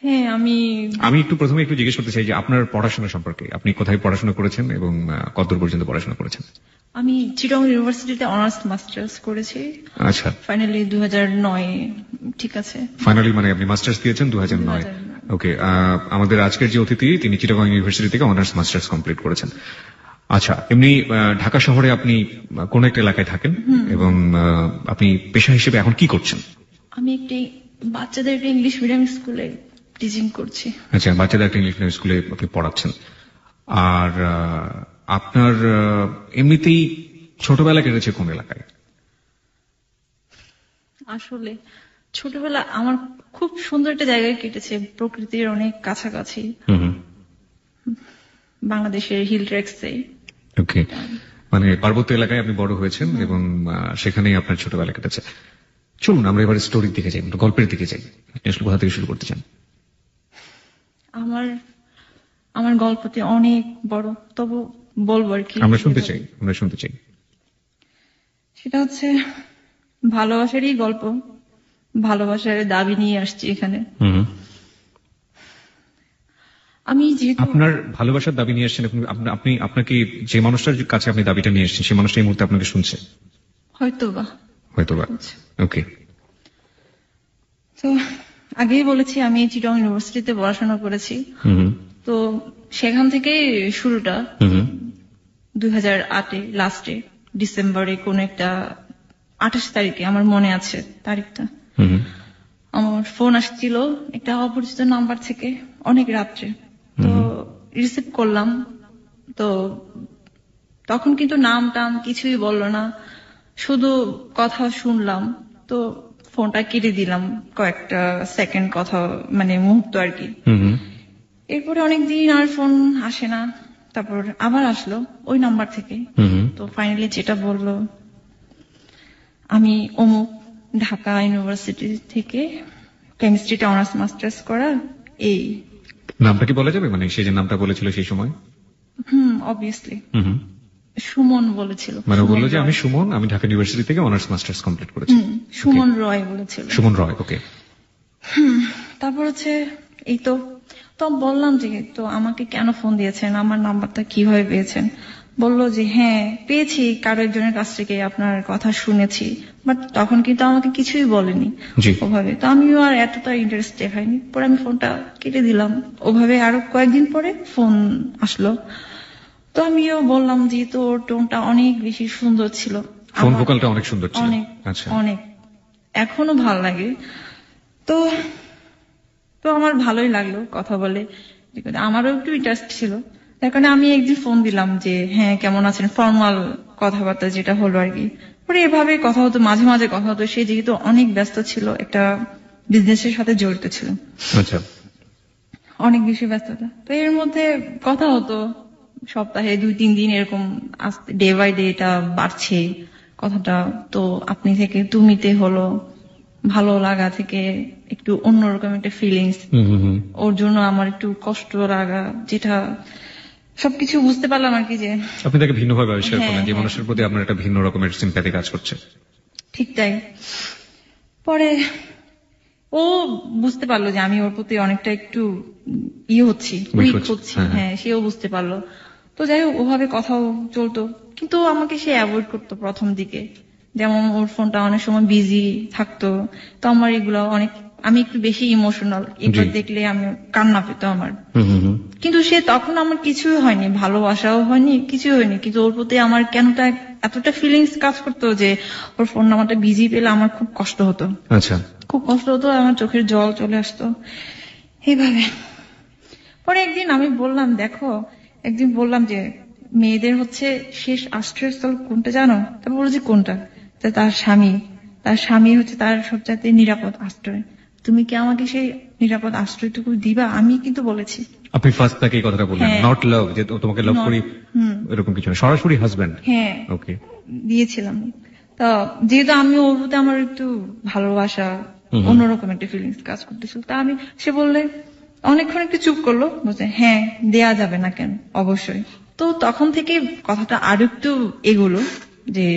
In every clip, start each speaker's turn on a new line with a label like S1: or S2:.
S1: হ্যাঁ,
S2: আমি প্রথমে একটু জিজ্ঞেস করতে চাই যে আপনার পড়াশোনা সম্পর্কে, আপনি কোথায় পড়াশোনা করেছেন এবং কতদূর পর্যন্ত পড়াশোনা করেছেন?
S1: আমি চিটং ইউনিভার্সিটিতে অনার্স মাস্টার্স করেছি।
S2: আচ্ছা,
S1: ফাইনালি 2009। ঠিক আছে,
S2: ফাইনালি মানে আপনি মাস্টার্স দিয়েছেন 2009। ওকে, আমাদের আজকের যে অতিথি তিনি চিটাগং ইউনিভার্সিটি থেকে অনার্স মাস্টার্স কমপ্লিট করেছেন। আচ্ছা, এমনি ঢাকা শহরে আপনি কোন একটা এলাকায় থাকেন এবং আপনি পেশা হিসেবে এখন কি করছেন?
S1: আমি একটি বাচ্চাদেরকে ইংলিশ মিডিয়াম স্কুলে টিচিং করছি।
S2: আচ্ছা, বাচ্চাদের ইংলিশ মিডিয়াম স্কুলে আপনি পড়াচ্ছেন। আর আপনার এমনিতেই ছোটবেলা কেটেছে কোন এলাকায়?
S1: আসলে ছোটবেলা আমার খুব সুন্দর একটা জায়গায় কেটেছে, প্রকৃতির অনেক কাছাকাছি, বাংলাদেশের হিল ট্রেক্সে।
S2: ওকে, মানে পার্বত্য এলাকায় আপনি বড় হয়েছেন এবং সেখানেই আপনার ছোটবেলা কেটেছে। চলুন আমরা এবার স্টোরির দিকে যাই, গল্পের দিকে যাই। আপনি আসলে কোথা থেকে শুরু করতে চান?
S1: আমার গল্পটি অনেক বড়, তবু বলবো আর কি।
S2: আমরা শুনতে চাই।
S1: সেটা হচ্ছে ভালোবাসারই গল্প, ভালোবাসার দাবি নিয়ে আসছি এখানে। আমি যেহেতু
S2: আপনার ভালোবাসার দাবি নিয়ে আসছেন, আপনি আপনাকে যে মানুষটার কাছে আপনি দাবিটা নিয়ে এসেছেন সেই মানুষটা এই মুহূর্তে আপনাকে শুনছে
S1: হয়তোবা।
S2: ওকে,
S1: তো আগেই বলেছি আমি চিটং ইউনিভার্সিটিতে পড়াশোনা করেছি। তো সেখান থেকে শুরুটা 2008 লাস্টে ডিসেম্বরে কোন একটা 28 তারিখে, আমার মনে আছে তারিখটা। আমার ফোন আসছিল একটা অপরিচিত নাম্বার থেকে অনেক রাত্রে। তো রিসিভ করলাম, তো তখন কিন্তু নাম টাম কিছুই বললো না, শুধু কথা শুনলাম। তো ফোনটা কেটে দিলাম, কয়েকটা সেকেন্ড কথা মানে মুহূর্ত আর কি। এরপরে অনেকদিন আর ফোন আসে না, তারপর আবার আসলো ওই নাম্বার থেকে। তো ফাইনালি যেটা বললো, আমি অমুক ঢাকা ইউনিভার্সিটি থেকে কেমিস্ট্রিতে অনার্স মাস্টার্স করা। এই
S2: নামটা কি বলা যাবে, মানে সে যে নামটা বলেছিল সেই সময়?
S1: অবভিয়াসলি সুমন বলেছিল।
S2: মানে বললো যে আমি সুমন, আমি ঢাকা ইউনিভার্সিটি থেকে অনার্স মাস্টার্স কমপ্লিট করেছি।
S1: সুমন রয় বলেছিল।
S2: সুমন রয়, ওকে।
S1: তারপর হচ্ছে এই তো বললাম যে তো আমাকে কেন ফোন দিয়েছেন, আমার নাম্বারটা কিভাবে পেয়েছেন? বললো যে হ্যাঁ পেয়েছি, কারো একজনের কাছ থেকে আপনার কথা শুনেছি, বাট তখন কিন্তু আমাকে কিছুই বলেনি ওভাবে। তো আমিও আর এতটা ইন্টারেস্ট দেখাইনি, পরে আমি ফোনটা কেটে দিলাম। ওভাবে আরো কয়েকদিন পরে ফোন আসলো, তো আমিও বললাম যে তো ওর টোনটা অনেক বেশি সুন্দর ছিল,
S2: ফোন ভোকালটা অনেক সুন্দর ছিল,
S1: অনেক, এখনো ভালো লাগে। তো আমার ভালোই লাগলো কথা বলে, আমারও একটু ইন্টারেস্ট ছিল। তার কারণে আমি একদিন ফোন দিলাম যে হ্যাঁ কেমন আছেন, ফর্মাল কথাবার্তা যেটা হলো আর কি। পরে এভাবে কথা হতো, মাঝে মাঝে কথা হতো। সে যেহেতু অনেক ব্যস্ত ছিল, একটা বিজনেসের সাথে জড়িত ছিল, অনেক বেশি ব্যস্ততা। তো এর মধ্যে কথা হতো সপ্তাহে 2-3 দিন এরকম, ডে বাই ডে এটা বাড়ছে কথাটা। তো আপনি থেকে তুমিতে হলো, ভালো লাগা থেকে একটু অন্যরকম একটা ফিলিংস। ওর জন্য আমার একটু কষ্ট লাগা, যেটা সবকিছু বুঝতে পারলাম আর কি, যে
S2: আপনি তাকে ভিন্নভাবে আবিষ্কার করলেন, যে মানুষের প্রতি আপনার একটা ভিন্ন রকমের সিম্প্যাথি কাজ করছে।
S1: ঠিক তাই। পরে ও বুঝতে পারলো যে আমি ওর প্রতি অনেকটা একটু উইক হচ্ছি। হ্যাঁ, সেও বুঝতে পারলো। তো যাই হোক, ওভাবে কথাও চলতো, কিন্তু আমাকে সে অ্যাভয়েড করতো প্রথম দিকে। যেমন ওর ফোনটা অনেক সময় বিজি থাকতো, তো আমার এগুলো অনেক, আমি একটু বেশি ইমোশনাল, এগুলো দেখলে আমি কান্না পেত আমার। কিন্তু সে তখন আমার কিছুই হয়নি, ভালোবাসাও হয়নি, কিছুই হয়নি, কিন্তু ওর প্রতি আমার কেনটা এতটা ফিলিংস কাজ করতো যে ওর ফোন নাম্বারটা বিজি পেলে আমার খুব কষ্ট হতো।
S2: আচ্ছা,
S1: খুব কষ্ট হতো, আমার চোখের জল চলে আসতো এইভাবে। পরে একদিন আমি বললাম, দেখো, একদিন বললাম যে মেয়েদের হচ্ছে শেষ আশ্রয়স্থল কোনটা জানো? তারপর বলছি কোনটা? তার স্বামী হচ্ছে তার সবচাইতে নিরাপদ আশ্রয়। তুমি কি আমাকে সেই নিরাপদ আশ্রয়টুকু দিবা? আমি কিন্তু বলেছি।
S2: আপনি ফার্স্ট তাকে এই কথাটা বললেন, নট লাভ, যে তোমাকে লাভ করি এরকম কিছু না, সরাসরি হাজবেন্ড।
S1: হ্যাঁ, ওকে, দিয়েছিলাম। তো যেহেতু আমি ওর প্রতি আমার একটু ভালোবাসা, অন্যরকম একটা ফিলিংস কাজ করতেছিল, তা আমি, সে বললে অনেকক্ষণ একটু চুপ করলো, বলছে হ্যাঁ দেয়া যাবে না কেন, অবশ্যই। তো তখন থেকে কথাটা আরো একটু এগোলো, যে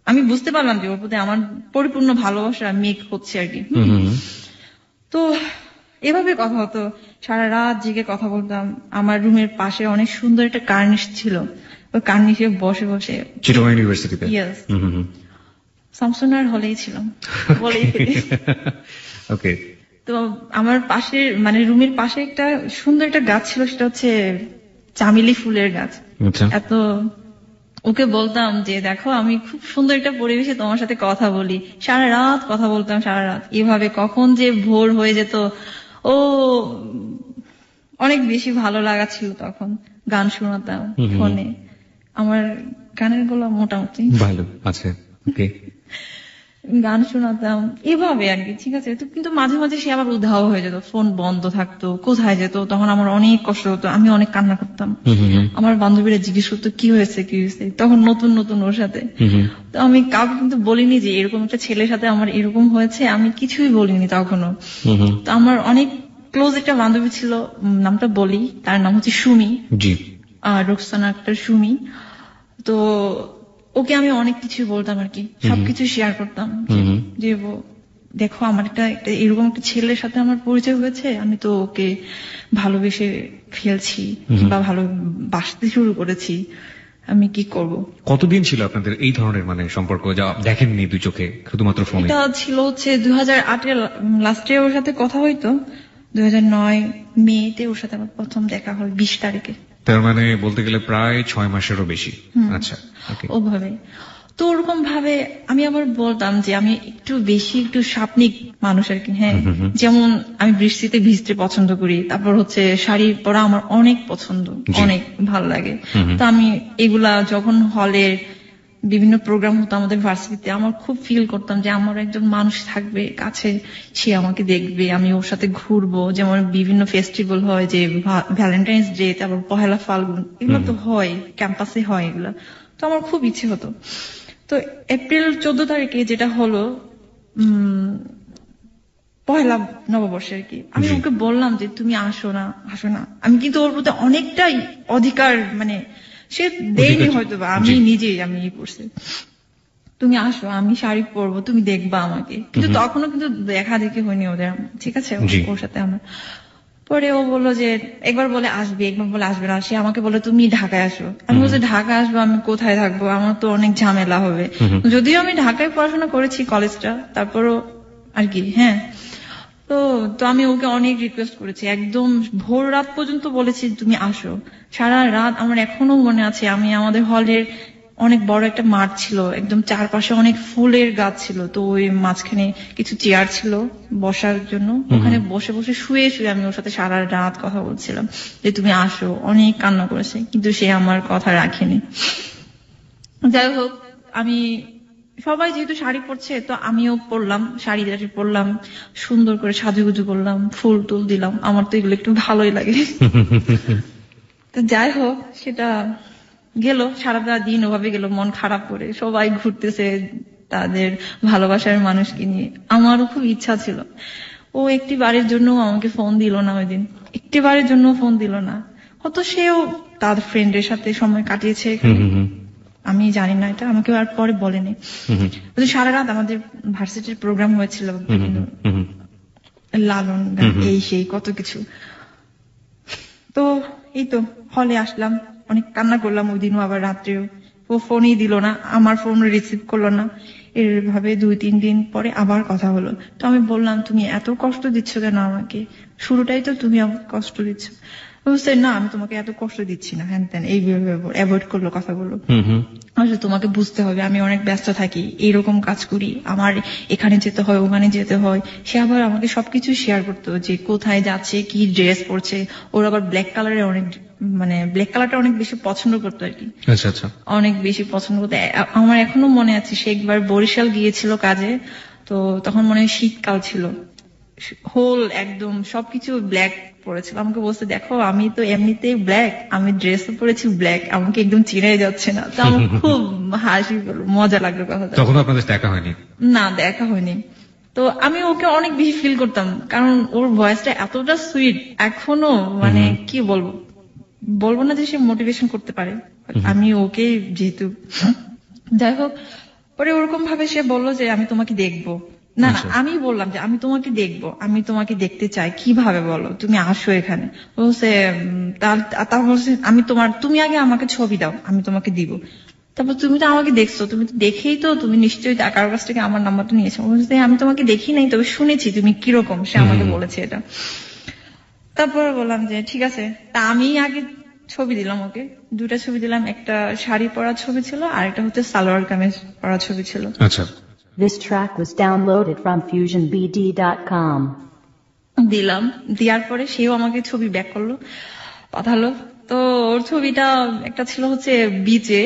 S1: আমি বুঝতে পারলাম যে ওর প্রতি আমার পরিপূর্ণ ভালোবাসা মেক হচ্ছে আর কি। তো এভাবে কথা হতো, সারা রাত জেগে কথা বলতাম। আমার রুমের পাশে অনেক সুন্দর একটা কার্নিশ ছিল, ওই কার্নিশে বসে বসে।
S2: চিটাগং ইউনিভার্সিটিতে?
S1: ইয়েস, শামসুনার হলেই ছিলাম বলেই ফেলি।
S2: ওকে।
S1: তো আমার পাশে মানে রুমের পাশে একটা সুন্দর একটা গাছ ছিল, সেটা হচ্ছে চামেলি ফুলের গাছ।
S2: আচ্ছা।
S1: এত ওকে বলতাম যে দেখো আমি খুব সুন্দর একটা পরিবেশে তোমার সাথে কথা বলি, সারা রাত কথা বলতাম, সারা রাত। এভাবে কখন যে ভোর হয়ে যেত, ও অনেক বেশি ভালো লাগা ছিল তখন। গান শোনাতাম ফোনে, আমার গানের গুলো মোটামুটি
S2: ভালো আছে। ওকে।
S1: গান শোনাতাম এভাবে আর কি, ঠিক আছে। তো কিন্তু মাঝে মাঝে সে আবার উধাও হয়ে যেত, ফোন বন্ধ থাকতো, কোথায় যেত, তখন আমার অনেক কষ্ট হতো, আমি অনেক কান্না করতাম। আমার বান্ধবীরা জিজ্ঞেস করতো কি হয়েছে কি হয়েছে, তখন নতুন নতুন ওর সাথে। তো আমি কাউকে কিন্তু বলিনি যে এরকম একটা ছেলের সাথে আমার এরকম হয়েছে, আমি কিছুই বলিনি তখনও। তো আমার অনেক ক্লোজ একটা বান্ধবী ছিল, নামটা বলি, তার নাম হচ্ছে সুমি, রোকসানা আক্তার সুমি। তো ওকে আমি অনেক কিছু বলতাম আর কি, সবকিছু শেয়ার করতাম যে দেখো আমার একটা এরকম একটা ছেলের সাথে আমার পরিচয় হয়েছে, আমি তো ওকে ভালোবেসে ফেলছি বা ভালোবাসতে শুরু করেছি, আমি কি করব।
S2: কতদিন ছিল আপনাদের এই ধরনের মানে সম্পর্ক, যা দেখেননি দুই চোখে, শুধুমাত্র ফোনে?
S1: এটা ছিল হচ্ছে 2008 লাস্টে ওর সাথে কথা হইতো, 2009 মেতে ওর সাথে আমার প্রথম দেখা হয় 20 তারিখে।
S2: তার মানে বলতে গেলে প্রায় 6 মাসেরও বেশি। আচ্ছা,
S1: ওভাবে। তো ওরকম ভাবে আমি আবার বলতাম যে আমি একটু বেশি একটু স্বপ্নিক মানুষ আর কি। হ্যাঁ, যেমন আমি বৃষ্টিতে ভিজতে পছন্দ করি, তারপর হচ্ছে শাড়ি পরা আমার অনেক পছন্দ, অনেক ভালো লাগে। তো আমি এগুলা যখন হলের বিভিন্ন প্রোগ্রাম হতো আমাদের ভার্সিটিতে, আমার খুব ফিল করতাম যে আমার একজন মানুষ থাকবে কাছে, সে আমাকে দেখবে, আমি ওর সাথে ঘুরবো। যেমন বিভিন্ন ফেস্টিভ্যাল হয়, যে ভ্যালেন্টাইন্স ডে, তারপর পহেলা ফাল্গুন, এগুলো তো হয়, ক্যাম্পাসে হয় এগুলা। তো আমার খুব ইচ্ছে হতো। তো এপ্রিল 14 তারিখে যেটা হলো পহেলা নববর্ষে আর কি, আমি ওকে বললাম যে তুমি আসো না, আসো না। আমি কিন্তু ওর প্রতি অনেকটাই অধিকার, মানে সে দেয়নি হয়তো, বা আমি নিজেই আমি করছি, তুমি আসো, আমি শাড়ি পরবো, তুমি দেখবা আমাকে। কিন্তু তখনও কিন্তু দেখা দেখি হয়নি ওদের, ঠিক আছে, ওর সাথে আমার। পরে ও বললো যে একবার বলে আসবে, একবার বলে আসবে না। সে আমাকে বলে তুমি ঢাকায় আসো। আমি বলছি ঢাকা আসবো, আমি কোথায় থাকবো, আমার তো অনেক ঝামেলা হবে। যদিও আমি ঢাকায় পড়াশোনা করেছি কলেজটা, তারপরও আর কি। হ্যাঁ, তো আমি ওকে অনেক রিকোয়েস্ট করেছি, একদম ভোর রাত পর্যন্ত বলেছি তুমি আসো। সারা রাত আমার এখনো মনে আছে, আমি আমাদের হলের অনেক বড় একটা মাঠ ছিল, একদম চারপাশে অনেক ফুলের গাছ ছিল। তো ওই মাঝখানে কিছু চেয়ার ছিল বসার জন্য, ওখানে বসে বসে শুয়ে শুয়ে আমি ওর সাথে সারা রাত কথা বলছিলাম যে তুমি আসো। অনেক কান্না করেছে, কিন্তু সে আমার কথা রাখেনি। যাই হোক, আমি সবাই যেহেতু শাড়ি পরছে, তো আমিও পরলাম, শাড়ি পরলাম, সুন্দর করে সাজুগুজু করলাম, ফুল টুল দিলাম। আমার তো এগুলো একটু ভালোই লাগে। তো যাই হোক, সেটা গেল, সারাটা দিন ওভাবে গেল, মন খারাপ করে সবাই ঘুরতেছে তাদের ভালোবাসার মানুষকে নিয়ে। আমারও খুব ইচ্ছা ছিল। ও একটি বারের জন্য আমাকে ফোন দিল না ওই দিন, একটি বারের জন্য ফোন দিল না। কত সেও তার ফ্রেন্ডের সাথে সময় কাটিয়েছে, আমি জানি না, এটা আমাকে আর পরে বলেনি। সারা রাত আমাদের ভার্সিটির প্রোগ্রাম হয়েছিল, লালন গান, এই সেই কত কিছু। তো এই তো হলে আসলাম, অনেক কান্না করলাম ওই দিনও, আবার রাত্রেও। ও ফোনই দিল না, আমার ফোন রিসিভ করলো না। এভাবে 2-3 দিন পরে আবার কথা হলো। তো আমি বললাম তুমি এত কষ্ট দিচ্ছ কেন আমাকে, শুরুটাই তো তুমি আমাকে কষ্ট দিচ্ছ। বলছে না আমি তোমাকে এত কষ্ট দিচ্ছি না, হ্যান ত্যান, এইভাবে অ্যাভয়েড করলো কথাগুলো। আসলে তোমাকে বুঝতে হবে আমি অনেক ব্যস্ত থাকি, এইরকম কাজ করি, আমার এখানে যেতে হয়, ওখানে যেতে হয়। সে আবার আমাকে সবকিছু শেয়ার করতো, যে কোথায় যাচ্ছে, কি ড্রেস পরছে। ওর আবার ব্ল্যাক কালারের অনেক, মানে ব্ল্যাক কালারটা অনেক বেশি পছন্দ করতো আর কি।
S2: আচ্ছা আচ্ছা, অনেক বেশি
S1: পছন্দ করতো। আমার এখনো মনে আছে, সে একবার বরিশাল গিয়েছিল কাজে, তো তখন মনে হয় শীতকাল ছিল, হোল একদম সবকিছু ব্ল্যাক পরেছিল। আমাকে বলছে দেখো আমি তো এমনিতেই ব্ল্যাক, আমি ড্রেসও পরেছি ব্ল্যাক, আমাকে একদম চিনাই যাচ্ছে না। তো আমার খুব হাসি পেল, মজা লাগলো কথাটা।
S2: তখন আপনাদের দেখা হয়নি?
S1: না, দেখা হয়নি। তো আমি ওকে অনেক বেশি ফিল করতাম, কারণ ওর ভয়েসটা এতটা সুইট এখনো, মানে কি বলবো না যে সে মোটিভেশন করতে পারে, আমি ওকে যেহেতু। যাই হোক, পরে ওরকম ভাবে সে বললো যে আমি তোমাকে দেখবো, না না, আমি বললাম যে আমি তোমাকে দেখবো, আমি তোমাকে দেখতে চাই, কিভাবে বলো, তুমি আসো এখানে। বলছে তারপর বলছে তুমি আগে আমাকে ছবি দাও, আমি তোমাকে দিব। তারপর তুমি তো আমাকে দেখছো, তুমি তো দেখেই তো তুমি নিশ্চয়ই কারোর কাছ থেকে আমার নাম্বারটা নিয়েছো। বলছে আমি তোমাকে দেখি নাই, তবে শুনেছি তুমি কিরকম, সে আমাকে বলেছে এটা। তারপর বললাম যে ঠিক আছে। তা আমি আগে ছবি দিলাম ওকে, 2টা ছবি দিলাম, একটা শাড়ি পরা ছবি ছিল আর একটা হচ্ছে সালোয়ার কামিজ পরা ছবি ছিল।
S2: আচ্ছা,
S3: This track was downloaded from FusionBD.com.
S1: দিলাম, দেওয়ার পরে সেও আমাকে ছবি ব্যাক করলো, পাঠালো। তো ওর ছবিটা একটা ছিল হচ্ছে বিচে,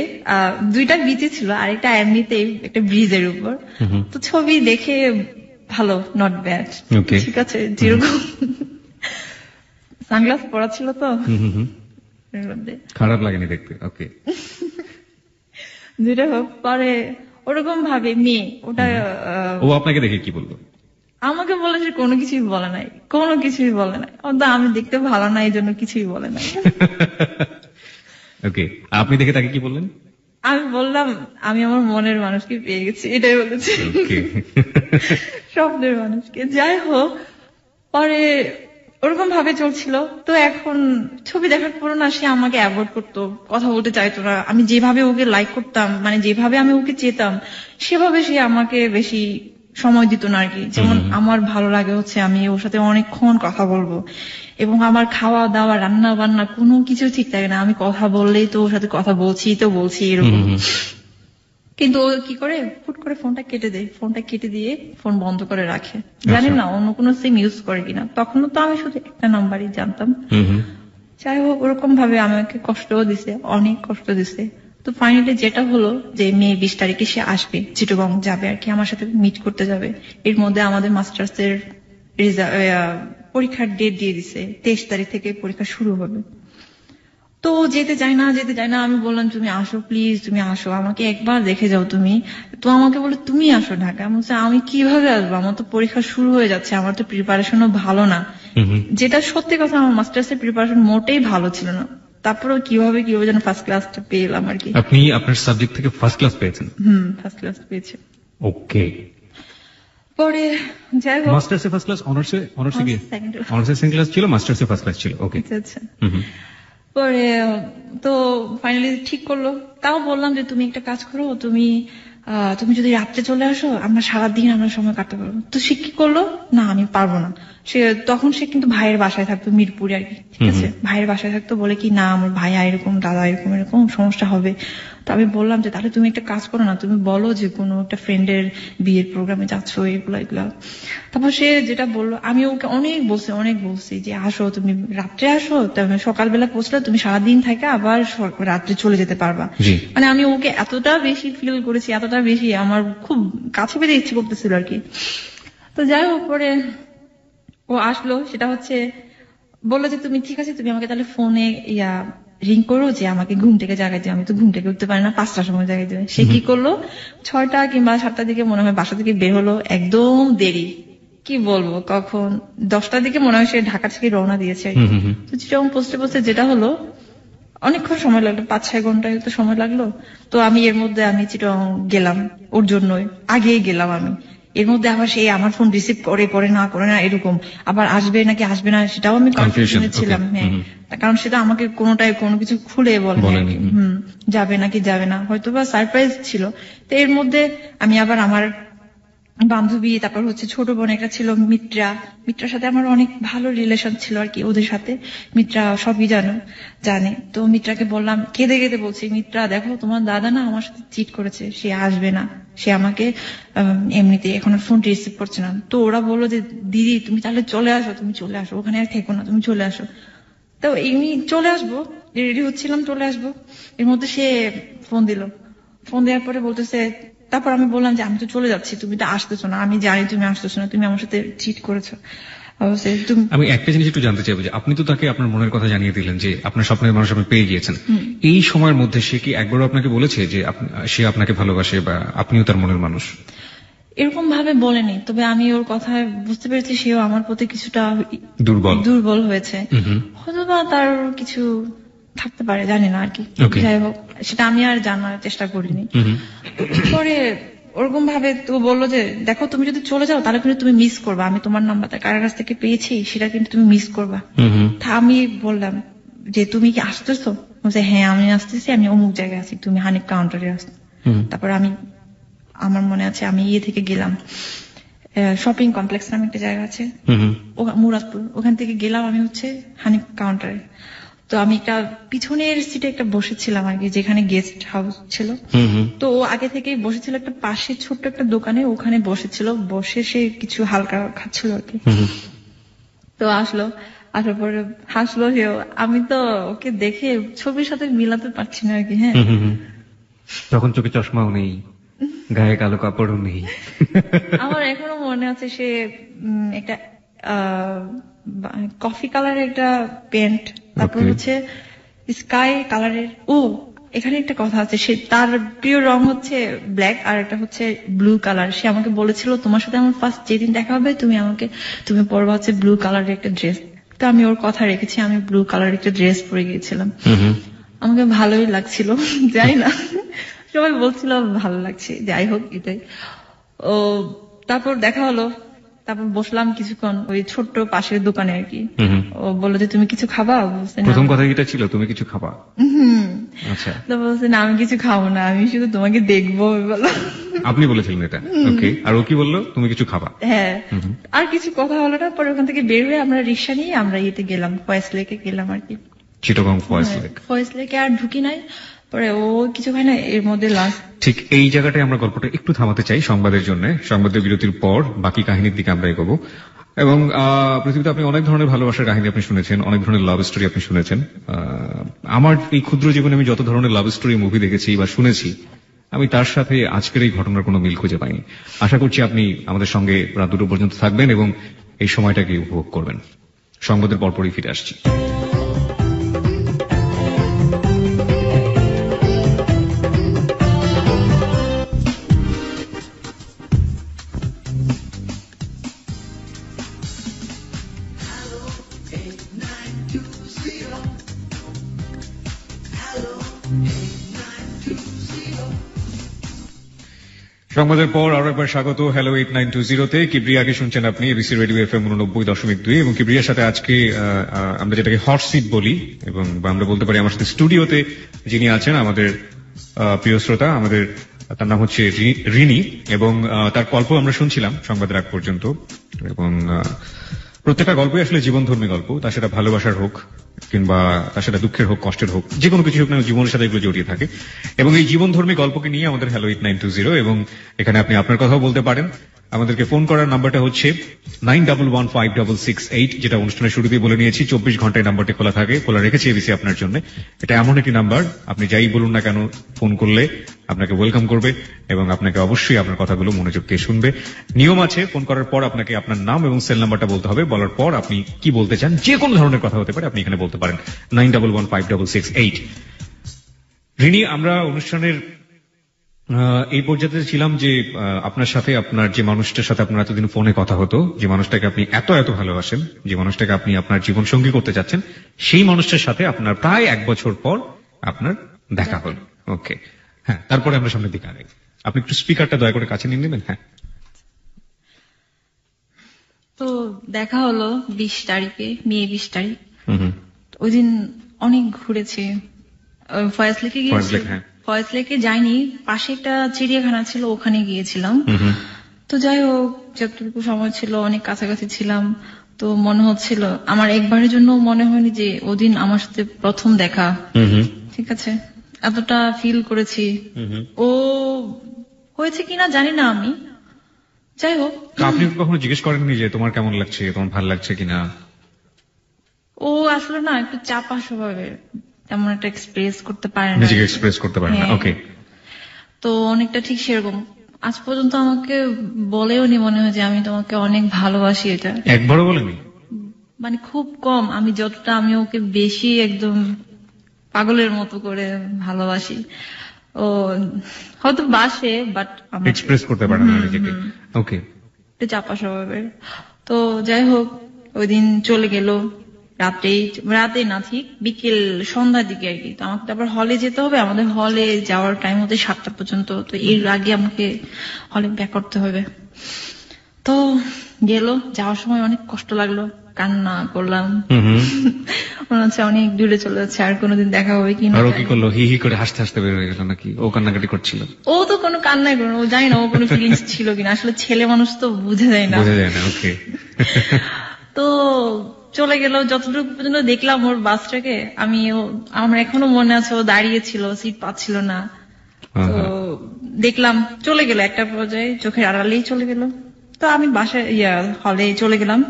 S1: 2টা বিচে ছিল, আর একটা এমনিতেই একটা ব্রিজের উপর। তো ছবি দেখে ভালো, নট ব্যাড, ঠিক আছে, যেরকম সানগ্লাস পরা ছিল তো
S2: খারাপ লাগেনি দেখতে। ওকে,
S1: যেটা হোক, পরে ওরকম ভাবে মেয়ে ওটা
S2: ও আপনাকে দেখে কি বললো?
S1: আমাকে বলেছে কোনো কিছুই বলে নাই, কোনো কিছুই বলে নাই। আমি দেখতে ভালো না, এই জন্য কিছুই বলে নাই।
S2: ওকে, আপনি দেখে তাকে কি বললেন?
S1: আমি বললাম আমি আমার মনের মানুষকে পেয়ে গেছি, এটাই বলেছি, স্বপ্নের মানুষকে। যাই হোক, পরে ওরকম ভাবে চলছিল। তো এখন ছবি দেখার পর না, সে আমাকে অ্যাভয়েড করতো, কথা বলতে চাইতো না। আমি যেভাবে ওকে লাইক করতাম, মানে যেভাবে আমি ওকে চেতাম, সেভাবে সে আমাকে বেশি সময় দিত না আর কি। যেমন আমার ভালো লাগে হচ্ছে আমি ওর সাথে অনেকক্ষণ কথা বলবো, এবং আমার খাওয়া দাওয়া রান্না বান্না কোনো কিছু ঠিক থাকে না, আমি কথা বললেই তো ওর সাথে কথা বলছি এরকম। কিন্তু ও কি করে, ফুট করে ফোনটা কেটে দেয়, ফোনটা কেটে দিয়ে ফোন বন্ধ করে রাখে। জানি না অন্য কোনো সিম ইউজ করে কিনা, তখনও তো আমি শুধু একটা নাম্বারই জানতাম। যাই হোক, ওরকম ভাবে আমাকে কষ্টও দিছে, অনেক কষ্ট দিছে। তো ফাইনালি যেটা হলো যে মে 20 তারিখে সে আসবে, চিটাগং যাবে আর কি, আমার সাথে মিট করতে যাবে। এর মধ্যে আমাদের মাস্টার্স এর পরীক্ষার ডেট দিয়ে দিছে, 23 তারিখ থেকে পরীক্ষা শুরু হবে। তো যেতে চাই না, আমি বললাম তুমি আসো প্লিজ, তুমি আসো, আমাকে একবার দেখে যাও তুমি। তো আমাকে বলে তুমি আসো ঢাকা। আমি বলছি আমি কিভাবে আসবো, আমার তো পরীক্ষা শুরু হয়ে যাচ্ছে, আমার তো প্রিপারেশনও ভালো না। যেটা সত্যি কথা, আমার মাস্টার্স এর প্রিপারেশন মোটেই ভালো ছিল না। তারপরেও কিভাবে যেন ফার্স্ট ক্লাসটা পেলাম আর কি।
S2: আপনি আপনার সাবজেক্ট থেকে ফার্স্ট ক্লাস পেয়েছেন?
S1: ফার্স্ট ক্লাস পেয়েছি।
S2: ওকে,
S1: পরে যাই হোক,
S2: মাস্টার্সে ফার্স্ট ক্লাস, অনার্সে কি? অনার্সে সেকেন্ড ক্লাস ছিল, মাস্টার্সে ফার্স্ট ক্লাস ছিল। ওকে,
S1: আচ্ছা। পরে তো ফাইনালি ঠিক করলো। তাও বললাম যে তুমি একটা কাজ করো, তুমি যদি রাত্রে চলে আসো, আমরা সারাদিন আমরা সময় কাটাতে পারবো। তো সে কি করলো, না আমি পারবো না। তখন সে কিন্তু ভাইয়ের বাসায় থাকতো, মিরপুরে আর কি, ঠিক আছে, ভাইয়ের বাসায় থাকতো। বলে কি না আমার ভাইয়া এরকম, দাদা এরকম সমস্যা হবে। তো আমি বললাম যে তাহলে তুমি একটা কাজ করো না, তুমি বলো যে কোনো একটা ফ্রেন্ডের বিয়ের প্রোগ্রামে যাচ্ছ, এগুলা। তারপর সে যেটা বললো, আমি ওকে অনেক বলছি যে আসো, তুমি রাত্রে আসো, সকালবেলা পৌঁছলে তুমি সারাদিন থাকে আবার রাত্রে চলে যেতে পারবা। মানে আমি ওকে এতটা বেশি ফিল করেছি, এতটা বেশি আমার খুব কাছে পেতে ইচ্ছে করতেছিল আর কি। তো যাই হোক, পরে ও আসলো, সেটা হচ্ছে বললো যে তুমি ঠিক আছে, তুমি আমাকে তাহলে ফোনে রিং করো যে আমাকে ঘুম থেকে জাগাই দিও। আমি তো ঘুম থেকে উঠতে পারি না, 5টার সময় জাগাই দিবে। সে কি করলো, 6টা কিংবা 7টার দিকে মনে হয় বাসা থেকে বের হলো, একদম দেরি, কি বলবো, কখন 10টার দিকে মনে হয় সে ঢাকা থেকে রওনা দিয়েছে। তো চিটাগং পৌঁছতে যেটা হলো, অনেকক্ষণ সময় লাগলো, 5-6 ঘন্টায় তো সময় লাগলো। তো আমি এর মধ্যে আমি চিটাগং গেলাম ওর জন্যই, আগেই গেলাম আমি। এর মধ্যে আবার সে আমার ফোন রিসিভ করে না এরকম, আবার আসবে নাকি আসবে না সেটাও আমি কনফিউশনে ছিলাম। হ্যাঁ, কারণ সেটা আমাকে কোনো কিছু খুলে বলে যাবে নাকি যাবে না, হয়তো বা সারপ্রাইজ ছিল। তো এর মধ্যে আমি আবার আমার বান্ধবী, তারপর হচ্ছে ছোট বোন একটা ছিল মিত্রার সাথে আমার অনেক ভালো রিলেশন ছিল আর কি ওদের সাথে। মিত্রা সবই জানে। তো মিত্রাকে বললাম, কেঁদে বলছি, মিত্রা দেখো তোমার দাদা না আমার সাথে চিট করেছে, সে আসবে না, সে আমাকে এমনিতে এখন ফোন রিসিভ করছে না। তো ওরা বললো যে দিদি তুমি তাহলে চলে আসো, ওখানে আর থেকো না, তুমি চলে আসো। তো এমনি চলে আসবো, রেডি হচ্ছিলাম, চলে আসবো। এর মধ্যে সে ফোন দেওয়ার পরে বলতেছে, তারপর আমি বললাম যে আমি তো চলে যাচ্ছি, তুমি তো আসতেছো না, আমি জানি তুমি আসতেছো না, তুমি আমার সাথে চিট করেছো।
S2: আমি একটা জিনিস একটু জানতে চাইবো যে আপনি তো তাকে আপনার মনের কথা জানিয়ে দিলেন যে আপনার স্বপ্নের মানুষ আপনি পেয়ে গিয়েছেন, এই সময়ের মধ্যে সে কি একবারও আপনাকে বলেছে যে সে আপনাকে ভালোবাসে বা আপনিও তার মনের মানুষ?
S1: এরকম ভাবে বলেনি, তবে আমি ওর কথায় বুঝতে পেরেছি সেও আমার প্রতি কিছুটা দুর্বল হয়েছে, হয়তো বা তার কিছু থাকতে পারে, জানি না আর কি। যাই হোক, সেটা আমি আর জানার চেষ্টা করিনি। পরে ওরকম ভাবে তো বললো যে দেখো তুমি যদি চলে যাও তাহলে কিন্তু তুমি মিস করবা, আমি তোমার নাম্বারটা কার কাছ থেকে পেয়েছি সেটা কিন্তু তুমি মিস করবা। তা আমি বললাম যে তুমি কি আসতেছো? বলছে হ্যাঁ আমি আসতেছি, আমি অমুক জায়গায় আছি, তুমি হানিফ কাউন্টারে আসো। তারপর আমি, আমার মনে আছে আমি থেকে গেলাম শপিং কমপ্লেক্স নামে একটা জায়গা আছে মুরাদপুর, ওখান থেকে গেলাম আমি হানিফ কাউন্টারে। তো আমি একটা পিছনের সিটে একটা বসেছিলাম আর কি, যেখানে গেস্ট হাউস ছিল। তো ও আগে থেকেই বসেছিল একটা পাশে ছোট্ট একটা দোকানে, ওখানে বসেছিল, বসে সে কিছু হালকা খাচ্ছিল আর কি। তো আসলো, আসার পরে হাসলো সেও, আমি তো ওকে দেখে ছবির সাথে মিলাতে পারছি না আর কি। হ্যাঁ,
S2: তখন চোখে চশমাও নেই, গায়ে কালো কাপড়ও নেই।
S1: আমার এখনো মনে আছে সে একটা কফি কালারের একটা প্যান্ট, তারপর স্কাই কালারের। ও এখানে একটা কথা আছে, সে তার প্রিয় রং ব্ল্যাক আর একটা ব্লু কালার। সে আমাকে বলেছিল তোমার সাথে আমার ফার্স্ট যেদিন দেখা হবে তুমি পরবা ব্লু কালারের একটা ড্রেস। তো আমি ওর কথা রেখেছি, আমি ব্লু কালারের একটা ড্রেস পরে গিয়েছিলাম। আমাকে ভালোই লাগছিল, জানি না সবাই বলছিল ভালো লাগছে, যাই হোক এটাই। ও তারপর দেখা হলো, তারপর বসলাম কিছুক্ষণ ওই ছোট্ট পাশের দোকানে আর কি। ও বললো যে তুমি কিছু খাবা?
S2: প্রথম কথা এটা ছিল তুমি কিছু খাবা? আচ্ছা,
S1: তো বলছে না আমি কিছু খাবো না, আমি শুধু তোমাকে দেখবো।
S2: আপনি বলেছিলেন এটা? ওকে, আর ও কি বললো? তুমি কিছু খাবা?
S1: হ্যাঁ, আর কিছু কথা হলো না। পরে ওখান থেকে বের হয়ে আমরা রিক্সা নিয়ে আমরা ইয়েতে গেলাম, ফয়েজ লেকে গেলাম আর কি।
S2: চিটাগং ফয়েজ লেক?
S1: ফয়েজ লেকে আর ঢুকি নাই, পরে ও কিছু খায় না, এর মধ্যে লাস্ট।
S2: ঠিক এই জায়গাটায় আমরা গল্পটা একটু থামাতে চাই সংবাদের জন্য। সংবাদের বিরতির পর বাকি কাহিনীর দিকে আমরা এগোবো। এবং পৃথিবীতে আপনি অনেক ধরনের ভালোবাসার কাহিনী আপনি শুনেছেন, অনেক ধরনের লাভ স্টোরি আপনি শুনেছেন। আমার এই ক্ষুদ্র জীবনে আমি যত ধরনের লাভ স্টোরি মুভি দেখেছি বা শুনেছি, আমি তার সাথে আজকের এই ঘটনার কোনো মিল খুঁজে পাইনি। আশা করছি আপনি আমাদের সঙ্গে রাত 2টো পর্যন্ত থাকবেন এবং এই সময়টাকে উপভোগ করবেন। সংবাদের পরপরই ফিরে আসছি। সংবাদের পর আরো একবার স্বাগত হ্যালো 8920-তে। কিবরিয়াকে শুনছেন আপনি এবিসি রেডিও FM 89.2 এবং কিবরিয়ার সাথে আজকে আমরা যেটাকে হট সিট বলি, এবং আমরা বলতে পারি আমার সাথে স্টুডিওতে যিনি আছেন আমাদের প্রিয় শ্রোতা, আমাদের তার নাম রিনি, এবং তার গল্প আমরা শুনছিলাম সংবাদের আগ পর্যন্ত। এবং প্রত্যেকটা গল্পই আসলে জীবনধর্মী গল্প, তা সেটা ভালোবাসার হোক কিংবা তা সেটা দুঃখের হোক, কষ্টের হোক, যে কোনো কিছু হোক না, জীবনের সাথে এগুলো জড়িয়ে থাকে। এবং এই জীবনধর্মী গল্পকে নিয়ে আমাদের হ্যালো 8920, এবং এখানে আপনি আপনার কথাও বলতে পারেন। আমাদেরকে ফোন করার নাম্বারটা 91156668, যেটা অনুষ্ঠানের শুরুতেই বলে নিয়েছি। 24 ঘন্টায় নাম্বারটি খোলা থাকে, খোলা রেখেছি এবিসি আপনার জন্য। এটা এমন একটি নাম্বার, আপনি যাই বলুন না কেন ফোন করলে আপনাকে ওয়েলকাম করবে এবং আপনাকে অবশ্যই আপনার কথাগুলো মনোযোগ দিয়ে শুনবে। নিয়ম আছে, ফোন করার পর আপনাকে আপনার নাম এবং সেল নাম্বারটা বলতে হবে। বলার পর আপনি কি বলতে চান, যে কোনো ধরনের কথা হতে পারে, আপনি এখানে বলতে পারেন 91156668। রিনি, আমরা অনুষ্ঠানের এই পর্যায়ে ছিলাম যে আপনার সাথে, আপনার যে মানুষটার সাথে আপনার এতদিন ফোনে কথা হতো, যে মানুষটাকে আপনি এত এত ভালোবাসেন, যে মানুষটাকে আপনি আপনার জীবন সঙ্গী করতে চাচ্ছেন, সেই মানুষটার সাথে আপনার প্রায় 1 বছর পর আপনার দেখা হল। ওকে, হ্যাঁ, তারপরে আমরা সামনের দিকে আগাই। আপনি একটু স্পিকারটা দয়া করে কাছে নিয়ে নেবেন। হ্যাঁ,
S1: তো দেখা হলো 20 তারিখে, মে 20 তারিখ। ওই দিন অনেক ঘুরেছি, ফয়েজ লেকে গিয়েছি। ফয়েজ লেকে যাইনি, পাশে একটা চিড়িয়াখানা ছিল, ওখানে গিয়েছিলাম। তো যাই হোক, যতটুকু সময় ছিল অনেক কাছাকাছি ছিলাম। তো মনে হচ্ছিল, আমার একবারের জন্য মনে হয়নি যে ওদিন আমার সাথে প্রথম দেখা। ঠিক আছে, এতটা ফিল করেছি। ও হয়েছে কিনা জানি না আমি, যাই হোক।
S2: আপনি কখনো জিজ্ঞেস করেননি যে তোমার কেমন লাগছে, তোমার ভালো লাগছে কিনা?
S1: ও আসলে না একটু চাপা স্বভাবের, তেমন একটা এক্সপ্রেস করতে পারে না,
S2: নিজেকে এক্সপ্রেস করতে পারে না। ওকে,
S1: তো অনেকটা ঠিক সেরকম। আজ পর্যন্ত আমাকে বলেও নি মনে হয় যে আমি তোমাকে অনেক ভালোবাসি, এটা
S2: একবারও বলেনি।
S1: মানে খুব কম, আমি যতটা আমি ওকে বেশি একদম পাগলের মতো করে ভালোবাসি। ও হয়তো বাসে, বাট
S2: এক্সপ্রেস করতে পারে না নিজেকে। ওকে,
S1: চাপা স্বভাবের। তো যাই হোক, ওই দিন চলে গেল রাতে না, ঠিক বিকেল সন্ধ্যার দিকে আর কি। তো আমাকে তো আবার হলে যেতে হবে, আমাদের হলে যাওয়ার টাইম হতে 7টা পর্যন্ত, তো এর আগে আমাকে হলে ব্যাক করতে হবে। তো গেল, যাওয়ার সময় অনেক কষ্ট লাগলো, কান্না করলাম, মনে হচ্ছে অনেক দূরে চলে যাচ্ছে, আর কোনোদিন দেখা হবে কিনা।
S2: আর ও কি করলো? হি হি করে হাসতে হাসতে বের হয়ে গেল নাকি ও কান্নাকাটি করছিল?
S1: ও তো কোনো কান্নাই করলো, ও জানি না ও কোনো ফিলিংস ছিল কিনা, আসলে ছেলে মানুষ তো বুঝে যায় না।
S2: ওকে।
S1: তো চলে গেল, যতটুকু পর্যন্ত দেখলাম ওর বাসটাকে, আমার এখনো মনে আছে ও দাঁড়িয়ে ছিল, সিট পাচ্ছিল না। তো দেখলাম চলে গেল, একটা পর্যায়ে চোখের আড়ালেই চলে গেল। তো আমি বাসায় হলে চলে গেলাম।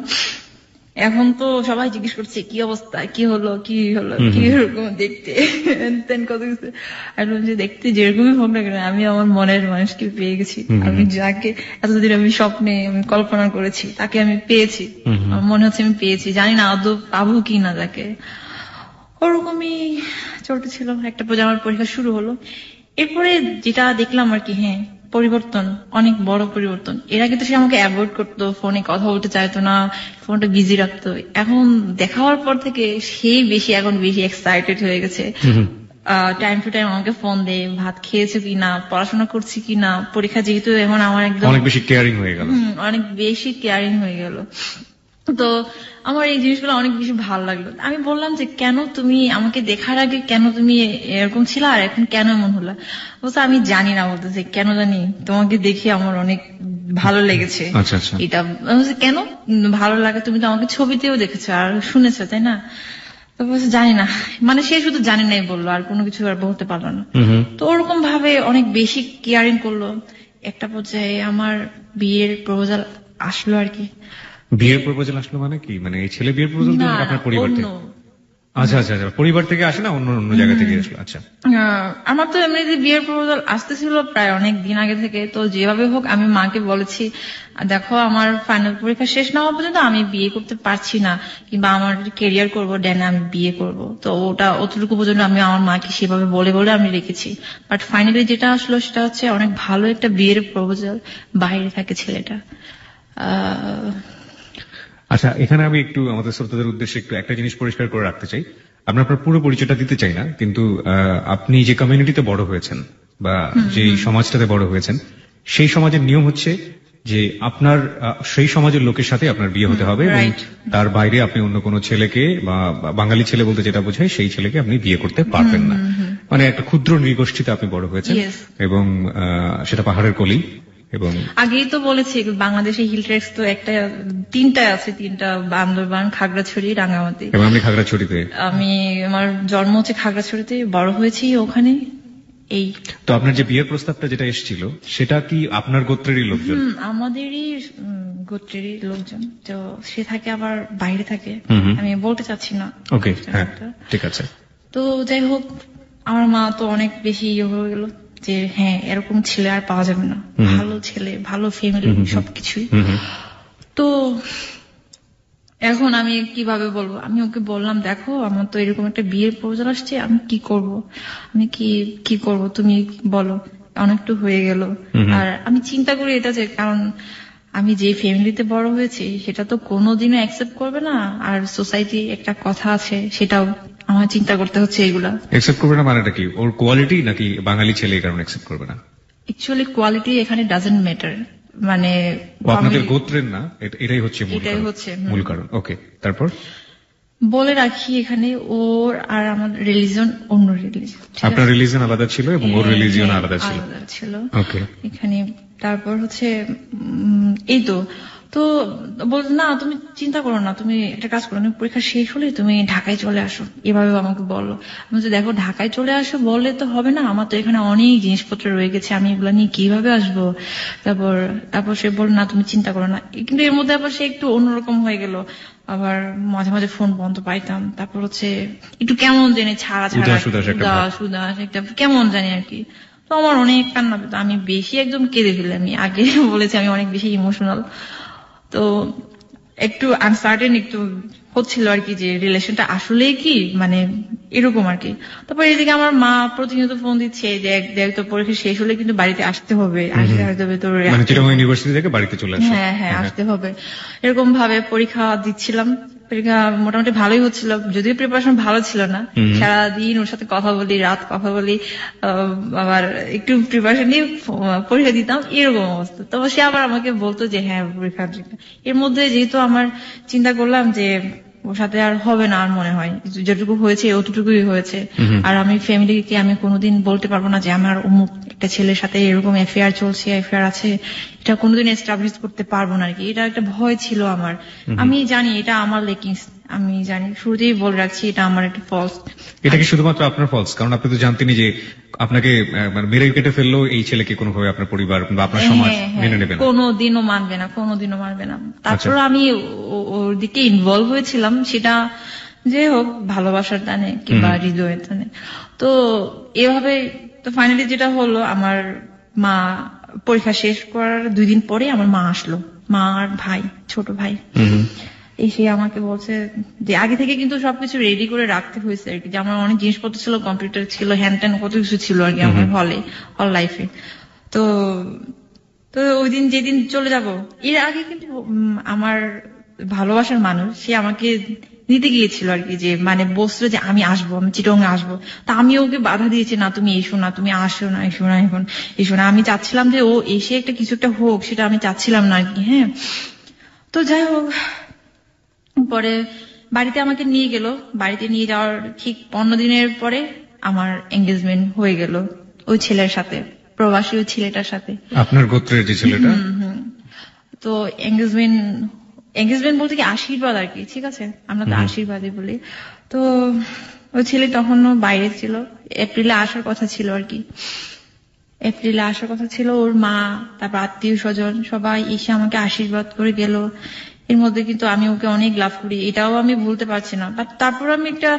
S1: এখন তো সবাই জিজ্ঞেস করছে কি অবস্থা, কি হলো কি এরকম দেখতে কত কিছু। আর দেখতে যেরকমই হোক না কেন, আমি আমার মনের মানুষকে পেয়ে গেছি। আমি যাকে এতদিন আমি স্বপ্নে আমি কল্পনা করেছি তাকে আমি পেয়েছি। আমার মনে হচ্ছে আমি পেয়েছি, জানি না আদৌ পাবো কি না তাকে। ওরকমই চলতেছিল। একটা পর্যায়ে আমার পরীক্ষা শুরু হলো। এরপরে যেটা দেখলাম আর কি, হ্যাঁ পরিবর্তন, অনেক বড় পরিবর্তন। এর আগে তো সে আমাকে অ্যাভয়েড করতো, ফোনে কথা বলতে চাইতো না, ফোনটা বিজি রাখতো। এখন দেখা হওয়ার পর থেকে সেই এখন বেশি এক্সাইটেড হয়ে গেছে। টাইম টু টাইম আমাকে ফোন দেয়, ভাত খেয়েছে কিনা, পড়াশোনা করছি কিনা, পরীক্ষা যেহেতু এখন আমার একদম
S2: অনেক বেশি কেয়ারিং হয়ে গেল।
S1: অনেক বেশি কেয়ারিং হয়ে গেল। তো আমার এই জিনিসগুলো অনেক বেশি ভালো লাগলো। আমি বললাম যে কেন তুমি আমাকে দেখার আগে কেন তুমি এরকম ছিল আর এখন কেন এমন হলো? বলছে আমি জানি না, বলতেছে কেন জানি, তোমাকে দেখে আমার অনেক ভালো লেগেছে। এটা কেন ভালো লাগে? তুমি তো আমাকে ছবিতেও দেখেছো আর শুনেছো, তাই না? তো বলছে জানি না, মানে সে শুধু জানি নাই বললো, আর কোনো কিছু আর বলতে পারলো না। তো ওরকম ভাবে অনেক বেশি কেয়ারিং করলো। একটা পর্যায়ে আমার বিয়ের প্রপোজাল আসলো আর কি।
S2: বিয়ের প্রপোজাল আসলো মানে কি? মানে এই ছেলে বিয়ের প্রপোজাল দিল আপনার পরিবার থেকে? আচ্ছা, পরিবার থেকে আসে না, অন্য জায়গা থেকে আসলো? আচ্ছা।
S1: আমার তো এমনিতে বিয়ের প্রপোজাল আসতেছিল প্রায় অনেক দিন আগে থেকে। তো যেভাবে হোক আমি মাকে বলেছি, দেখো আমার ফাইনাল পরীক্ষা শেষ না হওয়া পর্যন্ত আমি বিয়ে করতে পারছি না, কিংবা আমার ক্যারিয়ার করবো ড্যানে আমি বিয়ে করব। তো ওটা অতটুকু পর্যন্ত আমি আমার মাকে সেভাবে বলে আমি রেখেছি। বাট ফাইনালি যেটা আসলো সেটা হচ্ছে অনেক ভালো একটা বিয়ের প্রপোজাল, বাইরে থাকে ছেলেটা।
S2: আচ্ছা, এখানে আমি একটু আমাদের শ্রোতাদের উদ্দেশ্যে একটু একটা জিনিস পরিষ্কার করে রাখতে চাই। আপনার পুরো পরিচয়টা দিতে চাই না, কিন্তু আপনি যে কমিউনিটিতে বড় হয়েছেন বা যে সমাজটাতে বড় হয়েছেন, সেই সমাজের নিয়ম হচ্ছে যে আপনার সেই সমাজের লোকের সাথে আপনার বিয়ে হতে হবে, এবং তার বাইরে আপনি অন্য কোনো ছেলেকে বা বাঙালি ছেলে বলতে যেটা বোঝায় সেই ছেলেকে আপনি বিয়ে করতে পারবেন না। মানে একটা ক্ষুদ্র নৃগোষ্ঠীতে আপনি বড় হয়েছেন, এবং সেটা পাহাড়ের কোলেই। এবং
S1: আগেই তো বলেছি বাংলাদেশে হিল ট্রেকস তো তিনটা আছে, বান্দরবান, খাগড়াছড়ি, রাঙ্গামাটি।
S2: এবং আমি খাগড়াছড়িতে,
S1: আমার জন্ম হচ্ছে খাগড়াছড়িতে, বড় হয়েছি ওখানে। এই
S2: তো আপনার যে বিয়ের প্রস্তাবটা যেটা এসেছিল সেটা কি আপনার গোত্রেরই লোকজন?
S1: আমাদেরই গোত্রেরই লোকজন। তো সে থাকে আবার বাইরে থাকে, আমি বলতে চাচ্ছি না।
S2: ওকে, হ্যাঁ ঠিক আছে।
S1: তো যাই হোক, আমার মা তো অনেক বেশি হয়ে গেল যে হ্যাঁ এরকম ছেলে আর পাওয়া যাবে না, ভালো ছেলে, ভালো ফ্যামিলি, সবকিছুই। তো এখন আমি কিভাবে বলবো? আমি ওকে বললাম, দেখো আমার তো এরকম একটা বিয়ের প্রপোজাল আসছে, আমি কি করব, আমি কি করব তুমি বলো। অনেকটু হয়ে গেল। আর আমি চিন্তা করি এটা যে, কারণ আমি যে ফ্যামিলিতে বড় হয়েছি সেটা তো কোনোদিনও অ্যাকসেপ্ট করবে না, আর সোসাইটি একটা কথা আছে সেটাও আমার চিন্তা করতে হচ্ছে। এগুলা
S2: অ্যাকসেপ্ট করবে না মানেটা কি? ওর কোয়ালিটি নাকি বাঙালি ছেলে এই কারণে অ্যাকসেপ্ট করবে না?
S1: অ্যাকচুয়ালি কোয়ালিটি এখানে ডাজন্ট ম্যাটার, মানে
S2: আপনাদের গোত্রের না, এটাই হচ্ছে মূল কারণ। ওকে, তারপর
S1: বলে রাখি এখানে ওর আর আমার রিলিজন অন্য রিলিজন।
S2: আপনার রিলিজন আলাদা ছিল এবং ওর রিলিজন আলাদা ছিল। ওকে,
S1: এখানে তারপর হচ্ছে এই তো বল না তুমি চিন্তা করো না, তুমি একটা কাজ করো, তুমি পরীক্ষা শেষ হলে তুমি ঢাকায় চলে আসো, এভাবে আমাকে বললো। আমি বলছি দেখো ঢাকায় চলে আসো বললে তো হবে না, আমার তো এখানে অনেক জিনিসপত্র রয়ে গেছে, আমি এগুলো নিয়ে কিভাবে আসবো। তারপর সে বলল না তুমি চিন্তা করো না। কিন্তু এর মধ্যে আবার সে একটু অন্যরকম হয়ে গেল, আবার মাঝে মাঝে ফোন বন্ধ পাইতাম। তারপর হচ্ছে একটু কেমন জানি ছাড়া একটা কেমন জানি আর কি। তো আমার অনেক কান্না পেত, আমি বেশি একদম কেঁদে ফেলি। আমি আগে বলেছি আমি অনেক বেশি ইমোশনাল। তো একটু আনসার্টেন একটু হচ্ছিল আর কি, যে রিলেশনটা আসলে কি, মানে এরকম আর কি। তারপর এদিকে আমার মা প্রতিনিয়ত ফোন দিচ্ছে যে দেখ তো পরীক্ষা শেষ হলে কিন্তু বাড়িতে আসতে হবে, আসতে হবে তোর,
S2: মানে চিটাগং ইউনিভার্সিটি থেকে বাড়িতে চলে আসো।
S1: হ্যাঁ আসতে হবে। এরকম ভাবে পরীক্ষা দিচ্ছিলাম, পরীক্ষা মোটামুটি ভালোই হচ্ছিল, যদিও প্রিপারেশন ভালো ছিল না। সারাদিন ওর সাথে কথা বলি, রাত কথা বলি, আবার একটু প্রিপারেশন নিয়ে পরীক্ষা দিতাম, এরকম অবস্থা। তো সে আবার আমাকে বলতো যে হ্যাঁ পরীক্ষা। এর মধ্যে যেহেতু আমার চিন্তা করলাম যে ওর সাথে আর হবে না, আর মনে হয় যেটুকু হয়েছে অতটুকুই হয়েছে, আর আমি ফ্যামিলিকে আমি কোনোদিন বলতে পারবো না যে আমার অমুক একটা ছেলের সাথে এরকম অ্যাফেয়ার চলছে, অ্যাফেয়ার আছে, এটা কোনোদিন এস্টাবলিশ করতে পারবো না আর কি। এটা একটা ভয় ছিল আমার। আমি জানি এটা আমার লেকিংস, আমি জানি, শুরুতেই বলে রাখছি এটা আমার একটা ফলস।
S2: এটা কি শুধুমাত্র আপনার ফলস? কারণ আপনি তো জানতেনই যে আপনাকে মেরে কেটে ফেললেও এই ছেলেকে কোনোভাবে আপনার পরিবার বা আপনার সমাজ মেনে নেবে না,
S1: কোনোদিনও মানবে না, কোনোদিনও মানবে না। তারপর আমি ওর দিকে ইনভলভ হয়েছিলাম, সেটা যে হোক ভালোবাসার টানে কিংবা হৃদয়ের টানে। তো এভাবে তো ফাইনালি যেটা হলো, আমার মা পরীক্ষা শেষ করার 2 দিন পরে আমার মা আসলো, মা আর ভাই, ছোট ভাই এসে আমাকে বলছে যে আগে থেকে কিন্তু সবকিছু রেডি করে রাখতে হয়েছে আর কি, যে আমার অনেক জিনিসপত্র ছিল, কম্পিউটার ছিল, হ্যান্ড ট্যান্ড কত কিছু ছিল আর কি আমার হল লাইফে। তো ওই দিন যেদিন চলে যাব, এর আগে কিন্তু আমার ভালোবাসার মানুষ সে আমাকে নিতে গিয়েছিল আর কি, যে মানে বলছিল যে আমি আসবো, আমি চিটং আসবো। তা আমি ওকে বাধা দিয়েছি, না তুমি এসো না, তুমি আসো না, এসো না, এখন এসো না। আমি চাচ্ছিলাম যে ও এসে একটা কিছু একটা হোক, সেটা আমি চাচ্ছিলাম না আর কি। হ্যাঁ, তো যাই হোক, পরে বাড়িতে আমাকে নিয়ে গেল। বাড়িতে নিয়ে যাওয়ার ঠিক 15 দিনের পরে আমার এঙ্গেজমেন্ট হয়ে গেল ওই ছেলের সাথে, প্রবাসী ওই ছেলেটার সাথে,
S2: আপনার গোত্রের যে ছেলেটা।
S1: তো এঙ্গেজমেন্ট বলতে কি আশীর্বাদ আর কি, ঠিক আছে, আমরা তো আশীর্বাদই বলি। তো ওই ছেলে তখনও বাইরে ছিল, এপ্রিলে আসার কথা ছিল আর কি, এপ্রিলে আসার কথা ছিল। ওর মা, তারপর আত্মীয় স্বজন সবাই এসে আমাকে আশীর্বাদ করে গেল। এর মধ্যে কিন্তু আমি ওকে অনেক লাভ করি, এটাও আমি ভুলতে পারছি না। বাট তারপর আমি একটা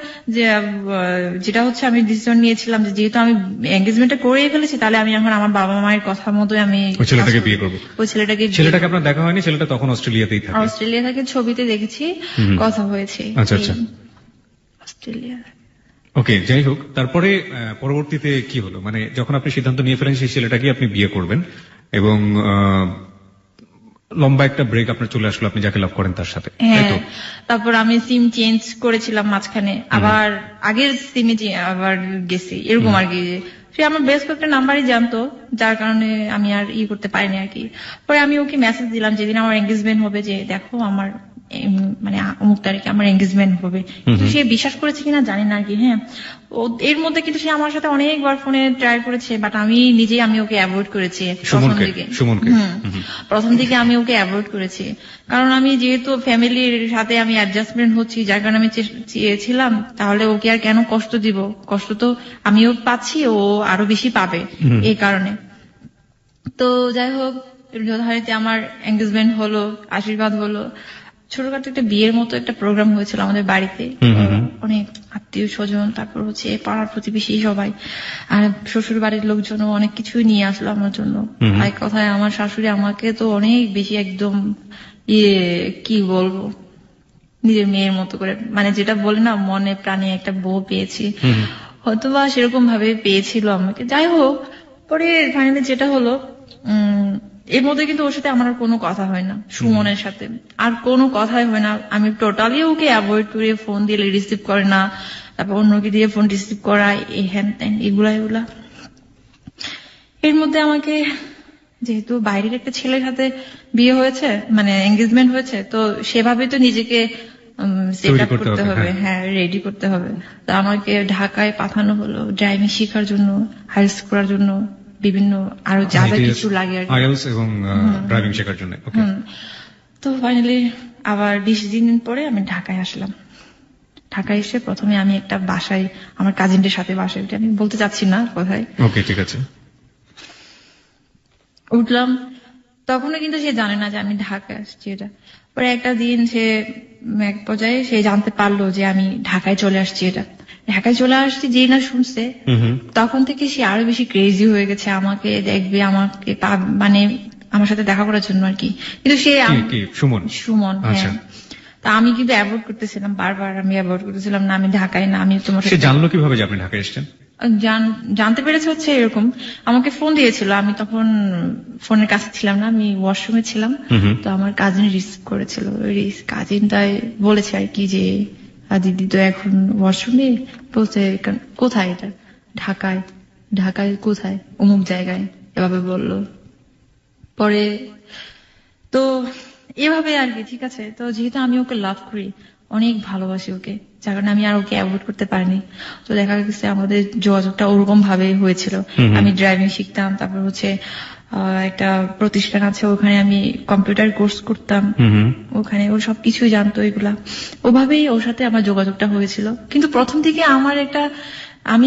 S1: যেটা হচ্ছে আমি ডিসিশন নিয়েছিলাম যে যেহেতু আমি এঙ্গেজমেন্টটা করেই ফেলেছি, তাহলে আমি এখন আমার বাবা মায়ের কথা মতো আমি
S2: ওই ছেলেটাকে বিয়ে করবো।
S1: ওই ছেলেটাকে
S2: আপনার দেখা হয়নি? ছেলেটা তখন অস্ট্রেলিয়াতেই থাকে।
S1: অস্ট্রেলিয়া থাকে, ছবিতে দেখেছি, কথা হয়েছে।
S2: আচ্ছা আচ্ছা,
S1: অস্ট্রেলিয়া।
S2: ওকে, যাই হোক, তারপরে পরবর্তীতে কি হলো? মানে যখন আপনি সিদ্ধান্ত নিয়ে ফেলেন সেই ছেলেটাকে আপনি বিয়ে করবেন, এবং লম্বা একটা ব্রেক আপনার চলে আসলো, আপনি যাকে লাভ করেন তার সাথে, তাই তো?
S1: তারপর আমি সিম চেঞ্জ করেছিলাম মাঝখানে, আবার আগের সিমে আবার গেছি, এরকম আর কি। সে আমার বেশ কয়েকটা নাম্বারই জানতো, যার কারণে আমি আর করতে পারিনি আর কি। পরে আমি ওকে মেসেজ দিলাম যেদিন আমার এঙ্গেজমেন্ট হবে, যে দেখো আমার মানে অমুক তারিখে আমার এঙ্গেজমেন্ট হবে। কিন্তু সে বিশ্বাস করেছে কিনা জানি না আর কি। হ্যাঁ, এর মধ্যে কিন্তু সে আমার সাথে অনেকবার ফোনে ট্রাই করেছে, বাট আমি ওকে অ্যাভয়েড করেছি প্রথম দিকে আমি ওকে অ্যাভয়েড করেছি, কারণ আমি যেহেতু ফ্যামিলির সাথে আমি অ্যাডজাস্টমেন্ট হচ্ছি, যার কারণে আমি চেয়েছিলাম তাহলে ওকে আর কেন কষ্ট দিব, কষ্ট তো আমিও পাচ্ছি, ও আরো বেশি পাবে, এই কারণে। তো যাই হোক, যথারীতি আমার এঙ্গেজমেন্ট হলো, আশীর্বাদ হলো, ছোটখাটো একটা বিয়ের মতো একটা প্রোগ্রাম হয়েছিল আমাদের বাড়িতে, অনেক আত্মীয় স্বজন, তারপর হচ্ছে পাড়ার প্রতিবেশী সবাই, আর শ্বশুর বাড়ির লোকজনও অনেক কিছুই নিয়ে আসলো আমার জন্য। এক কথায় আমার শাশুড়ি আমাকে তো অনেক বেশি একদম কি বলবো, নিজের মেয়ের মতো করে, মানে যেটা বলে না মনে প্রাণে একটা বউ পেয়েছি, হয়তোবা সেরকম ভাবে পেয়েছিল আমাকে। যাই হোক, পরে ফাইনালি যেটা হলো, এর মধ্যে কিন্তু ওর সাথে আমার আর কোনো কথা হয় না, সুমনের সাথে আর কোনো কথাই হয় না। আমি টোটালি ওকে অ্যাভয়েড করে, ফোন দিলে রিসিভ করে না, তারপর অন্যকে দিয়ে ফোন রিসিভ করায়, এই হ্যান ত্যান এগুলা। এর মধ্যে আমাকে যেহেতু বাইরের একটা ছেলের সাথে বিয়ে হয়েছে, মানে এঙ্গেজমেন্ট হয়েছে, তো সেভাবে তো নিজেকে সেট আপ করতে হবে, হ্যাঁ রেডি করতে হবে। তো আমাকে ঢাকায় পাঠানো হলো ড্রাইভিং শেখার জন্য, হাইলস করার জন্য, বিভিন্ন আরো যা যা কিছু লাগে আর
S2: আইএলস এবং ড্রাইভিং শেখার জন্য।
S1: তো ফাইনালি আবার 20 দিন পরে আমি ঢাকায় আসলাম। ঢাকায় এসে প্রথমে আমি একটা বাসায়, আমার কাজিনদের সাথে বাসায় উঠে, আমি বলতে চাচ্ছি না কোথায়,
S2: ওকে ঠিক আছে,
S1: উঠলাম। তখনও কিন্তু সে জানে না যে আমি ঢাকায় আসছি। এটা পরে একটা দিন সে এক পর্যায়ে সে জানতে পারলো যে আমি ঢাকায় চলে আসছি। এটা ঢাকায় চলে আসছি যেই না শুনছে, তখন থেকে সে আরো বেশি ক্রেজি হয়ে গেছে, আমাকে দেখবে, আমাকে মানে আমার সাথে দেখা করার জন্য আর কি। কিন্তু সে সুমন, হ্যাঁ। তা আমি কিন্তু অ্যাভয়েড করতেছিলাম, বারবার আমি অ্যাভয়েড করতেছিলাম, না আমি ঢাকায় না, আমি তোমার
S2: সে জানলো কিভাবে যে আপনি ঢাকায় এসেছেন?
S1: জানতে পেরেছে হচ্ছে এরকম, আমাকে ফোন দিয়েছিল, আমি তখন ফোনের কাছে ছিলাম না, আমি ওয়াশরুমে ছিলাম। তো আমার কাজিন রিসিভ করেছিল, কাজিনটাই বলেছে আর কি যে দিদি তো এখন ওয়াশরুমে, বলছে কোথায় এটা, ঢাকায়। ঢাকায় কোথায়? অমুক জায়গায়, এভাবে বললো। পরে তো এভাবে আর কি, ঠিক আছে। তো যেহেতু আমি ওকে লাভ করি, অনেক ভালোবাসি ওকে, যার কারণে আমি আর ওকে অ্যাভয়েড করতে পারিনি। তো দেখা গেছে আমাদের যোগাযোগটা ওরকম ভাবে হয়েছিল। আমি ড্রাইভিং শিখতাম, তারপর হচ্ছে একটা প্রতিষ্ঠান আছে, ওখানে আমি কম্পিউটার কোর্স করতাম, ওখানে ও সবকিছুই জানতো, এগুলা ওভাবেই ওর সাথে আমার যোগাযোগটা হয়েছিল। কিন্তু প্রথম থেকে আমার একটা, আমি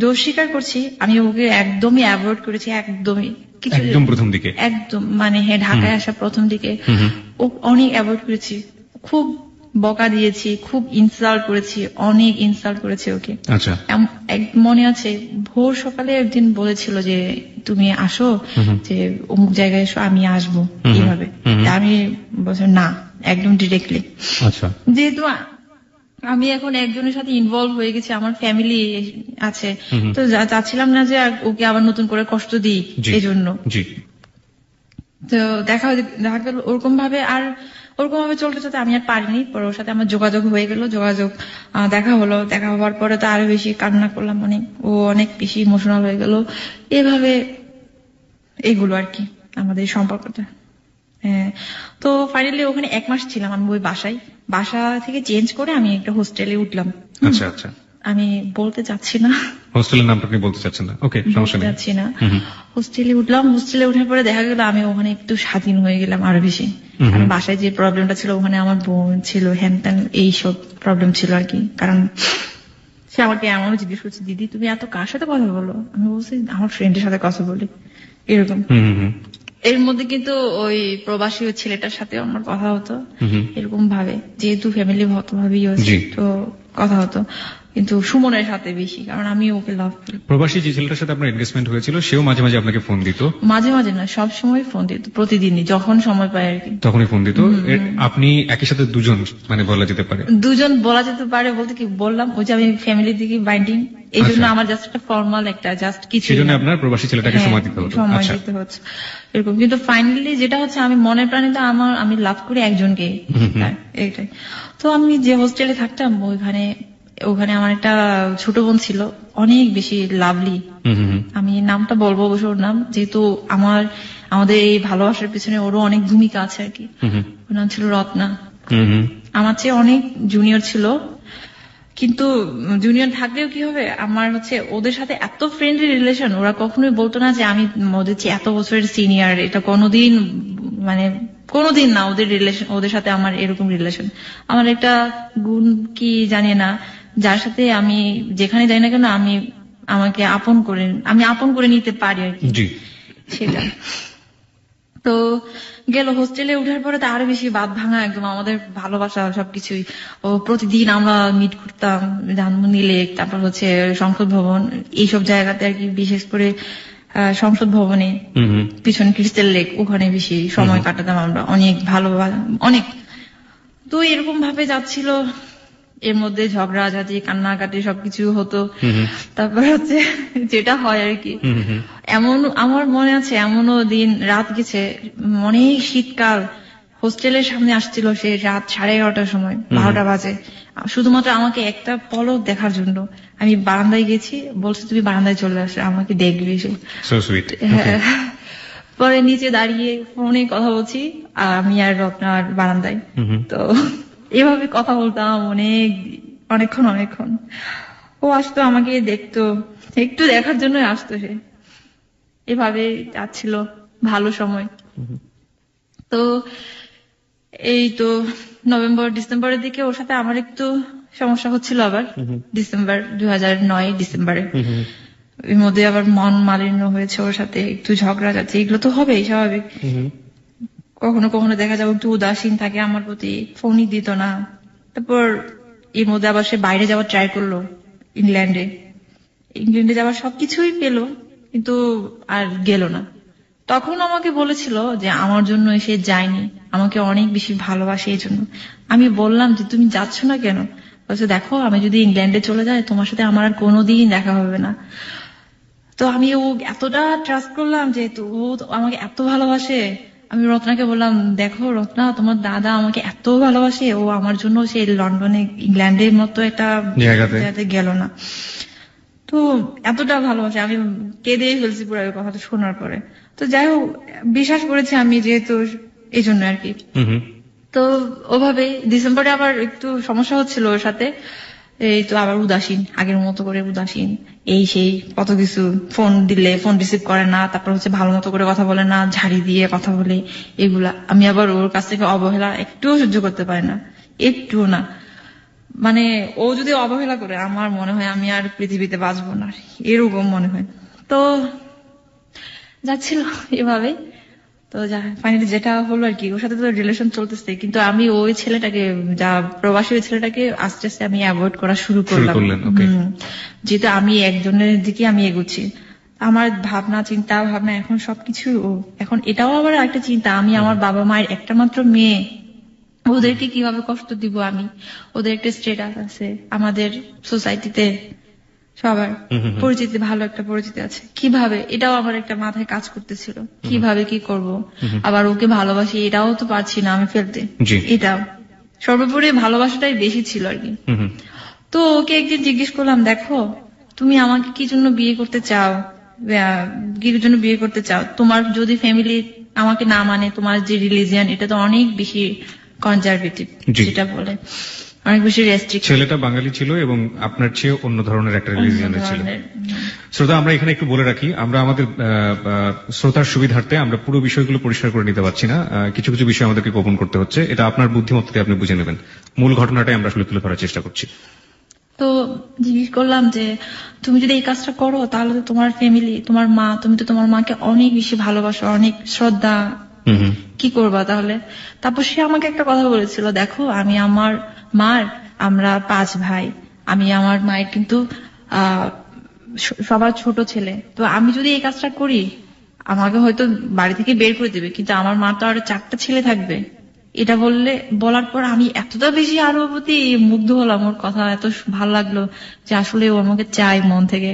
S1: দোষ স্বীকার করছি, আমি ওকে একদমই অ্যাভয়েড করেছি, একদমই কিছু,
S2: একদম প্রথম দিকে,
S1: একদম মানে হ্যাঁ, ঢাকায় আসা প্রথম দিকে ও অনেক অ্যাভয়েড করেছি, খুব বকা দিয়েছি, খুব ইনসাল্ট করেছি, অনেক ইনসাল্ট করেছি ওকে।
S2: আচ্ছা,
S1: মনে আছে ভোর সকালে একদিন বলেছিল যে তুমি আসো, যে অমুক জায়গায় এসো, আমি আসবো, এইভাবে। আমি বলছি না, একদম ডিরেক্টলি।
S2: আচ্ছা,
S1: যেহেতু আমি এখন একজনের সাথে ইনভলভ হয়ে গেছি, আমার ফ্যামিলি আছে, তো চাচ্ছিলাম না যে ওকে আবার নতুন করে কষ্ট দিই, এই জন্য। তো দেখা গেল ওরকম ভাবে, আর ওরকম ভাবে চলতে চলতে আমি আর পারিনি। পরে ওর সাথে আমার যোগাযোগ হয়ে গেল, দেখা হলো, দেখা হওয়ার পরে তো আরো বেশি কান্না করলাম, অনেক, ও অনেক বেশি ইমোশনাল হয়ে গেল, এভাবে এগুলো আর কি আমাদের সম্পর্কটা। হ্যাঁ, তো ফাইনালি ওখানে 1 মাস ছিলাম আমি ওই বাসায়। বাসা থেকে চেঞ্জ করে আমি একটা হোস্টেলে উঠলাম।
S2: আচ্ছা আচ্ছা,
S1: আমি বলতে চাচ্ছি না
S2: হোস্টেলের নামটা আপনি বলতে চাচ্ছেন না, ওকে, সমস্যা নেই।
S1: চাচ্ছি না। হোস্টেলে উঠলাম, হোস্টেলে উঠার পরে দেখা গেল আমি ওখানে একটু স্বাধীন হয়ে গেলাম আরো বেশি। কারণ বাসায় যে প্রবলেমটা ছিল, ওখানে আমার বোন ছিল, হ্যান ত্যান এইসব প্রবলেম ছিল আর কি। কারণ সে আমাকে এমনও জিজ্ঞেস করছে, দিদি তুমি এত কার সাথে কথা বলো? আমি বলছি আমার ফ্রেন্ডের সাথে কথা বলি, এরকম। এর মধ্যে কিন্তু ওই প্রবাসী ওই ছেলেটার সাথে আমার কথা হতো, এরকম ভাবে, যেহেতু ফ্যামিলি ভক্ত ভাবেই তো কথা হতো, কিন্তু সুমনের সাথে বেশি, কারণ আমি ওকে লাভ করি।
S2: প্রবাসী যে ছেলেটার সাথে আপনার এনগেজমেন্ট হয়েছিল, সেও মাঝে মাঝে আপনাকে ফোন দিত?
S1: মাঝে মাঝে না, সব সময় ফোন দিত, প্রতিদিনই যখন সময় পায় আর কি,
S2: তখনই ফোন দিত। আপনি একই সাথে দুজন, মানে বলা যেতে পারে
S1: দুজন বলা যেতে পারে, বলতে কি বললাম, ওই যে আমি ফ্যামিলির দিকে বাইন্ডিং, এই জন্য আমার জাস্ট একটা ফর্মাল একটা জাস্ট কিছু,
S2: সেই জন্য আপনার প্রবাসী ছেলেটাকে সময় দিতে হতো,
S1: সময় দিতে হচ্ছে এরকম। কিন্তু ফাইনালি যেটা হচ্ছে, আমি মনের প্রাণে তো আমি লাভ করি একজনকে, এইটাই। তো আমি যে হোস্টেলে থাকতাম, ওখানে আমার একটা ছোট বোন ছিল, অনেক বেশি লাভলি, আমি নামটা বলবো অবশ্য ওর নাম, যেহেতু আমাদের এই ভালোবাসার পিছনে ওরও অনেক ভূমিকা আছে আর কি। ওর নাম ছিল রত্না। আমার চেয়ে অনেক জুনিয়র ছিল, কিন্তু জুনিয়র থাকলেও কি হবে, আমার হচ্ছে ওদের সাথে এত ফ্রেন্ডলি রিলেশন, ওরা কখনোই বলতো না যে আমি ওদের চেয়ে এত বছরের সিনিয়র, এটা কোনোদিন, মানে কোনোদিন না, ওদের সাথে আমার এরকম রিলেশন। আমার একটা গুণ কি জানি না, যার সাথে আমি যেখানে যাই না কেন, আমাকে আপন করে নিতে পারি আর কি, সেটা। তো গেল হোস্টেলে উঠার পরে তো আরো বেশি বাদ ভাঙা, একদম আমাদের ভালোবাসা সবকিছুই। ও প্রতিদিন আমরা মিট করতাম, ধানমন্ডি লেক, তারপর হচ্ছে সংসদ ভবন, এইসব জায়গাতে আর কি, বিশেষ করে সংসদ ভবনে পিছনে ক্রিস্টাল লেক, ওখানে বেশি সময় কাটাতাম আমরা, অনেক ভালো, অনেক। তো এরকম ভাবে যাচ্ছিল, এর মধ্যে ঝগড়াঝাটি, কান্নাকাটি সবকিছু হতো। তারপর হচ্ছে যেটা হয় আর কি, এমন আমার মনে আছে, এমনও দিন রাত গেছে, অনেক শীতকাল, হোস্টেলের সামনে আসছিল সে রাত 11:30টার সময়, 12টা বাজে, শুধুমাত্র আমাকে একটা পলক দেখার জন্য। আমি বারান্দায় গেছি, বলছে তুমি বারান্দায় চলে আসো, আমাকে দেখবি এসে। পরে নিচে দাঁড়িয়ে ফোনে কথা বলছি, আর আমি আর রত্নার বারান্দায়। তো এভাবে কথা বলতাম অনেকক্ষণ। ও আসতো, আমাকে দেখতো, একটু দেখার জন্য আসতো সে। এভাবে যাচ্ছিল ভালো সময়। তো এই তো নভেম্বর ডিসেম্বরের দিকে ওর সাথে আমার একটু সমস্যা হচ্ছিল, আবার 2009 ডিসেম্বরে। এর মধ্যে আবার মন মালিন্য হয়েছে, ওর সাথে একটু ঝগড়া যাচ্ছে, এগুলো তো হবেই, স্বাভাবিক। কখনো কখনো দেখা যাবে একটু উদাসীন থাকে আমার প্রতি, ফোনই দিত না। তারপর এর মধ্যে আবার সে বাইরে যাওয়ার ট্রাই করলো, ইংল্যান্ডে যাওয়ার সবকিছুই পেলো, কিন্তু আর গেল না। তখন আমাকে বলেছিল যে আমার জন্য এসে যায়নি, আমাকে অনেক বেশি ভালোবাসে এই জন্য। আমি বললাম যে তুমি যাচ্ছ না কেন? বলছে দেখো আমি যদি ইংল্যান্ডে চলে যাই তোমার সাথে আমার আর কোনোদিন দেখা হবে না। তো আমি ও এতটা ট্রাস্ট করলাম যে ও আমাকে এত ভালোবাসে। আমি রত্নাকে বললাম দেখো রত্না তোমার দাদা আমাকে এত ভালোবাসে, ও আমার জন্য সে লন্ডনে ইংল্যান্ডের মতো একটা জায়গাতে গেল না। তো এতটা ভালোবাসে, আমি কেঁদে ফেলছি পুরো কথাটা শোনার পরে। তো যাই হোক বিশ্বাস করেছি আমি যেহেতু এই জন্য আর কি। তো ওভাবে ডিসেম্বরে আবার একটু সমস্যা হচ্ছিল ওর সাথে, এই তো আবার উদাসীন, আগের মতো করে উদাসীন, এই সেই কত কিছু, ফোন দিলে ফোন রিসিভ করে না, তারপর হচ্ছে ভালো মতো করে কথা বলে না, ঝাড়ি দিয়ে কথা বলে, এগুলা আমি আবার ওর কাছ থেকে অবহেলা একটুও সহ্য করতে পারি না, একটুও না। মানে ও যদি অবহেলা করে আমার মনে হয় আমি আর পৃথিবীতে বাঁচবো না, এরকম মনে হয়। তো যাচ্ছিল এভাবে। তো ফাইনালি যেটা হলো আর কি, ওর সাথে তো রিলেশন চলতেছে, কিন্তু আমি ওই ছেলেটাকে, যা প্রবাসী ওই ছেলেটাকে আস্তে আস্তে আমি অ্যাভয়েড করা শুরু করলাম, যেহেতু আমি একজনের দিকে আমি এগোচ্ছি। আমার ভাবনা চিন্তা ভাবনা এখন সবকিছু এখন এটাও আবার একটা চিন্তা, আমি আমার বাবা মায়ের একটা মাত্র মেয়ে, ওদেরকে কিভাবে কষ্ট দিব আমি। ওদের একটা স্ট্যাটাস আছে আমাদের সোসাইটিতে, সবার পরিচিতি, ভালো একটা পরিচিতি আছে, কিভাবে, এটাও আমার একটা মাথায় কাজ করতেছিল, কিভাবে কি করব। আবার ওকে ভালোবাসি এটাও তো পারছি না আমি ফেলতে, এটাও সর্বোপরি ভালোবাসাটাই বেশি ছিল আর কি। তো ওকে একদিন জিজ্ঞেস করলাম দেখো তুমি আমাকে কি জন্য বিয়ে করতে চাও, কি জন্য বিয়ে করতে চাও, তোমার যদি ফ্যামিলি আমাকে না মানে, তোমার যে রিলিজিয়ান এটা তো অনেক বেশি কনজারভেটিভ, যেটা বলে অনেক বেশি রেস্ট্রিক্ট।
S2: ছেলেটা বাঙালি ছিল এবং আপনার চেয়ে অন্য ধরনের একটা রিলিজিয়নের ছিল। শ্রোতা আমরা এখানে একটু বলে রাখি, আমরা আমাদের শ্রোতার সুবিধার্থে আমরা পুরো বিষয়গুলো পরিষ্কার করে নিতে পারছি না, কিছু কিছু বিষয় আমাদেরকে গোপন করতে হচ্ছে, এটা আপনার বুদ্ধিমত্তাতে আপনি বুঝে নেবেন। মূল ঘটনাটাই আমরা আসলে তুলে ধরার চেষ্টা করছি।
S1: তো জিজ্ঞেস করলাম যে তুমি যদি এই কাজটা করো তাহলে তো তোমার ফ্যামিলি, তোমার মা, তুমি তো তোমার মাকে অনেক বেশি ভালোবাসো, অনেক শ্রদ্ধা, কি করবা তাহলে। তারপর সে আমাকে একটা কথা বলেছিল, দেখো আমি আমার মার, আমরা 5 ভাই, আমি আমার মায়ের কিন্তু সবার ছোট ছেলে, তো আমি যদি এই কাজটা করি আমাকে হয়তো বাড়ি থেকে বের করে দেবে, কিন্তু আমার মা তো আরো 4টা ছেলে থাকবে। এটা বলার পর আমি এতটা বেশি আরো প্রতি মুগ্ধ হলাম, ওর কথা এত ভালো লাগলো যে আসলে ও আমাকে চায় মন থেকে,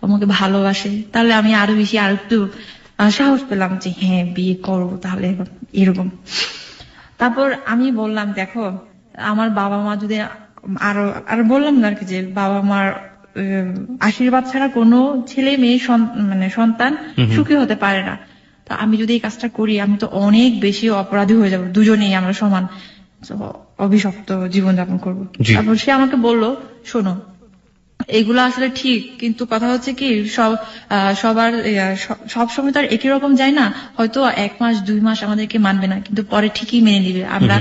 S1: আমাকে ভালোবাসে। তাহলে আমি আরো বেশি আর একটু সাহস পেলাম যে হ্যাঁ বিয়ে করবো তাহলে এরকম। তারপর আমি বললাম দেখো আমার বাবা মা যদি আরো বললাম না আর কি, যে বাবা মার আশীর্বাদ ছাড়া কোনো ছেলে মেয়ে মানে সন্তান সুখী হতে পারে না। তো আমি যদি এই কাজটা করি আমি তো অনেক বেশি অপরাধী হয়ে যাবো, দুজনেই আমরা সমান অভিশপ্ত জীবনযাপন করবো। তারপর সে আমাকে বলল শোনো এগুলো আসলে ঠিক, কিন্তু কথা হচ্ছে কি সবার সবসময় তো আর একই রকম যায় না, হয়তো 1 মাস 2 মাস আমাদেরকে মানবে না, কিন্তু পরে ঠিকই মেনে নিবে আমরা।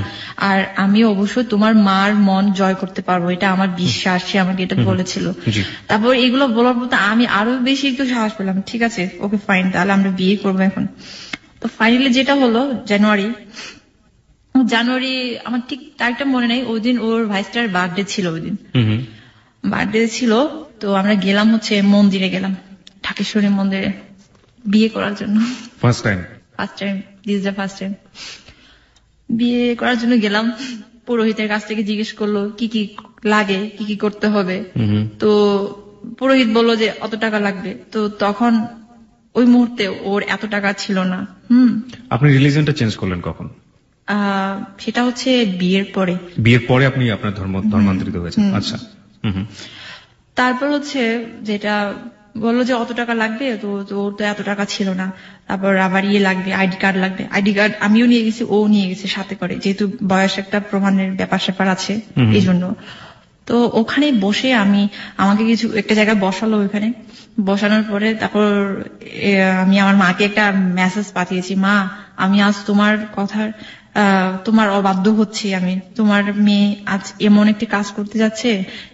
S1: আর আমি অবশ্যই তোমার মার মন জয় করতে পারবো, এটা আমার বিশ্বাস। সে আমাকে এটা বলেছিল। তারপর এগুলো বলার পর আমি আরো বেশি একটু সাহস পেলাম, ঠিক আছে ওকে ফাইন, তাহলে আমরা বিয়ে করবো এখন। তো ফাইনালি যেটা হলো জানুয়ারি আমার ঠিক তারিখটা মনে নাই, ওই দিন ওর ভাইস্টার বার্থডে ছিল, ওই দিন বার্থডে ছিল। তো আমরা গেলাম হচ্ছে মন্দিরে, গেলাম ঢাকেশ্বরী মন্দিরে বিয়ে করার জন্য।
S2: First time
S1: this is the first time বিয়ে করার জন্য গেলাম। পুরোহিতের কাছ থেকে জিজ্ঞেস করলো কি কি লাগে, কি কি করতে হবে। তো পুরোহিত বললো যে অত টাকা লাগবে। তো তখন ওই মুহূর্তে ওর এত টাকা ছিল না।
S2: আপনি রিলিজিয়নটা চেঞ্জ করলেন কখন?
S1: সেটা হচ্ছে বিয়ের পরে
S2: আপনি আপনার ধর্মান্তরিত হয়েছেন। আচ্ছা।
S1: তারপর হচ্ছে যেটা বললো যে অত টাকা লাগবে, তো ওর তো এত টাকা ছিল না। তারপর আবার লাগবে, আইডি কার্ড লাগবে। আইডি কার্ড আমিও নিয়ে গেছি, ও নিয়ে গেছে সাথে করে, যেহেতু বয়স একটা প্রমাণের ব্যাপার আছে এই জন্য। তো ওখানে বসে আমাকে কিছু একটা জায়গায় বসালো, ওইখানে বসানোর পরে তারপর আমি আমার মাকে একটা মেসেজ পাঠিয়েছি, মা আমি আজ তোমার কথার তোমার অবাধ্য হচ্ছি, আমি তোমার মেয়ে আজ এমন একটি কাজ করতে যাচ্ছে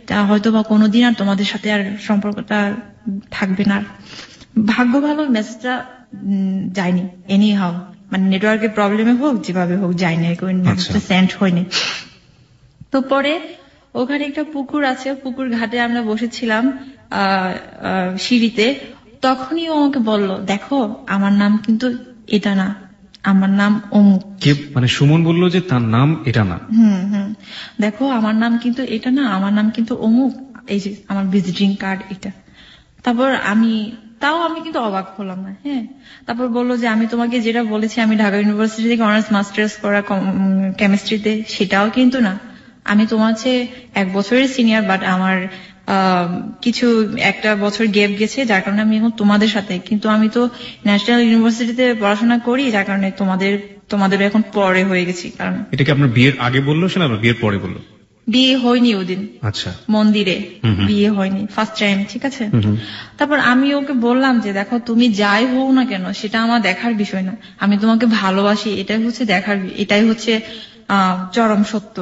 S1: তা হয়তো বা কোনোদিন আর তোমাদের সাথে আর সম্পর্কটা থাকবে না। ভাগ্য ভালো মেসেজটা যায়নি, এনি হাউ, মানে নেটওয়ার্কের প্রবলেমে হোক যেভাবে হোক যায়নি, মেসেজটা সেন্ড হয়নি। তো পরে ওখানে একটা পুকুর আছে, পুকুর ঘাটে আমরা বসেছিলাম সিঁড়িতে। তখনই ও আমাকে বলল দেখো আমার নাম কিন্তু এটা না, আমার নাম অমুক।
S2: কে মানে সুমন বললো যে তার নাম এটা না?
S1: দেখো আমার নাম কিন্তু এটা না, আমার নাম কিন্তু অমুক, এই যে আমার ভিজিটিং কার্ড এটা। তারপর আমি কিন্তু অবাক হলাম না। হ্যাঁ, তারপর বললো যে আমি তোমাকে যেটা বলেছি আমি ঢাকা ইউনিভার্সিটি থেকে অনার্স মাস্টার্স করা কেমিস্ট্রিতে, সেটাও কিন্তু না। আমি তোমার চেয়ে 1 বছরের সিনিয়র, বাট আমার কিছু একটা বছর গ্যাপ গেছে, যার কারণে আমি এখন তোমাদের সাথে, কিন্তু আমি তো ন্যাশনাল ইউনিভার্সিটিতে পড়াশোনা করি, যার কারণে তোমাদের এখন পরে হয়ে গেছি। কারণ
S2: এটা কি আপনার বিয়ের আগে বললো না বিয়ের পরে বললো?
S1: বিয়ে হয়নি ওদিন।
S2: আচ্ছা,
S1: মন্দিরে বিয়ে হয়নি, ফার্স্ট টাইম। ঠিক আছে। তারপর আমি ওকে বললাম যে দেখো তুমি যাই হও না কেন সেটা আমার দেখার বিষয় না, আমি তোমাকে ভালোবাসি, এটাই হচ্ছে চরম সত্য।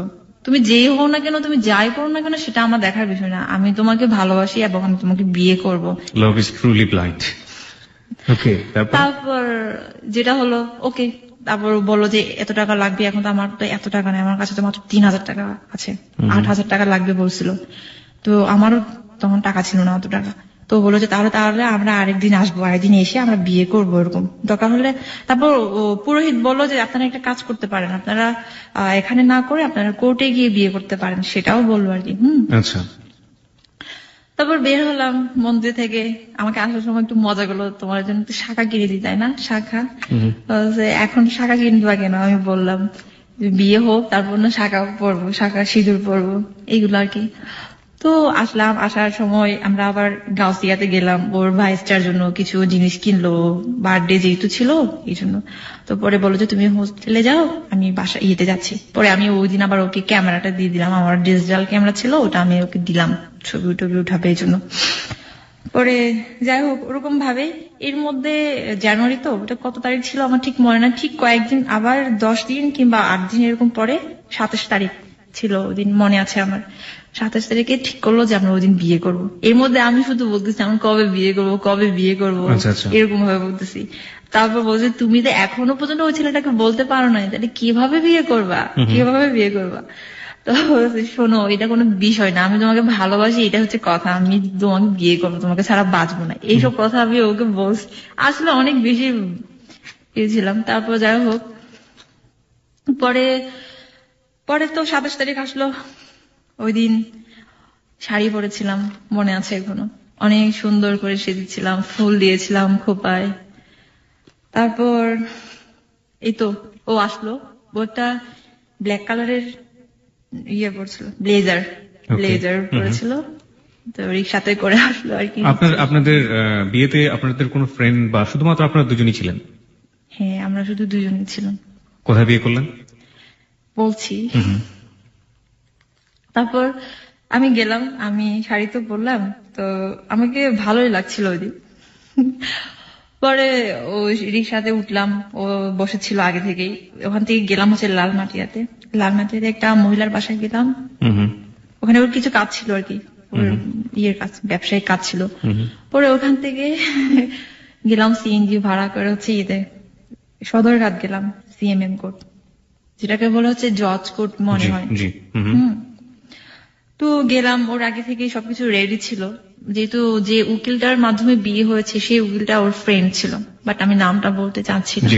S1: তুমি যেই হও না কেন, তুমি যাই করো না কেন, সেটা আমার দেখার বিষয় না, আমি তোমাকে ভালোবাসি এবং আমি তোমাকে বিয়ে করব।
S2: Love is truly blind. Okay,
S1: তারপর যেটা হলো, ওকে, তারপর বললো যে এত টাকা লাগবে। এখন তো আমার তো এত টাকা নেই, আমার কাছে তো মাত্র 3000 টাকা আছে, 8000 টাকা লাগবে বলছিল। তো আমারও তখন টাকা ছিল না অত টাকা। তো বললো যে তাহলে আমরা আরেকদিন আসবো, আরেকদিন এসে আমরা বিয়ে করবো, এরকম দরকার হলে। তারপর পুরোহিত বললো যে আপনারা একটা কাজ করতে পারেন, আপনারা এখানে না করে আপনারা কোর্টে গিয়ে বিয়ে করতে পারেন, সেটাও বললো আর কি।
S2: আচ্ছা।
S1: তারপর বের হলাম মন্দির থেকে। আমাকে আসার সময় একটু মজা করলো, তোমার জন্য একটু শাখা কিনে দিই, তাই না? শাখা। এখন শাখা কিনবা কেন? আমি বললাম বিয়ে হোক তারপর না শাখা পরবো, শাখা সিঁদুর পরবো, এইগুলো আর কি। তো আসলাম, আসার সময় আমরা আবার গাউসিয়াতে গেলাম, ওর ভাইস্টার জন্য কিছু জিনিস কিনলো, বার্থডে যেহেতু ছিল এই জন্য। তো পরে বললো যে তুমি হোস্টেলে যাও, আমি বাসা ইয়েতে যাচ্ছি। পরে আমি ওই দিন আবার ওকে ক্যামেরাটা দিয়ে দিলাম, আমার ডিজিটাল ক্যামেরা ছিল, ওটা আমি ওকে দিলাম ছবি টবি উঠাবে এই জন্য। পরে যাই হোক ওরকম ভাবে এর মধ্যে জানুয়ারি, তো ওটা কত তারিখ ছিল আমার ঠিক মনে না, ঠিক কয়েকদিন আবার 10 দিন কিংবা 8 দিন এরকম পরে 27 তারিখ ছিল ওদিন, মনে আছে আমার। 27 তারিখে ঠিক করলো যে আমরা ওই দিন বিয়ে করবো। এর মধ্যে আমি শুধু বলতেছি আমরা কবে বিয়ে করবো, এরকম ভাবে বলতেছি। তারপর বলছে তুমি তো এখনো পর্যন্ত ওই ছেলেটাকে বলতে পারো না, তাহলে কিভাবে বিয়ে করবা? তো শোনো, এটা কোনো বিষয় না, আমি তোমাকে ভালোবাসি, এটা হচ্ছে কথা, আমি তোমাকে বিয়ে করবো, তোমাকে ছাড়া বাঁচবো না, এইসব কথা আমি ওকে বলছি। আসলে অনেক বেশি ছিলাম। তারপর যাই হোক পরে তো 27 তারিখ আসলো। ওই দিন শাড়ি পরেছিলাম, মনে আছে এখনো, অনেক সুন্দর করে সেজেছিলাম, ফুল দিয়েছিলাম খোপায়। তারপর এই তো ও আসলো, ও একটা ব্ল্যাক কালারের পড়ছিল, ব্লেজার পড়েছিল, তো রিক্সাতে করে আসলো আর কি।
S2: আপনাদের বিয়েতে আপনাদের কোনো ফ্রেন্ড বা শুধুমাত্র আপনারা দুজনই ছিলেন?
S1: হ্যাঁ, আমরা শুধু দুজনই ছিলাম।
S2: কোথায় বিয়ে করলেন?
S1: বলছি। তারপর আমি গেলাম, আমি শাড়ি তো পরলাম, তো আমাকে ভালোই লাগছিল ওই দিন। পরে ও রিক্সাতে উঠলাম, ও বসেছিল আগে থেকেই। ওখান থেকে গেলাম হচ্ছে লালমাটিয়াতে একটা মহিলার বাসায় গেলাম। ওখানে ওর কিছু কাজ ছিল আর কি, ওর কাজ, ব্যবসায়িক কাজ ছিল। পরে ওখান থেকে গেলাম সিএনজি ভাড়া করে হচ্ছে সদরঘাট গেলাম, সিএমএম কোর্ট, যেটাকে বলা হচ্ছে জজ কোর্ট মনে হয়। তো গেলাম, ওর আগে থেকে সবকিছু রেডি ছিল, যেহেতু যে উকিলটার মাধ্যমে বিয়ে হয়েছে সেই উকিলটা ওর ফ্রেন্ড ছিল, বাট আমি নামটা বলতে চাচ্ছি না।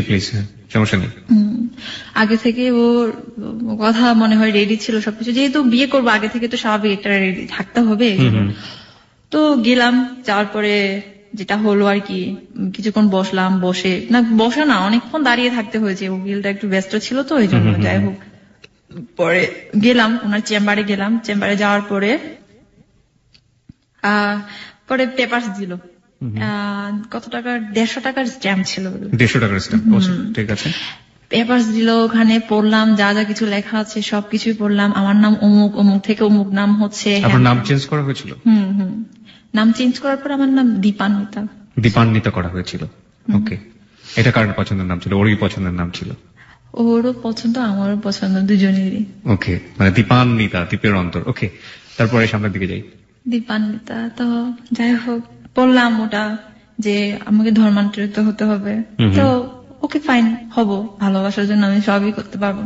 S1: আগে থেকে ওর কথা মনে হয় রেডি ছিল সবকিছু, যেহেতু বিয়ে করবো আগে থেকে তো স্বাভাবিক একটা রেডি থাকতে হবে। তো গেলাম, যাওয়ার পরে যেটা হলো আর কি, কিছুক্ষণ বসলাম, বসা না অনেকক্ষণ দাঁড়িয়ে থাকতে হয়েছে, উকিলটা একটু ব্যস্ত ছিল তো এই জন্য। যাই হোক পরে গেলাম ওনার চেম্বারে যাওয়ার পরে পেপারস দিল, কত টাকা, 150 টাকার স্ট্যাম্প ছিল।
S2: 150 টাকার স্ট্যাম্প, ঠিক আছে।
S1: পেপারস দিল, ওখানে পড়লাম, যা যা কিছু লেখা আছে সবকিছুই পড়লাম। আমার নাম অমুক, অমুক থেকে অমুক নাম হচ্ছে।
S2: আপনার নাম চেঞ্জ করা হয়েছিল?
S1: নাম চেঞ্জ করার পর আমার নাম দীপান্বিতা
S2: করা হয়েছিল। ওকে, এটা কার পছন্দের নাম ছিল? ওরই পছন্দের নাম ছিল?
S1: ওরও পছন্দ, আমারও পছন্দ, দুজনেরই।
S2: ওকে, মানে দীপান্বিতা, দ্বীপের অন্তর। ওকে, তারপরে সামনের দিকে যাই।
S1: দীপান্বিতা। তো যাই হোক বললাম ওটা যে আমাকে ধর্মান্তরিত হতে হবে। তো ওকে ফাইন, হব, ভালোবাসার জন্য আমি সবই করতে পারবো।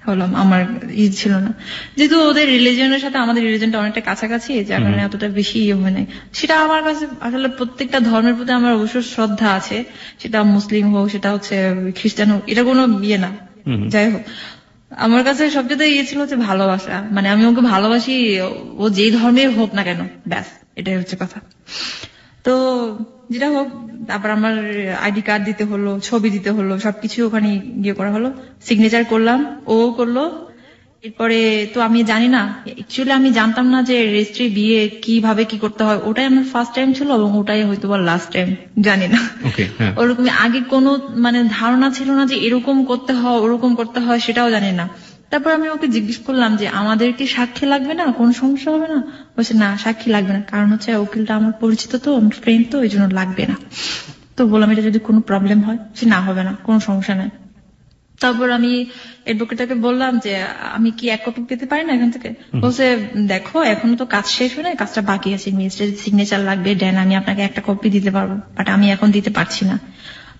S1: হলাম, আমার ছিল না, যেহেতু ওদের রিলিজনের সাথে আমাদের রিলিজনটা অনেকটা কাছাকাছি, যার কারণে এতটা বেশি হয় নাই। সেটা আমার কাছে আসলে প্রত্যেকটা ধর্মের প্রতি আমার অবশ্য শ্রদ্ধা আছে, সেটা মুসলিম হোক, সেটা হচ্ছে খ্রিস্টান হোক, এটা কোনো বিয়ে না। যাই হোক, আমার কাছে সবচেয়ে ছিল হচ্ছে ভালোবাসা, মানে আমি ওকে ভালোবাসি, ও যেই ধর্মের হোক না কেন, ব্যাস এটাই হচ্ছে কথা। তো যেটা হোক, তারপর আমার আইডি কার্ড দিতে হলো, ছবি দিতে হলো, সবকিছু ওখানে গিয়ে করা হলো, সিগনেচার করলাম, ও করলো। এরপরে তো আমি জানি না, অ্যাকচুয়ালি আমি জানতাম না যে রেজিস্ট্রি বিয়ে কিভাবে কি করতে হয়, ওটাই আমার ফার্স্ট টাইম ছিল এবং ওটাই হয়তো বা লাস্ট টাইম, জানি না। ওরকম আগে কোনো মানে ধারণা ছিল না যে এরকম করতে হয় ওরকম করতে হয়, সেটাও জানি না। তারপর আমি ওকে জিজ্ঞেস করলাম যে আমাদের কি সাক্ষী লাগবে না, কোন সমস্যা হবে না? বলছে না, সাক্ষী লাগবে না, কারণ হচ্ছে উকিলটা আমার পরিচিত, তো আমার ফ্রেন্ড, তো এই জন্য লাগবে না। তো বললাম এটা যদি কোনো প্রবলেম হয়, সে না হবে না, কোনো সমস্যা নাই। তারপর আমি অ্যাডভোকেটকে বললাম যে আমি কি এক কপি পেতে পারি না এখান থেকে? বলছে দেখো এখনো তো কাজ শেষ হয় না, কাজটা বাকি আছে, ম্যাজিস্ট্রেট সিগনেচার লাগবে, দেন আমি আপনাকে একটা কপি দিতে পারবো, বাট আমি এখন দিতে পারছি না।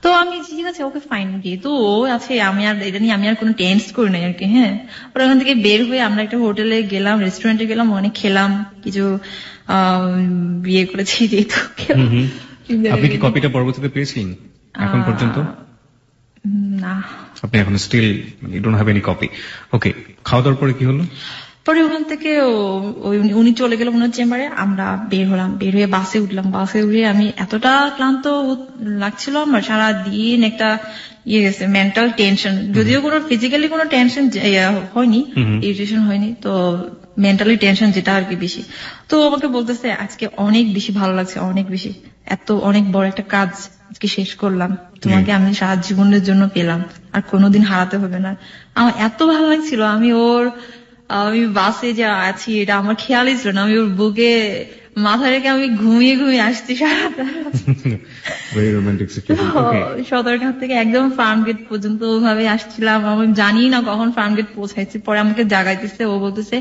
S1: তো আমি ঠিক আছে, ওকে ফাইন, যেহেতু ও আছে, আমি আর এটা নিয়ে আমি আর কোনো টেন্স করি নাই আর কি। হ্যাঁ, ওরা ওখান থেকে বের হয়ে আমরা একটা হোটেলে গেলাম, রেস্টুরেন্টে গেলাম, অনেক খেলাম, কিছু বিয়ে করেছি যেহেতু।
S2: আপনি কি কপিটা পরবর্তীতে পেয়েছিলেন এখন পর্যন্ত?
S1: না,
S2: আপনি এখন still you don't have any copy. Okay, খাওয়া দাওয়ার পরে কি হলো?
S1: পরে ওখান থেকে উনি চলে গেল ওনার চেম্বারে, আমরা বের হলাম, বের হয়ে বাসে উঠলাম। বাসে উঠে আমি এতটা ক্লান্ত লাগছিল, আমার সারাদিন একটা ইয়ে গেছে, মেন্টাল টেনশন, যদিও কোনো ফিজিক্যালি কোনো টেনশন হয়নি, ইরিটেশন হয়নি, তো মেন্টালি টেনশন যেটা আর কি বেশি। তো আমাকে বলতেছে আজকে অনেক বেশি ভালো লাগছে, অনেক বেশি, এত অনেক বড় একটা কাজ আজকে শেষ করলাম, তোমাকে আমি সারা জীবনের জন্য পেলাম, আর কোনোদিন হারাতে হবে না। আমার এত ভালো লাগছিল, আমি বাসে যে আছি এটা আমার খেয়ালই ছিল না, আমি ওর বুকে মাথা রেখে আমি ঘুমিয়ে ঘুমিয়ে আসছি সারাটা। সদরঘাট থেকে একদম ফার্ম গেট পর্যন্ত ওভাবে আসছিলাম, আমি জানি না কখন ফার্ম গেট পৌঁছাইছি। পরে আমাকে জাগাইতেছে, ও বলতেছে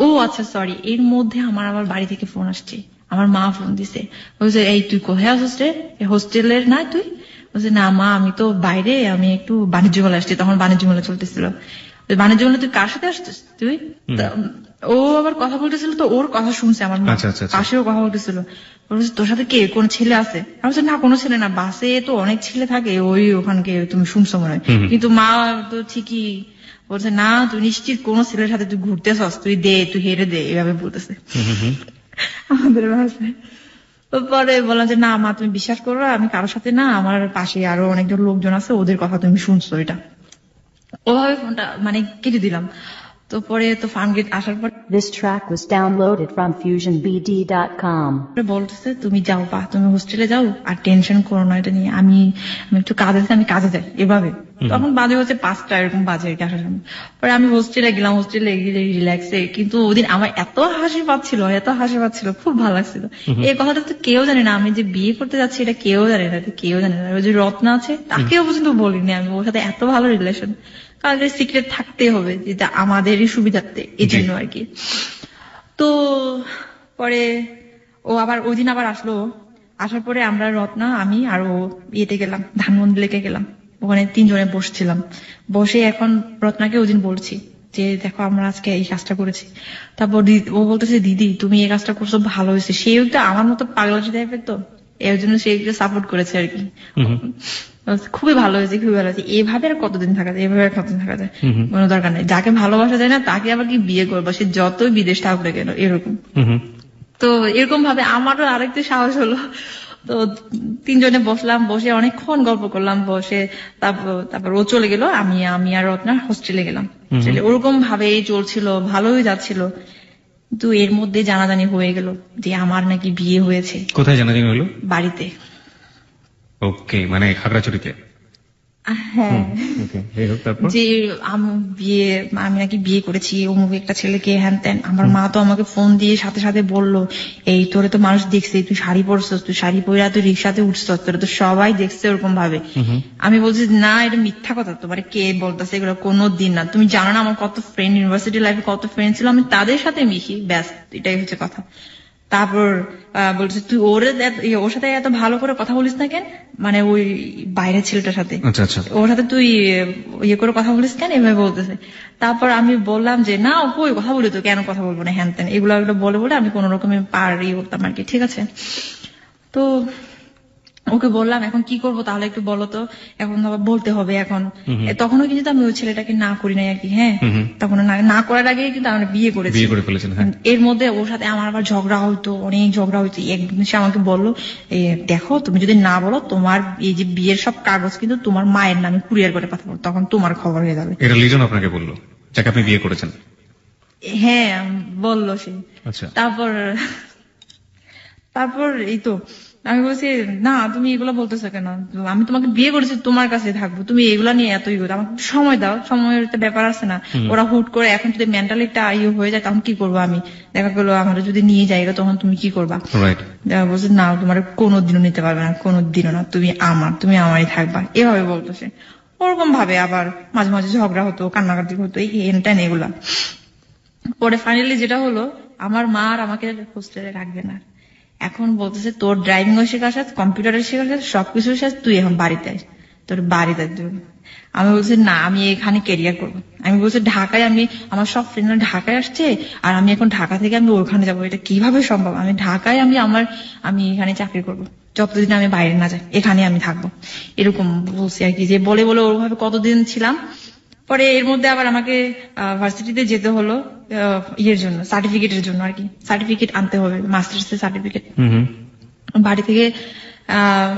S1: ও আচ্ছা সরি, এর মধ্যে আমার বাড়ি থেকে ফোন আসছে, আমার মা ফোন দিছে, বলছে এই তুই কোথায় আসছিস রে, হোস্টেলের না তুই? বলছে না মা, আমি তো বাইরে, আমি একটু বাণিজ্য মেলা আসছি, তখন বাণিজ্য মেলা চলতেছিল। বাণিজ্য মেলা তুই কার সাথে আসছিস তুই? ও আবার কথা বলতেছিল, তো ওর কথা শুনছে আমার মা, পাশেও কথা বলতেছিল, বলছে তোর সাথে কে, কোন ছেলে আছে? আমি বলছি না কোনো ছেলে না, বাসে তো অনেক ছেলে থাকে, ওই ওখানকে তুমি শুনছো মনে হয়। কিন্তু মা তো ঠিকই বলছে না, তুই নিশ্চিত কোন ছেলের সাথে তুই ঘুরতেছস, তুই দে, তুই হেরে দে, এভাবে বলতেছে আমাদের ভাষায়। পরে বললাম যে না মা, তুমি বিশ্বাস করো, আমি কারোর সাথে না, আমার পাশে আরো অনেকজন লোকজন আছে, ওদের কথা তুমি শুনছো, এটা ওভাবে ফোনটা মানে কেটে দিলাম। তো পরে তো ফার্ম গেট আসার পর
S3: This track was downloaded from fusionbd.com.
S1: বলতেছে তুমি যাও বা তুমি হোস্টেলে যাও, আর টেনশন করো না এটা নিয়ে, আমি একটু কাজ আছে, আমি কাজে যাই, এভাবে। তখন বাজে হচ্ছে 5টা এরকম বাজে আর কি আসার সময়। পরে আমি হোস্টেলে গেলাম, হোস্টেলে গিয়ে রিল্যাক্সে, কিন্তু ওদিন আমার এত হাসি পাচ্ছিল, খুব ভালো লাগছিল। এই কথাটা তো কেউ জানে না, আমি যে বিয়ে করতে যাচ্ছি এটা কেউ জানে না, কেউ জানে না। ওই যে রত্না আছে, তাকেও পর্যন্ত বলিনি আমি, ওর সাথে এত ভালো রিলেশন, কারণ সিক্রেট থাকতে হবে, যেটা আমাদেরই সুবিধার্থে, এই জন্য আর কি। তো পরে ও আবার ওই দিন আবার আসলো, আসার পরে আমরা রত্না, আমি আর ও ইয়েতে গেলাম, ধানমন্ডি লেকে গেলাম, ওখানে 3 জনে বসছিলাম। বসে এখন রত্নাকে ওই দিন বলছি যে দেখো আমরা আজকে এই কাজটা করেছি। তারপর ও বলতেছে দিদি তুমি এই কাজটা করছো, ভালো হয়েছে। সে একটু আমার মতো পাগলাটি টাইপের, তো এর জন্য সে একটু সাপোর্ট করেছে আর কি। খুবই ভালো হয়েছে, খুবই ভালো হয়েছে, এভাবে আর কতদিন থাকা যায়, এভাবে আর কতদিন থাকা যায়, কোনো দরকার নেই। যাকে ভালোবাসা যায় না তাকে আবার কি বিয়ে করবো, সে যতই বিদেশ থাকুক না কেন, এরকম। তো এরকম ভাবে আমারও আরেকটু সাহস হলো। তো 3 জনে বসলাম, বসে অনেকক্ষণ গল্প করলাম, বসে তারপর ও চলে গেল, আমি আর রত্না হোস্টেলে গেলাম। ওরকম ভাবে চলছিল, ভালোই যাচ্ছিল। কিন্তু এর মধ্যে জানাজানি হয়ে গেল যে আমার নাকি বিয়ে হয়েছে।
S2: কোথায় জানাজানি হলো?
S1: বাড়িতে।
S2: ওকে, মানে খাগড়াছড়িতে?
S1: হ্যাঁ, যে আমি নাকি বিয়ে করেছি অমুক একটা ছেলেকে, হ্যান ত্যান। আমার মা তো আমাকে ফোন দিয়ে সাথে সাথে বললো এই তোরে তো মানুষ দেখছে, তুই শাড়ি পরছস, তুই শাড়ি পরে তুই রিক্সাতে উঠছস, তোরে তো সবাই দেখছে ওরকম ভাবে। আমি বলছি না, এটা মিথ্যা কথা, তোমার কে বলতেছে এগুলো, কোনো দিন না। তুমি জানো না আমার কত ফ্রেন্ড, ইউনিভার্সিটি লাইফে কত ফ্রেন্ড ছিল, আমি তাদের সাথে মিশি, ব্যাস এটাই হচ্ছে কথা। তারপর বলছে তুই ওর সাথে এত ভালো করে কথা বলিস না কেন, মানে ওই বাইরের ছেলেটার সাথে,
S2: আচ্ছা আচ্ছা,
S1: ওর সাথে তুই ইয়ে করে কথা বলিস কেন, এভাবে বলতেছে। তারপর আমি বললাম যে না কই কথা বলি তো, কেন কথা বলবো না, হ্যান তেন এগুলো বলে বলে আমি কোন রকমে পারি করতাম আর কি, ঠিক আছে। তো ওকে বললাম এখন কি করবো তাহলে একটু বলো তো, এখন আবার বলতে হবে এখন। তখনও কিন্তু আমি ওই ছেলেটাকে না করি নাই আর কি, হ্যাঁ তখন না করার আগে কিন্তু আমরা বিয়ে করেছি।
S2: বিয়ে করে ফেলেছেন, হ্যাঁ।
S1: এর মধ্যে ওর সাথে আমার আবার ঝগড়া হইতো, অনেক ঝগড়া হইতো। একদিন সে আমাকে বললো দেখো তুমি যদি না বলো তোমার এই যে বিয়ের সব কাগজ কিন্তু তোমার মায়ের নামে কুরিয়ার করে পাঠাবো, তখন তোমার খবর হয়ে যাবে।
S2: এটা লিজন আপনাকে বললো যাকে আপনি বিয়ে করেছেন?
S1: হ্যাঁ বললো সে।
S2: আচ্ছা,
S1: তারপর এই তো আমি বলছি না তুমি এগুলো বলতেছো কেন, আমি তোমাকে বিয়ে করেছি তোমার কাছে থাকবো, তুমি এগুলা নিয়ে এতই আমাকে সময় দাও, সময়ের একটা ব্যাপার আছে না। ওরা হুট করে এখন যদি মেন্টালি একটা ইয়ে হয়ে যায় তখন কি করবো আমি, দেখা গেলো আমাদের যদি নিয়ে যাই তখন তুমি কি করবা। বলছে না তোমার কোনোদিনও নিতে পারবে না, কোনোদিনও না, তুমি আমারই থাকবা, এভাবে বলতেছে। ওরকম ভাবে আবার মাঝে মাঝে ঝগড়া হতো, কান্নাকাটি হতো, এই হেনটেন এগুলা। পরে ফাইনালি যেটা হলো আমার মা আর আমাকে হোস্টেলে রাখবে না, এখন বলতেছে তোর ড্রাইভিং ও শেখার সাথে কম্পিউটারের শেখার সাথে সবকিছুর সাথে তুই এখন বাড়িতে আস, তোর বাড়িতে। আমি বলছি না আমি এখানে ক্যারিয়ার করবো। আমি বলছি ঢাকায় আমি আমার সব ফ্রেন্ডরা ঢাকায় আসছে আর আমি এখন ঢাকা থেকে আমি ওখানে যাবো, এটা কিভাবে সম্ভব, আমি ঢাকায় আমি এখানে চাকরি করবো, যতদিন আমি বাইরে না যাই এখানে আমি থাকবো, এরকম বলছি আর কি। যে বলে বলে ওরভাবে কতদিন ছিলাম। পরে এর মধ্যে আবার আমাকে ভার্সিটিতে যেতে হলো ইয়ের জন্য, সার্টিফিকেটের জন্য আর কি, সার্টিফিকেট আনতে হবে, মাস্টার্স এর সার্টিফিকেট। বাড়ি থেকে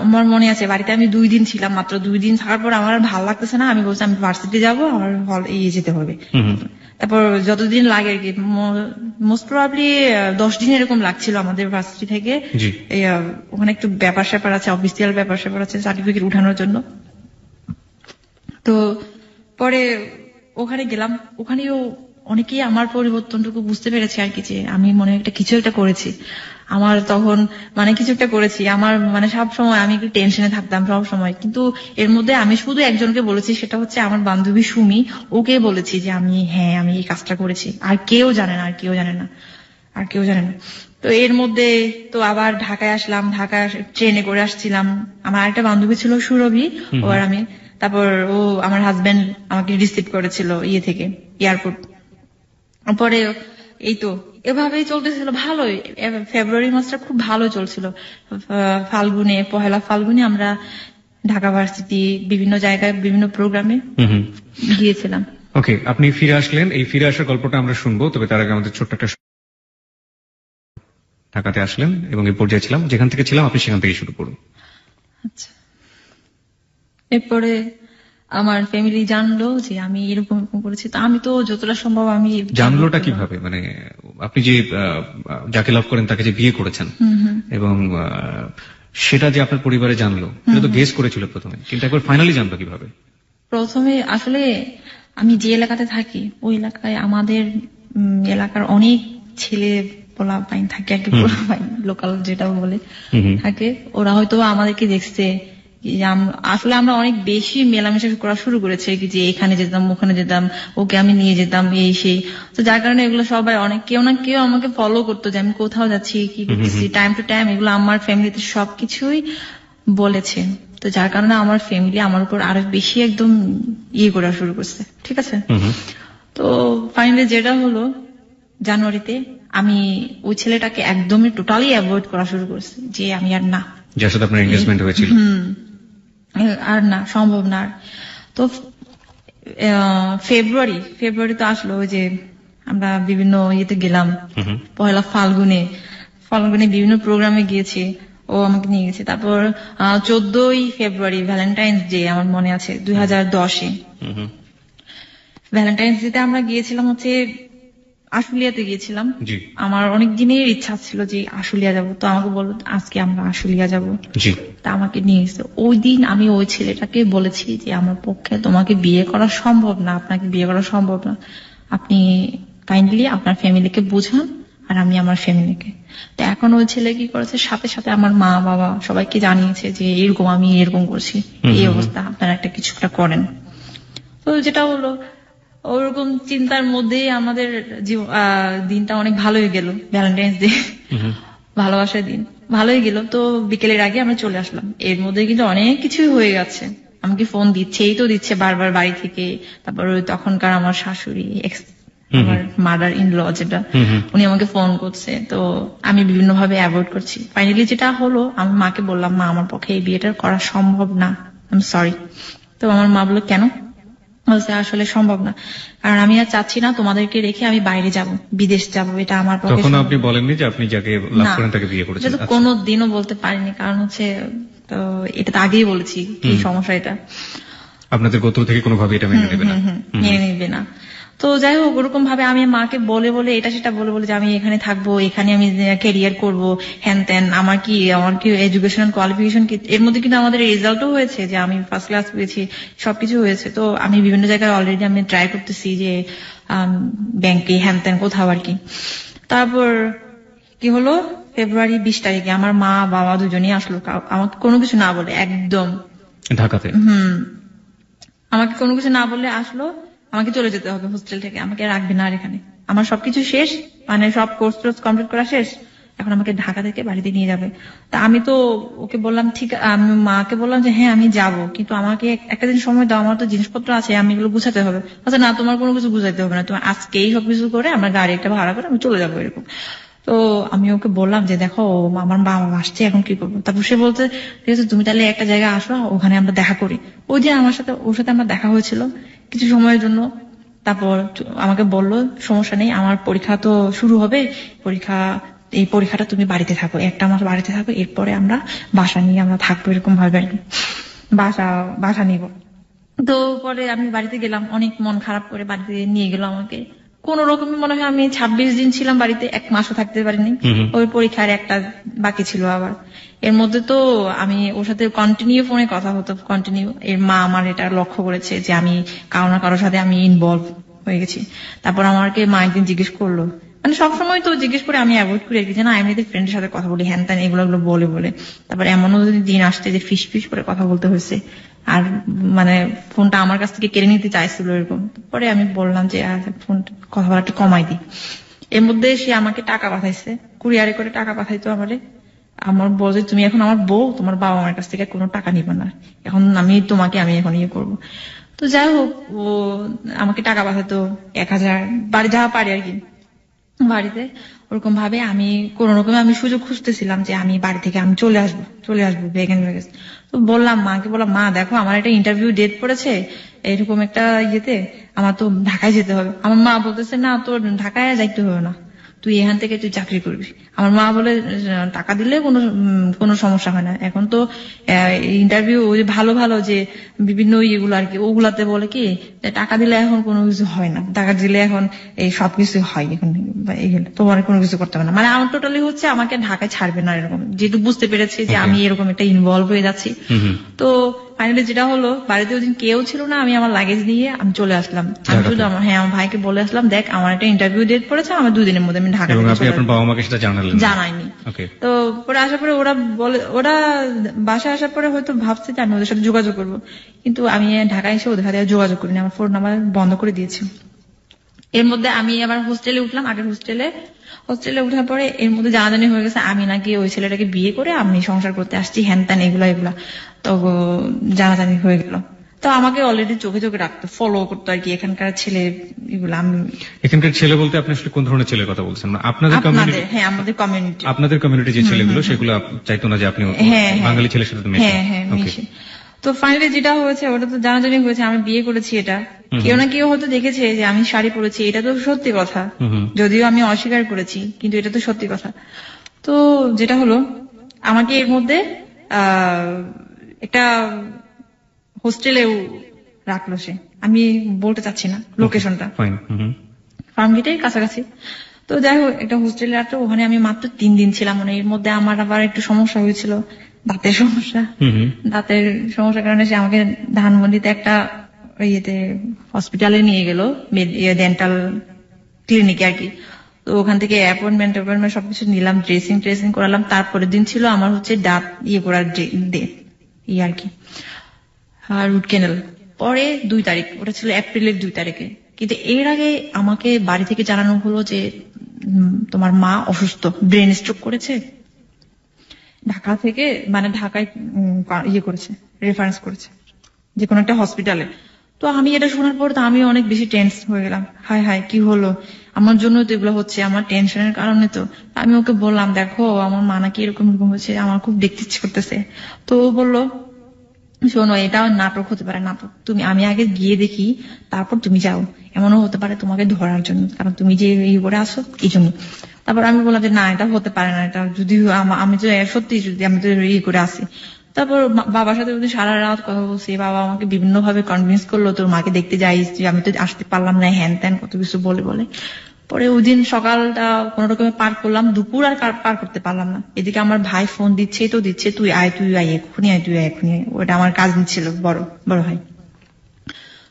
S1: আমার মনে আছে বাড়িতে আমি 2 দিন ছিলাম, মাত্র 2 দিন থাকার পর আমার ভালো লাগতেছে না, আমি বলছি আমি ভার্সিটি যাবো, আমার হল যেতে হবে। তারপর যতদিন লাগে আর কি, মোস্ট প্রবাবলি 10 দিন এরকম লাগছিল আমাদের ভার্সিটি থেকে। ওখানে একটু ব্যাপার স্যাপার আছে, অফিসিয়াল ব্যাপার স্যাপার আছে সার্টিফিকেট উঠানোর জন্য। তো পরে ওখানে গেলাম, ওখানেও অনেকেই আমার পরিবর্তনটুকু বুঝতে পেরেছে আর কি, যে আমি মনে একটা কিছু একটা করেছি। আমার তখন মানে কিছু একটা করেছি, আমার মানে সব সময় আমি একটু টেনশনে থাকতাম সব সময়, কিন্তু এর মধ্যে আমি শুধু একজনকে বলেছি, সেটা হচ্ছে আমার বান্ধবী সুমি, ওকে বলেছি যে আমি এই কাজটা করেছি, আর কেউ জানে না, আর কেউ জানে না। তো এর মধ্যে তো আবার ঢাকায় আসলাম, ঢাকায় ট্রেনে করে আসছিলাম, আমার আরেকটা বান্ধবী ছিল সুরভি, ও আর আমি। তারপর আমার হাজবেন্ড আমাকে রিসিভ করেছিল থেকে এয়ারপোর্ট। পরে এই তো এভাবেই চলতেছিল ভালোই, ফেব্রুয়ারি মাসটা খুব ভালো চলছিল। পহেলা ফাল্গুনে আমরা ঢাকা ভার্সিটি বিভিন্ন জায়গায় বিভিন্ন প্রোগ্রামে গিয়েছিলাম।
S2: ওকে, আপনি ফিরে আসলেন, এই ফিরে আসার গল্পটা আমরা শুনবো, তবে তার আগে আমাদের ছোট্ট একটা ঢাকাতে আসলেন এবং এই পর্যায়ে ছিলাম, যেখান থেকে ছিলাম আপনি সেখান থেকে শুরু করুন।
S1: আচ্ছা, এরপরে আমার ফ্যামিলি জানলো যে আমি এরকম করেছি, তো আমি তো যতটা সম্ভব আমি
S2: জানলোটা কিভাবে, মানে আপনি যে যাকে লাভ করেন তাকে যে বিয়ে করেছেন এবং সেটা যে আপনার পরিবারে জানলো, এটা তো গেস করেছিল প্রথমে, কিন্তু একবার ফাইনালি জানলো কিভাবে?
S1: প্রথমে আসলে আমি যে এলাকাতে থাকি ওই এলাকায় আমাদের এলাকার অনেক ছেলে পোলাপাইন থাকে আর কি, পোলাপাইন লোকাল যেটা বলে থাকে, ওরা হয়তো আমাদেরকে দেখছে। আসলে আমরা অনেক বেশি মেলামেশা করা শুরু করেছে কি, যে এখানে যেতাম ওখানে যেতাম, ওকে আমি নিয়ে যেতাম এই সেই, তো যার কারণে এগুলো সবাই অনেক কেউ না কেউ আমাকে ফলো করতো যে আমি কোথাও যাচ্ছি কি করছি টাইম টু টাইম, এগুলো আমার ফ্যামিলিতে সবকিছুই বলেছে। তো যার কারণে আমার ফ্যামিলি আমার উপর আরো বেশি একদম করা শুরু করছে, ঠিক আছে। তো ফাইনালি যেটা হলো জানুয়ারিতে আমি ওই ছেলেটাকে একদমই টোটালি অ্যাভয়েড করা শুরু করছি, যে আমি আর না,
S2: যার সাথে আপনার এনগেজমেন্ট হয়েছিল,
S1: আর না, সম্ভব না। তো ফেব্রুয়ারি তো আসলো, ওই যে আমরা বিভিন্ন ইয়েতে গেলাম, পহেলা ফাল্গুনে বিভিন্ন প্রোগ্রামে গিয়েছি, ও আমাকে নিয়ে গেছে। তারপর 14ই ফেব্রুয়ারি ভ্যালেন্টাইন্স ডে আমার মনে আছে 2010-এ, ভ্যালেন্টাইন্স ডে তে আমরা গিয়েছিলাম হচ্ছে আশুলিয়াতে গিয়েছিলাম। আমার অনেক দিনের ইচ্ছা ছিল যে আশুলিয়া যাব, তো আমাকে বললো আজকে আমরা আশুলিয়া যাব, তা আমাকে নিয়ে গেছে। ওই দিন আমি ওই ছেলেটাকে বলেছি যে আমার পক্ষে তোমাকে বিয়ে করা সম্ভব না, আপনাকে বিয়ে করা সম্ভব না, আপনি কাইন্ডলি আপনার ফ্যামিলিকে বুঝান আর আমি আমার ফ্যামিলিকে। তো এখন ওই ছেলে কি করেছে, সাথে সাথে আমার মা বাবা সবাইকে জানিয়েছে যে এরকম আমি এরকম করছি, এই অবস্থা, আপনারা কিছু একটা করেন। তো যেটা হলো ওরকম চিন্তার মধ্যেই আমাদের দিনটা অনেক ভালোই গেল, ভ্যালেন্টাইন্স ডে। ভালোবাসার দিন ভালোই গেল। তো বিকেলের আগে আমরা চলে আসলাম। এর মধ্যে কিন্তু অনেক কিছুই হয়ে গেছে। আমাকে ফোন দিচ্ছেই তো দিচ্ছে বারবার বাড়ি থেকে। তারপর তখনকার আমার শাশুড়ি আমার মাদার ইন ল যেটা, উনি আমাকে ফোন করছে। তো আমি বিভিন্ন ভাবে অ্যাভয়েড করছি। ফাইনালি যেটা হলো, আমি মাকে বললাম, মা আমার পক্ষে এই বিয়েটা করা সম্ভব না, আই এম সরি। তো আমার মা বললো কেন? বলছে আসলে সম্ভব না, কারণ আমি আর চাচ্ছি না তোমাদেরকে রেখে আমি বাইরে যাব, বিদেশ যাব, এটা আমার পক্ষে
S2: তখন আপনি বলেননি যে আপনি যাকে লাভ করেন তাকে বিয়ে করেছেন?
S1: এটা তো কোনোদিনও বলতে পারিনি, কারণ হচ্ছে তো এটা তো আগেই বলেছি কি সমস্যা, এটা
S2: আপনাদের গোত্র থেকে কোনোভাবে এটা মেনে নেবে না।
S1: মেনে নিবে না। তো যাই হোক, ওরকম ভাবে আমি মাকে বলে বলে এটা সেটা বলে বলে যে আমি এখানে থাকবো, এখানে আমি ক্যারিয়ার করবো, হ্যান ত্যান, আমার কি এডুকেশনাল কোয়ালিফিকেশন কি, এর মধ্যে কিন্তু আমাদের রেজাল্টও হয়েছে যে আমি ফার্স্ট ক্লাস পেয়েছি, সবকিছু হয়েছে। তো আমি বিভিন্ন জায়গায় অলরেডি আমি ট্রাই করতেছি যে ব্যাংকে হ্যান ত্যান কোথাও আর কি। তারপর কি হলো, ফেব্রুয়ারি 20 তারিখে আমার মা বাবা দুজনেই আসলো, আমাকে কোনো কিছু না বলে, একদম
S2: ঢাকাতে।
S1: আমাকে কোনো কিছু না বলে আসলো। আমাকে চলে যেতে হবে হোস্টেল থেকে, আমাকে রাখবে না আর এখানে। আমার সবকিছু শেষ, মানে সব কোর্স টোর্স কমপ্লিট করা শেষ, এখন আমাকে ঢাকা থেকে বাড়িতে নিয়ে যাবে। তা আমি তো ওকে বললাম, ঠিক, আমি মাকে বললাম যে হ্যাঁ আমি যাব, কিন্তু আমাকে একটা দিন সময় দাও, আমার তো জিনিসপত্র আছে, আমি এগুলো গুছাতে হবে। আচ্ছা না, তোমার কোনো কিছু গুছাইতে হবে না, তোমার আজকেই সবকিছু করে আমরা গাড়ি একটা ভাড়া করে আমি চলে যাবো, এরকম। তো আমি ওকে বললাম যে দেখো আমার বাবা আসছে, এখন কি করবো? তারপর সে বলতে, ঠিক আছে তুমি তাহলে একটা জায়গায় আসো, ওখানে আমরা দেখা করি। ওই যে আমার সাথে ওর সাথে আমার দেখা হয়েছিল কিছু সময়ের জন্য। তারপর আমাকে বললো সমস্যা নেই, আমার পরীক্ষা তো শুরু হবে, এই পরীক্ষাটা তুমি বাড়িতে থাকো, একটা মাস বাড়িতে থাকো, এরপরে আমরা বাসা নিয়ে আমরা থাকবো, এরকম ভাবে আর কি, বাসা নিব। তো পরে আমি বাড়িতে গেলাম, অনেক মন খারাপ করে বাড়িতে নিয়ে গেল আমাকে। কোন রকমে মনে হয় আমি 26 দিন ছিলাম বাড়িতে, 1 মাসও থাকতে পারিনি। ওই পরীক্ষার একটা বাকি ছিল আবার। এর মধ্যে তো আমি ওর সাথে কন্টিনিউ ফোনে কথা হতো, কন্টিনিউ। এর মা আমার এটা লক্ষ্য করেছে যে আমি কারো না কারোর সাথে আমি ইনভলভ হয়ে গেছি। তারপর আমাকে মা একদিন জিজ্ঞেস করলো, মানে সবসময় তো জিজ্ঞেস করে আমি অ্যাভয়েড করি আর কি, যে না এমনিতে ফ্রেন্ডের সাথে কথা বলি, হ্যান ত্যান এগুলো বলে বলে। তারপর এমনও দিন আসছে যে ফিস ফিস করে কথা বলতে হয়েছে, আর মানে ফোনটা আমার কাছ থেকে কেড়ে নিতে চাইছিল এরকম। পরে আমি বললাম যে ফোন কথা বলা একটু কমাই দিই। এর মধ্যে সে আমাকে টাকা পাঠাইছে, কুরিয়ারে করে টাকা পাঠাইতো আমারে। আমার বলছে তুমি এখন আমার বউ, তোমার বাবা আমার কাছ থেকে কোনো টাকা নিবে না, এখন আমি এখন ইয়ে করবো। তো যাই হোক, ও আমাকে টাকা পাঠাতো 1000, বাড়ি যাওয়া পারি আর কি বাড়িতে। ওরকম ভাবে আমি কোন রকমে আমি সুযোগ খুঁজতেছিলাম যে আমি বাড়ি থেকে আমি চলে আসবো বেগেন। তো বললাম মাকে, বললাম মা দেখো আমার একটা ইন্টারভিউ ডেট পড়েছে এরকম একটা ইয়েতে, আমার তো ঢাকায় যেতে হবে। আমার মা বলতেছে না তোর ঢাকায় যাইতে হবে না, তুই এখান থেকে তুই চাকরি করবি। আমার মা বলে টাকা দিলে কোনো সমস্যা হয় না, এখন তো ইন্টারভিউ ভালো ভালো যে বিভিন্ন ইয়েগুলো আর কি, ওগুলাতে বলে কি টাকা দিলে এখন কোনো কিছু হয় না, টাকা দিলে এখন এই সবকিছু হয়, এখন তোমার কোনো কিছু করতে হবে না। মানে আমার টোটালি হচ্ছে আমাকে ঢাকায় ছাড়বে না এরকম, যেহেতু বুঝতে পেরেছি যে আমি এরকম একটা ইনভলভ হয়ে যাচ্ছি। তো ফাইনালি যেটা হলো, বাড়িতে ওই দিন কেউ ছিল না, আমি আমার লাগেজ নিয়ে আমি চলে আসলাম। আমি শুধু আমার ভাইকে বলে আসলাম দেখ আমার একটা ইন্টারভিউ ডেট পড়েছে, আমার 2 দিনের মধ্যে আমি ঢাকা জানাইনি। তো পরে আসার পরে ওরা বাসায় আসার পরে হয়তো ভাবছে যে আমি ওদের সাথে যোগাযোগ করবো, কিন্তু আমি ঢাকায় এসে ওদের সাথে যোগাযোগ করিনি, আমার ফোন নাম্বার বন্ধ করে দিয়েছি। এর মধ্যে আমি আবার হোস্টেলে উঠলাম, আগের হোস্টেলে উঠার পরে এর মধ্যে জানাজানি হয়ে গেছে আমি নাকি ওই ছেলেটাকে বিয়ে করে আমি সংসার করতে আসছি, হ্যান ত্যান এগুলা। তো জানাজানি হয়ে গেল। তো আমাকে অলরেডি চোখে চোখে রাখতো, ফলো করতো আর কি এখানকার ছেলে এগুলো।
S2: এখানকার ছেলে বলতে আপনি আসলে কোন ধরনের ছেলের কথা বলছেন? আপনাদের কমিউনিটি?
S1: হ্যাঁ আমাদের কমিউনিটি।
S2: আপনাদের কমিউনিটি যে ছেলেগুলো সেগুলো চাইতো না যে আপনি বাঙালি ছেলের সাথে মেশেন?
S1: তো ফাইনালি যেটা হয়েছে ওটা তো জানাজানি হয়েছে, আমি বিয়ে করেছি। এটা কেউ না কেউ হয়তো দেখেছে যে আমি শাড়ি পরেছি, এটা তো সত্যি কথা, যদিও আমি অস্বীকার করেছি, কিন্তু এটা তো সত্যি কথা। তো যেটা হলো, আমাকে এর মধ্যে একটা হোস্টেলেও রাখলো সে, আমি বলতে চাচ্ছি না লোকেশনটা, ফার্মগেটের কাছাকাছি। তো যাই হোক একটা হোস্টেলে রাখলো, ওখানে আমি মাত্র 3 দিন ছিলাম। মানে এর মধ্যে আমার আবার একটু সমস্যা হয়েছিল, দাঁতের সমস্যার কারণে সে আমাকে ধানমন্ডিতে একটা ইয়েতে হসপিটালে নিয়ে গেল, ডেন্টাল ক্লিনিকে আর কি। তো ওখান থেকে অ্যাপয়েন্টমেন্ট সবকিছু নিলাম, ড্রেসিং করালাম। তারপরের দিন ছিল আমার হচ্ছে দাঁত করার আর কি, রুট ক্যানেল। পরে 2 তারিখ, ওটা ছিল এপ্রিলের 2 তারিখে। কিন্তু এর আগে আমাকে বাড়ি থেকে জানানো হলো যে তোমার মা অসুস্থ, ব্রেন স্ট্রোক করেছে, ঢাকা থেকে মানে ঢাকায় ইয়ে করেছে, রেফারেন্স করেছে যে কোনো একটা হসপিটালে। তো আমি এটা শোনার পর তো আমি অনেক বেশি টেন্স হয়ে গেলাম, হায় হায় কি হলো, আমার জন্য তো এগুলো হচ্ছে, আমার টেনশনের কারণে। তো আমি ওকে বললাম, দেখো আমার মা নাকি এরকম এরকম হয়েছে, আমার খুব দেখতে ইচ্ছে করতেছে। তো ও বললো, শোনো এটা নাটক হতে পারে, নাটক, আমি আগে গিয়ে দেখি, তারপর তুমি যাও, এমনও হতে পারে তোমাকে ধরার জন্য, কারণ তুমি যে ইয়ে করে আসো এই জন্য। তারপর আমি বললাম যে না, এটা হতে পারে না, এটা যদি আমি তো সত্যি যদি আমি তো ইয়ে করে আসি। তারপর বাবার সাথে সারা রাত কথা বলছি, বাবা আমাকে বিভিন্ন ভাবে কনভিন্স করলো তোর মাকে দেখতে যাইস, আমি তো আসতে পারলাম না, হ্যান ত্যান কত কিছু বলে বলে। পরে ওই দিন সকালটা কোন রকমে পার করলাম, দুপুর আর পার করতে পারলাম না। এদিকে আমার ভাই ফোন দিচ্ছে তো দিচ্ছে, তুই আয় এক্ষুনি আয়, তুই এক্ষুনি আয়। ওটা আমার কাজিন ছিল, বড় ভাই।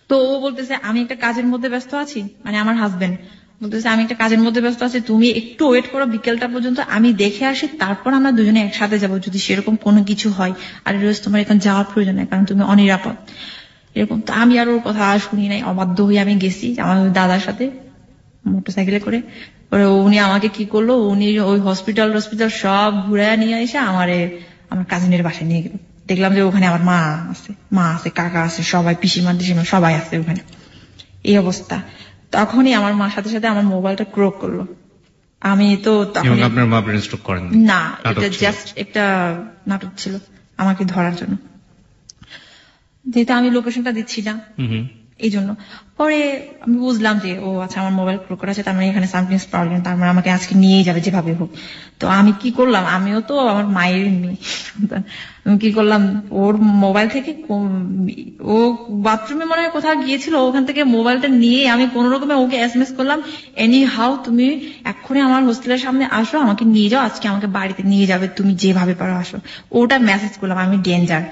S1: তো ও বলতেছে আমি একটা কাজের মধ্যে ব্যস্ত আছি, মানে আমার হাজবেন্ড বলতেছে আমি একটা কাজের মধ্যে ব্যস্ত আছি, তুমি একটু ওয়েট করো বিকেলটা পর্যন্ত, আমি দেখে আসি, তারপর আমরা দুজনে একসাথে যাবো যদি সেরকম কোনো কিছু হয়। আর রোজ তোমার এখানে যাওয়ার প্রয়োজন নেই, কারণ তুমি অনিরাপদ, এরকম। তো আমি আর ওর কথা শুনি নাই, অবাধ্য হয়ে আমি গেছি আমার দাদার সাথে মোটরসাইকেলে করে। উনি আমাকে কি করলো, উনি ওই হসপিটাল সব ঘুরে নিয়ে এসে আমার কাজিনের বাসায় নিয়ে গেল। দেখলাম যে ওখানে আমার মা আছে, কাকা আছে, সবাই পিসিমা টিসিমা সবাই আছে ওখানে। এই অবস্থা। তখনই আমার মার সাথে সাথে আমার মোবাইলটা ক্রোক করলো। আমি তো তখন,
S2: আপনার মা ব্রেন স্ট্রোক করেন
S1: না, এটা জাস্ট একটা নাটক ছিল আমাকে ধরার জন্য, যেহেতু আমি লোকেশনটা দিচ্ছি না এই জন্য। পরে আমি বুঝলাম যে ও আচ্ছা আমার মোবাইল ক্রোক আছে, তার মানে এখানে সামথিং প্রবলেম, তার মানে আমাকে আজকে নিয়েই যাবে যেভাবে হোক। তো আমি কি করলাম, আমিও তো আমার মায়ের মেয়ে, আমি কি করলাম, ওর মোবাইল থেকে ও বাথরুমে মনে হয় কোথাও গিয়েছিল, ওখান থেকে মোবাইলটা নিয়ে আমি কোন রকমে ওকে এসএমএস করলাম, এনি হাউ তুমি এক্ষুনি আমার হোস্টেলের সামনে আসো, আমাকে নিয়ে যাও, আজকে আমাকে বাড়িতে নিয়ে যাবে, তুমি যেভাবে পারো আসো। ওটা মেসেজ করলাম, আমি ডেঞ্জার।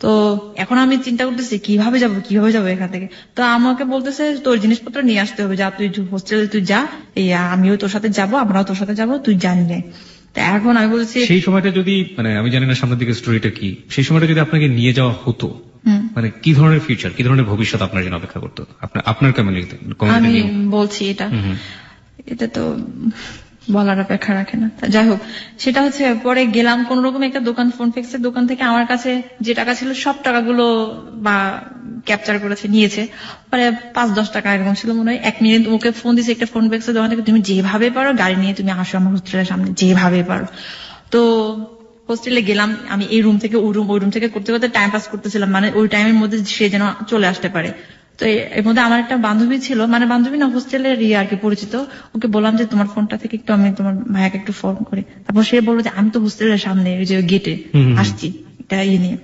S1: তো এখন আমি চিন্তা করতেছি কিভাবে যাবো এখান থেকে। তো আমাকে বলতেছে তোর জিনিসপত্র নিয়ে আসতে হবে, যা তুই হোস্টেলে তুই যা, আমিও তোর সাথে যাবো, আমরাও তোর সাথে যাবো, তুই জানি না। তো এখন আমি বলছি
S2: সেই সময়টা যদি, মানে আমি জানি না সামনের দিকে স্টোরিটা কি, সেই সময়টা যদি আপনাকে নিয়ে যাওয়া হতো, মানে কি ধরনের ফিউচার, কি ধরনের ভবিষ্যৎ আপনার জন্য অপেক্ষা করতো, আপনার কমিউনিটি?
S1: আমি বলছি এটা তো বলার অপেক্ষা রাখে না। যাই হোক, সেটা হচ্ছে পরে গেলাম কোন রকম একটা দোকান, ফোন ফিক্সের দোকান থেকে আমার কাছে যে টাকা ছিল সব টাকাগুলো বা ক্যাপচার করেছে, নিয়েছে। পরে 5-10 টাকা এরকম ছিল মনে হয়। 1 মিনিট ওকে ফোন দিয়েছে একটা ফোন ফিক্সের দোকান থেকে, তুমি যেভাবে পারো গাড়ি নিয়ে তুমি আসো আমার হোস্টেলের সামনে, যেভাবে পারো। তো হোস্টেলে গেলাম, আমি এই রুম থেকে ওই রুম থেকে করতে করতে টাইম পাস করতেছিলাম, মানে ওই টাইমের মধ্যে সে যেন চলে আসতে পারে। তো এর মধ্যে আমার একটা বান্ধবী ছিল, মানে বান্ধবী না, হোস্টেলের আর কি পরিচিত। ওকে বললাম যে তোমার ফোনটা থেকে একটু আমি তোমার ভাইয়াকে একটু ফোন করি। তারপর সে বললো যে আমি তো হোস্টেলের সামনে ওই যে গেটে আসছি, এটা নিয়ে।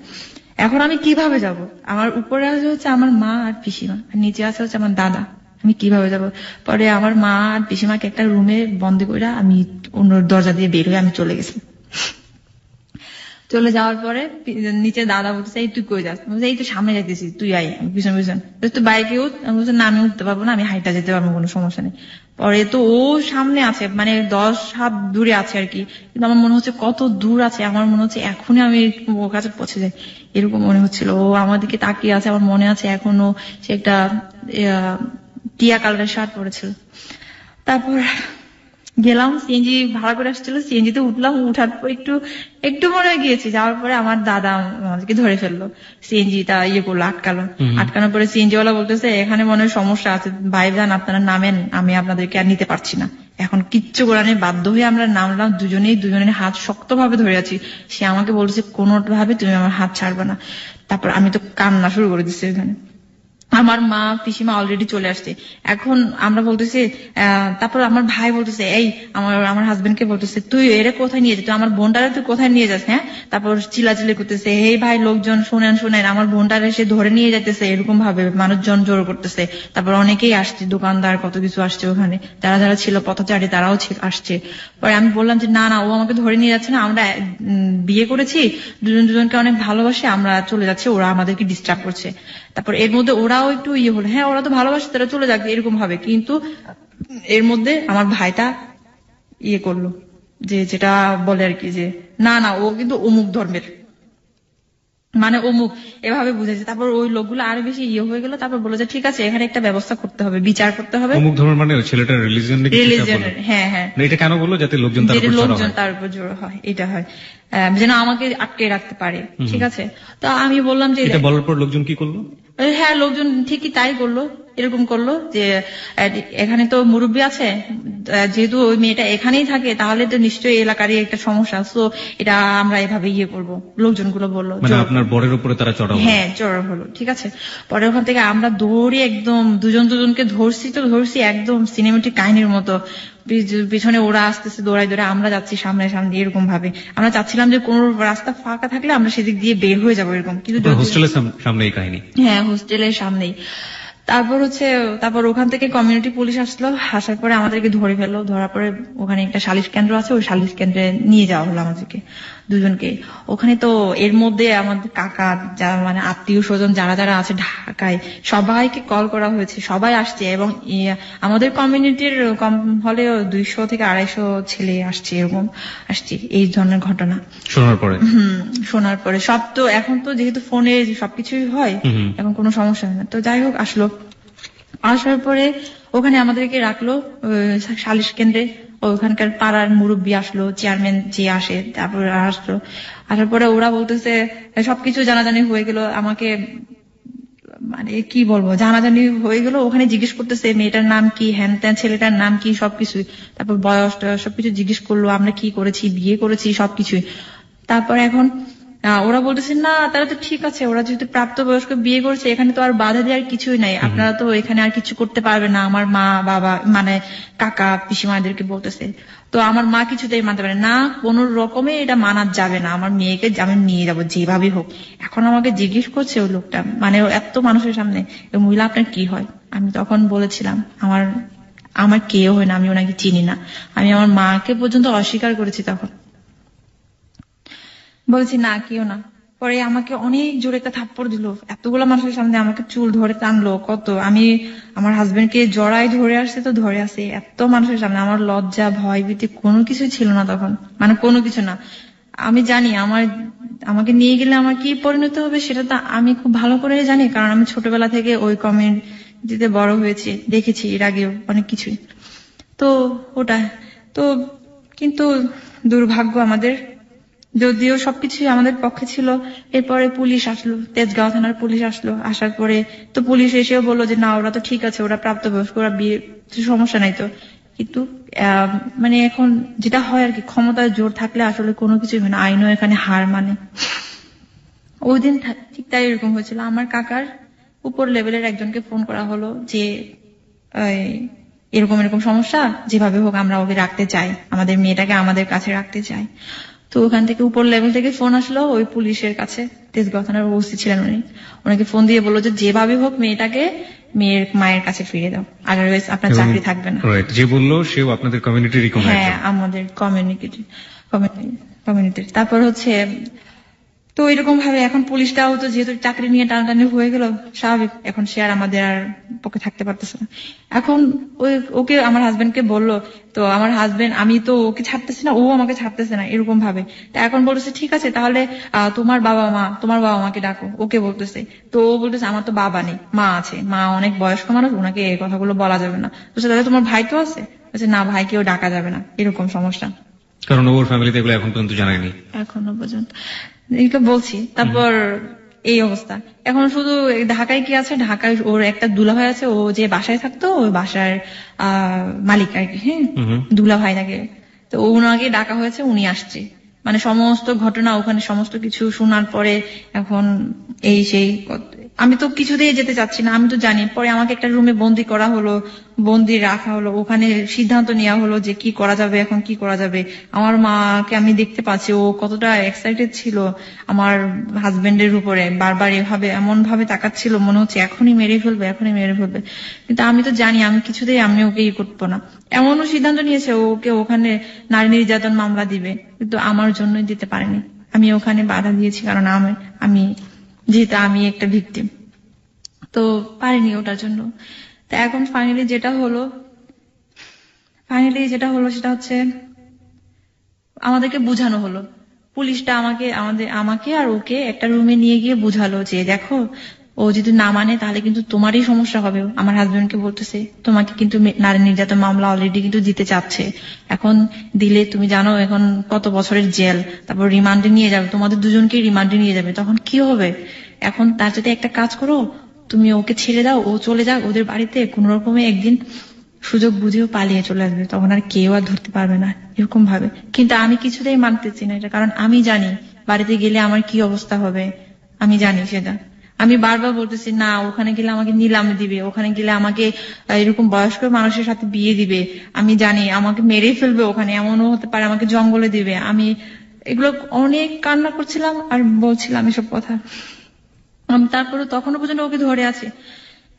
S1: এখন আমি কিভাবে যাব? আমার উপরে আছে হচ্ছে আমার মা আর পিসিমা, আর নিচে আছে হচ্ছে আমার দাদা, আমি কিভাবে যাব? পরে আমার মা আর পিসিমাকে একটা রুমে বন্দি করে আমি অন্য দরজা দিয়ে বের হয়ে আমি চলে গেছি। চলে যাওয়ার পরে নিচে দাদা বলতেছে এই তুই কই যাস? এই তো সামনে যাইতেছি, তুই আয় পিছন তুই বাইকে উঠ। আমি বলছি না, আমি উঠতে পারবো না, আমি হাইটা যেতে পারবো, কোনো সমস্যা নেই। পরে তো ও সামনে আছে, মানে 10 হাত দূরে আছে আর কি, কিন্তু আমার মনে হচ্ছে কত দূর আছে, আমার মনে হচ্ছে এখনই আমি ওর কাছে পৌঁছে যাই, এরকম মনে হচ্ছিল। ও আমার দিকে তাকিয়ে আছে, আমার মনে আছে এখনো সে একটা টিয়া কালারের শার্ট পরেছিল। তারপর গেলাম, সিএনজি ভাড়া করে আসছিল, সিএনজিতে উঠলাম, উঠার পর একটু মনে গিয়েছি, যাওয়ার পরে আমার দাদা আমাদেরকে ধরে ফেললো, সিএনজিটা করলো, আটকানোর পরে সিএনজি ওয়ালা বলতেছে এখানে মনে হয় সমস্যা আছে, ভাইজান আপনারা নামেন, আমি আপনাদেরকে আর নিতে পারছি না। এখন কিচ্ছু করার নেই, বাধ্য হয়ে আমরা নামলাম, দুজনের হাত শক্তভাবে ধরে আছি। সে আমাকে বলছে কোনোভাবে তুমি আমার হাত ছাড়বে না। তারপর আমি তো কান্না শুরু করে দিচ্ছি ওখানে। আমার মা পিসিমা অলরেডি চলে আসছে। এখন আমরা বলতেছি, তারপর আমার ভাই বলতেছে, এই আমার হাজবেন্ডকে বলতেছে তুই এরে কোথায় নিয়ে যাস, তুই আমার বোনটারে তুই কোথায় নিয়ে যাস? হ্যাঁ, তারপর চিল্লাচিল্লি করতেছে, এই ভাই লোকজন শুনেন, আমার বোনটারে সে ধরে নিয়ে যাইতেছে, এরকম ভাবে মানুষজন জোর করতেছে। তারপর অনেকেই আসছে, দোকানদার কত কিছু আসছে ওখানে, যারা ছিল পথচারী তারাও আসছে। পরে আমি বললাম যে না, ও আমাকে ধরে নিয়ে যাচ্ছে না, আমরা বিয়ে করেছি, দুজনকে অনেক ভালোবাসে, আমরা চলে যাচ্ছি, ওরা আমাদেরকে ডিস্টার্ব করছে। তারপর এর মধ্যে ওরাও একটু হলো, হ্যাঁ ওরা তো ভালোবাসে, তারা চলে যাক, এরকম ভাবে। কিন্তু এর মধ্যে আমার ভাইটা করলো, যেটা বলে আর কি, যে না ও কিন্তু অমুক ধর্মের, মানে অমুক এভাবে বুঝেছে। তারপর ওই লোকগুলো আরো বেশি হয়ে গেল। তারপর বললো যে ঠিক আছে এখানে একটা ব্যবস্থা করতে হবে, বিচার করতে হবে।
S2: অমুক ধর্মের মানে ছেলেটার
S1: রিলিজিয়নের, হ্যাঁ হ্যাঁ,
S2: এটা কেন বললো? যাতে লোকজন
S1: তার উপর জোর হয়, এটা হয় যেন আমাকে আটকে রাখতে পারে। ঠিক আছে, তো আমি বললাম যে
S2: এটা বলার পর লোকজন কি করলো?
S1: হ্যাঁ, লোকজন ঠিকই তাই করলো, এরকম করলো যে এখানে তো মুরব্বী আছে, যেহেতু ওই মেয়েটা এখানেই থাকে তাহলে তো নিশ্চয়ই এলাকারই একটা সমস্যা, তো এটা আমরা এভাবে করবো, লোকজনগুলো বললো।
S2: মানে আপনার বরের উপরে তারা চড়াও?
S1: হ্যাঁ, চড়াও হলো। ঠিক আছে, পরে ওখান থেকে আমরা দৌড়ে একদম দুজনকে ধরছি একদম সিনেমেটিক কাহিনীর মতো। পিছনে ওরা আসতেছে দৌড়াই দৌড়াই, আমরা যাচ্ছি সামনে এরকম ভাবে। আমরা চাচ্ছিলাম যে কোন রাস্তা ফাঁকা থাকলে আমরা সেদিক দিয়ে বের হয়ে যাবো এরকম, কিন্তু
S2: হোস্টেলের সামনেই কাহিনী।
S1: হ্যাঁ, হোস্টেলের সামনেই। তারপর ওখান থেকে কমিউনিটি পুলিশ আসলো, আসার পরে আমাদেরকে ধরে ফেললো। ধরার পরে ওখানে একটা সালিশ কেন্দ্র আছে, ওই সালিশ কেন্দ্রে নিয়ে যাওয়া হলো আমাদেরকে দুজনকে। ওখানে তো এর মধ্যে আমাদের কাকা, যারা মানে আত্মীয় স্বজন যারা আছে ঢাকায়, সবাইকে কল করা হয়েছে, সবাই আসছে। এবং আমাদের কমিউনিটির কম হলেও 200 থেকে 250 ছেলে আসছে, এরকম আসছে এই ধরনের ঘটনা শোনার পরে। সব তো এখন তো যেহেতু ফোনে সবকিছুই হয়, এখন কোনো সমস্যা হয় না। তো যাই হোক, আসার পরে ওখানে আমাদেরকে রাখলো সালিশ কেন্দ্রে। ওখানকার পাড়ার মুরব্বী আসলো, চেয়ারম্যান যে আসে, তারপরে আসার পরে ওরা বলতেছে সবকিছু জানাজানি হয়ে গেল। আমাকে মানে কি বলবো, জানাজানি হয়ে গেল। ওখানে জিজ্ঞেস করতেছে মেয়েটার নাম কি, হ্যান ত্যান, ছেলেটার নাম কি, সবকিছু। তারপর বয়স সবকিছু জিজ্ঞেস করলো, আমরা কি করেছি, বিয়ে করেছি, সবকিছুই। তারপর এখন ওরা বলতেছে না, তারা তো ঠিক আছে, ওরা যেহেতু প্রাপ্তবয়স্ক বিয়ে করেছে, এখানে তো আর বাধা দেওয়ার কিছুই নাই, আপনারা তো এখানে আর কিছু করতে পারবে না। আমার মা বাবা মানে কাকা পিসিমাদেরকে বলতেছে। তো আমার মা কিছুতেই মানতে পারে না, কোন রকমে এটা মানা যাবে না, আমার মেয়েকে আমি নিয়ে যাবো যেভাবে হোক। এখন আমাকে জিজ্ঞেস করছে ওই লোকটা, মানে এত মানুষের সামনে, মহিলা আপনার কি হয়? আমি তখন বলেছিলাম আমার কেউ হয় না, আমি ওনাকে চিনি না। আমি আমার মাকে পর্যন্ত অস্বীকার করেছি তখন, বলছি না কেউ না। পরে আমাকে অনেক জোরে একটা থাপ্পড় দিল, এতগুলো মানুষের সামনে আমাকে চুল ধরে টানলো কত। আমি আমার হাজবেন্ডকে জড়াই ধরে আসছে, তো ধরে আসে এত মানুষের সামনে। আমার লজ্জা ভয় ভীতি কোনো কিছু ছিল না তখন, মানে কোনো কিছু না। আমি জানি আমাকে নিয়ে গেলে আমার কি পরিণত হবে সেটা তো আমি খুব ভালো করে জানি, কারণ আমি ছোটবেলা থেকে ওই কমিউনিটিতে বড় হয়েছি, দেখেছি এর আগেও অনেক কিছুই। তো ওটা তো, কিন্তু দুর্ভাগ্য আমাদের, যদিও সবকিছুই আমাদের পক্ষে ছিল। এরপরে পুলিশ আসলো, তেজগাঁও থানার পুলিশ আসলো। আসার পরে তো পুলিশ এসেও বললো যে না, ওরা তো ঠিক আছে, ওরা প্রাপ্তবয়স্ক, ওরা বিয়ে, সমস্যা নাই তো। কিন্তু মানে এখন যেটা হয় আর কি, ক্ষমতার জোর থাকলে আসলে কোনো কিছুই হয় না, আইনও এখানে হার মানে। ওই দিন ঠিক তাই এরকম হয়েছিল। আমার কাকার উপর লেভেলের একজনকে ফোন করা হলো যে এরকম সমস্যা, যেভাবে হোক আমরা ওকে রাখতে চাই, আমাদের মেয়েটাকে আমাদের কাছে রাখতে চাই। তো ওখান থেকে উপর লেভেল থেকে ফোন আসলো ওই পুলিশের কাছে, তেজগাঁও থানার ওসি ছিলেন উনি, ওনাকে ফোন দিয়ে বললো যে যেভাবে হোক মেয়েটাকে মেয়ের মায়ের কাছে ফিরে দাও, আদারওয়াইজ আপনার চাকরি থাকবে না।
S2: যে বললো সেও আপনাদের কমিউনিটির?
S1: হ্যাঁ, আমাদের কমিউনিটির। তারপর হচ্ছে তো এরকম ভাবে এখন পুলিশটাও তো যেহেতু চাকরি নিয়ে টানাটানি হয়ে গেল, স্বাভাবিক এখন সে আর আমাদের আর পক্ষে থাকতে পারতেছে না। এখন ওকে আমার হাজবেন্ডকে বললো, তো আমার হাজবেন্ড, আমি তো ওকে ছাড়তেছি না, ও আমাকে ছাড়তেছে না, এরকম ভাবে। তা এখন বলতেছে ঠিক আছে তাহলে তোমার বাবা মাকে ডাকো, ওকে বলতেছে। তো ও বলতেছে আমার তো বাবা নেই, মা আছে, মা অনেক বয়স্ক মানুষ, ওনাকে এই কথাগুলো বলা যাবে না। বলছে তাহলে তোমার ভাই তো আছে? বলছে না, ভাইকেও ডাকা যাবে না, এরকম সমস্যা,
S2: কারণ ওর ফ্যামিলিতে এগুলো এখন পর্যন্ত জানায়নি।
S1: এখনো পর্যন্ত এইটা বলছি। তারপর এই অবস্থা। এখন শুধু ঢাকায় কি আছে, ঢাকায় ওর একটা দুলাভাই আছে, ও যে বাসায় থাকতো ওই বাসার মালিক আর কি, হ্যাঁ, দুলাভাই থাকে। তো ওনাকে ডাকা হয়েছে, উনি আসছে, মানে সমস্ত ঘটনা ওখানে সমস্ত কিছু শোনার পরে এখন এই সেই। আমি তো কিছুতেই যেতে চাচ্ছি না, আমি তো জানি। পরে আমাকে একটা রুমে বন্দি করা হলো, বন্দি রাখা হলো, ওখানে সিদ্ধান্ত নেওয়া হলো যে কি করা যাবে, এখন কি করা যাবে। আমার মাকে আমি দেখতে পাচ্ছি ও কতটা এক্সাইটেড ছিল আমার হাজবেন্ডের উপরে, বারবার এমন ভাবে তাকাচ্ছিল, মনে হচ্ছে এখনই মেরে ফেলবে। কিন্তু আমি তো জানি আমি কিছুতেই ওকে করবো না। এমনও সিদ্ধান্ত নিয়েছে ওকে ওখানে নারী নির্যাতন মামলা দিবে, কিন্তু আমার জন্যই দিতে পারেনি। আমি ওখানে বাধা দিয়েছি, কারণ যেহেতু আমি একটা ভিকটিম, তো পারিনি ওটার জন্য। তো এখন ফাইনালি যেটা হলো সেটা হচ্ছে আমাদেরকে বোঝানো হলো পুলিশটা আমাকে আর ওকে একটা রুমে নিয়ে গিয়ে বুঝালো যে দেখো, ও যদি না মানে তাহলে কিন্তু তোমারই সমস্যা হবে। আমার হাজবেন্ডকে বলতেছে তোমাকে কিন্তু নারী নির্যাতন মামলা অলরেডি কিন্তু দিতে চাচ্ছে, এখন দিলে তুমি জানো এখন কত বছরের জেল, তারপর রিমান্ডে নিয়ে যাবে, তোমাদের দুজনকে রিমান্ডে নিয়ে যাবে, তখন কি হবে? এখন তার যদি একটা কাজ করো, তুমি ওকে ছেড়ে দাও, ও চলে যাক ওদের বাড়িতে, কোন রকমে একদিন সুযোগ বুঝেও পালিয়ে চলে আসবে, তখন আর কেউ আর ধরতে পারবে না, এরকম ভাবে। কিন্তু আমি কিছুতেই মানতেছি না এটা, কারণ আমি জানি বাড়িতে গেলে আমার কি অবস্থা হবে, আমি জানি সেটা। আমি বারবার বলতেছি না, ওখানে গেলে আমাকে নিলামে দিবে, ওখানে গেলে আমাকে এরকম বয়স্ক মানুষের সাথে বিয়ে দিবে, আমি জানি আমাকে মেরে ফেলবে, ওখানে এমনও হতে পারে আমাকে জঙ্গলে দিবে। আমি এগুলো অনেক কান্না করছিলাম আর বলছিলাম এসব কথা। আমি তারপরে তখনও পর্যন্ত ওকে ধরে আছি,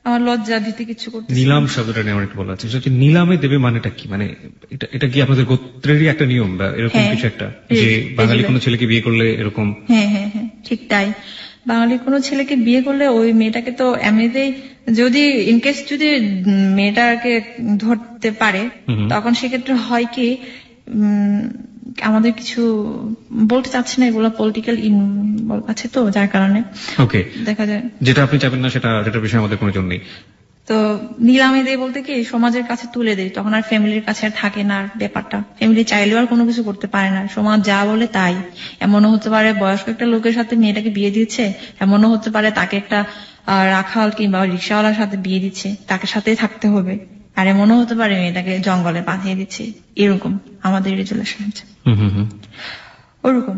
S1: আমার লজ্জা দিতে কিছু করতে।
S2: নিলাম শব্দটা নিয়ে আমার একটু বলা আছে, নিলামে দেবে মানেটা কি? মানে এটা কি আপনাদের গোত্রেরই একটা নিয়ম বা এরকম কিছু একটা, যে বাঙালি কোনো ছেলেকে বিয়ে করলে এরকম?
S1: হ্যাঁ হ্যাঁ হ্যাঁ, ঠিক তাই। বাঙালি কোনো ছেলেকে বিয়ে করলে ওই মেয়েটাকে তো এমনিতেই, যদি ইনকেস যদি মেয়েটাকে ধরতে পারে, তখন সেক্ষেত্রে হয় কি, আমাদের কিছু বলতে চাচ্ছি না, এগুলো পলিটিক্যাল আছে তো, যার কারণে দেখা যায়
S2: যেটা আপনি চাবেন না সেটার বিষয়ে আমাদের কোনো জন্য নেই।
S1: তো নিলামে দেয় বলতে কি, সমাজের কাছে তুলে দেয়, তখন আর ফ্যামিলির কাছে আর থাকে না ব্যাপারটা। ফ্যামিলি চাইলেও আর কোনো কিছু করতে পারে না, সমাজ যা বলে তাই। এমনও হতে পারে বয়স্ক একটা লোকের সাথে মেয়েটাকে বিয়ে দিচ্ছে, এমনও হতে পারে তাকে একটা রাখাল কিংবা রিক্সাওয়ালার সাথে বিয়ে দিচ্ছে, তাকে সাথেই থাকতে হবে। আর এমনও হতে পারে মেয়েটাকে জঙ্গলে পাঠিয়ে দিচ্ছে, এরকম আমাদের রিলেশন আছে ওরকম।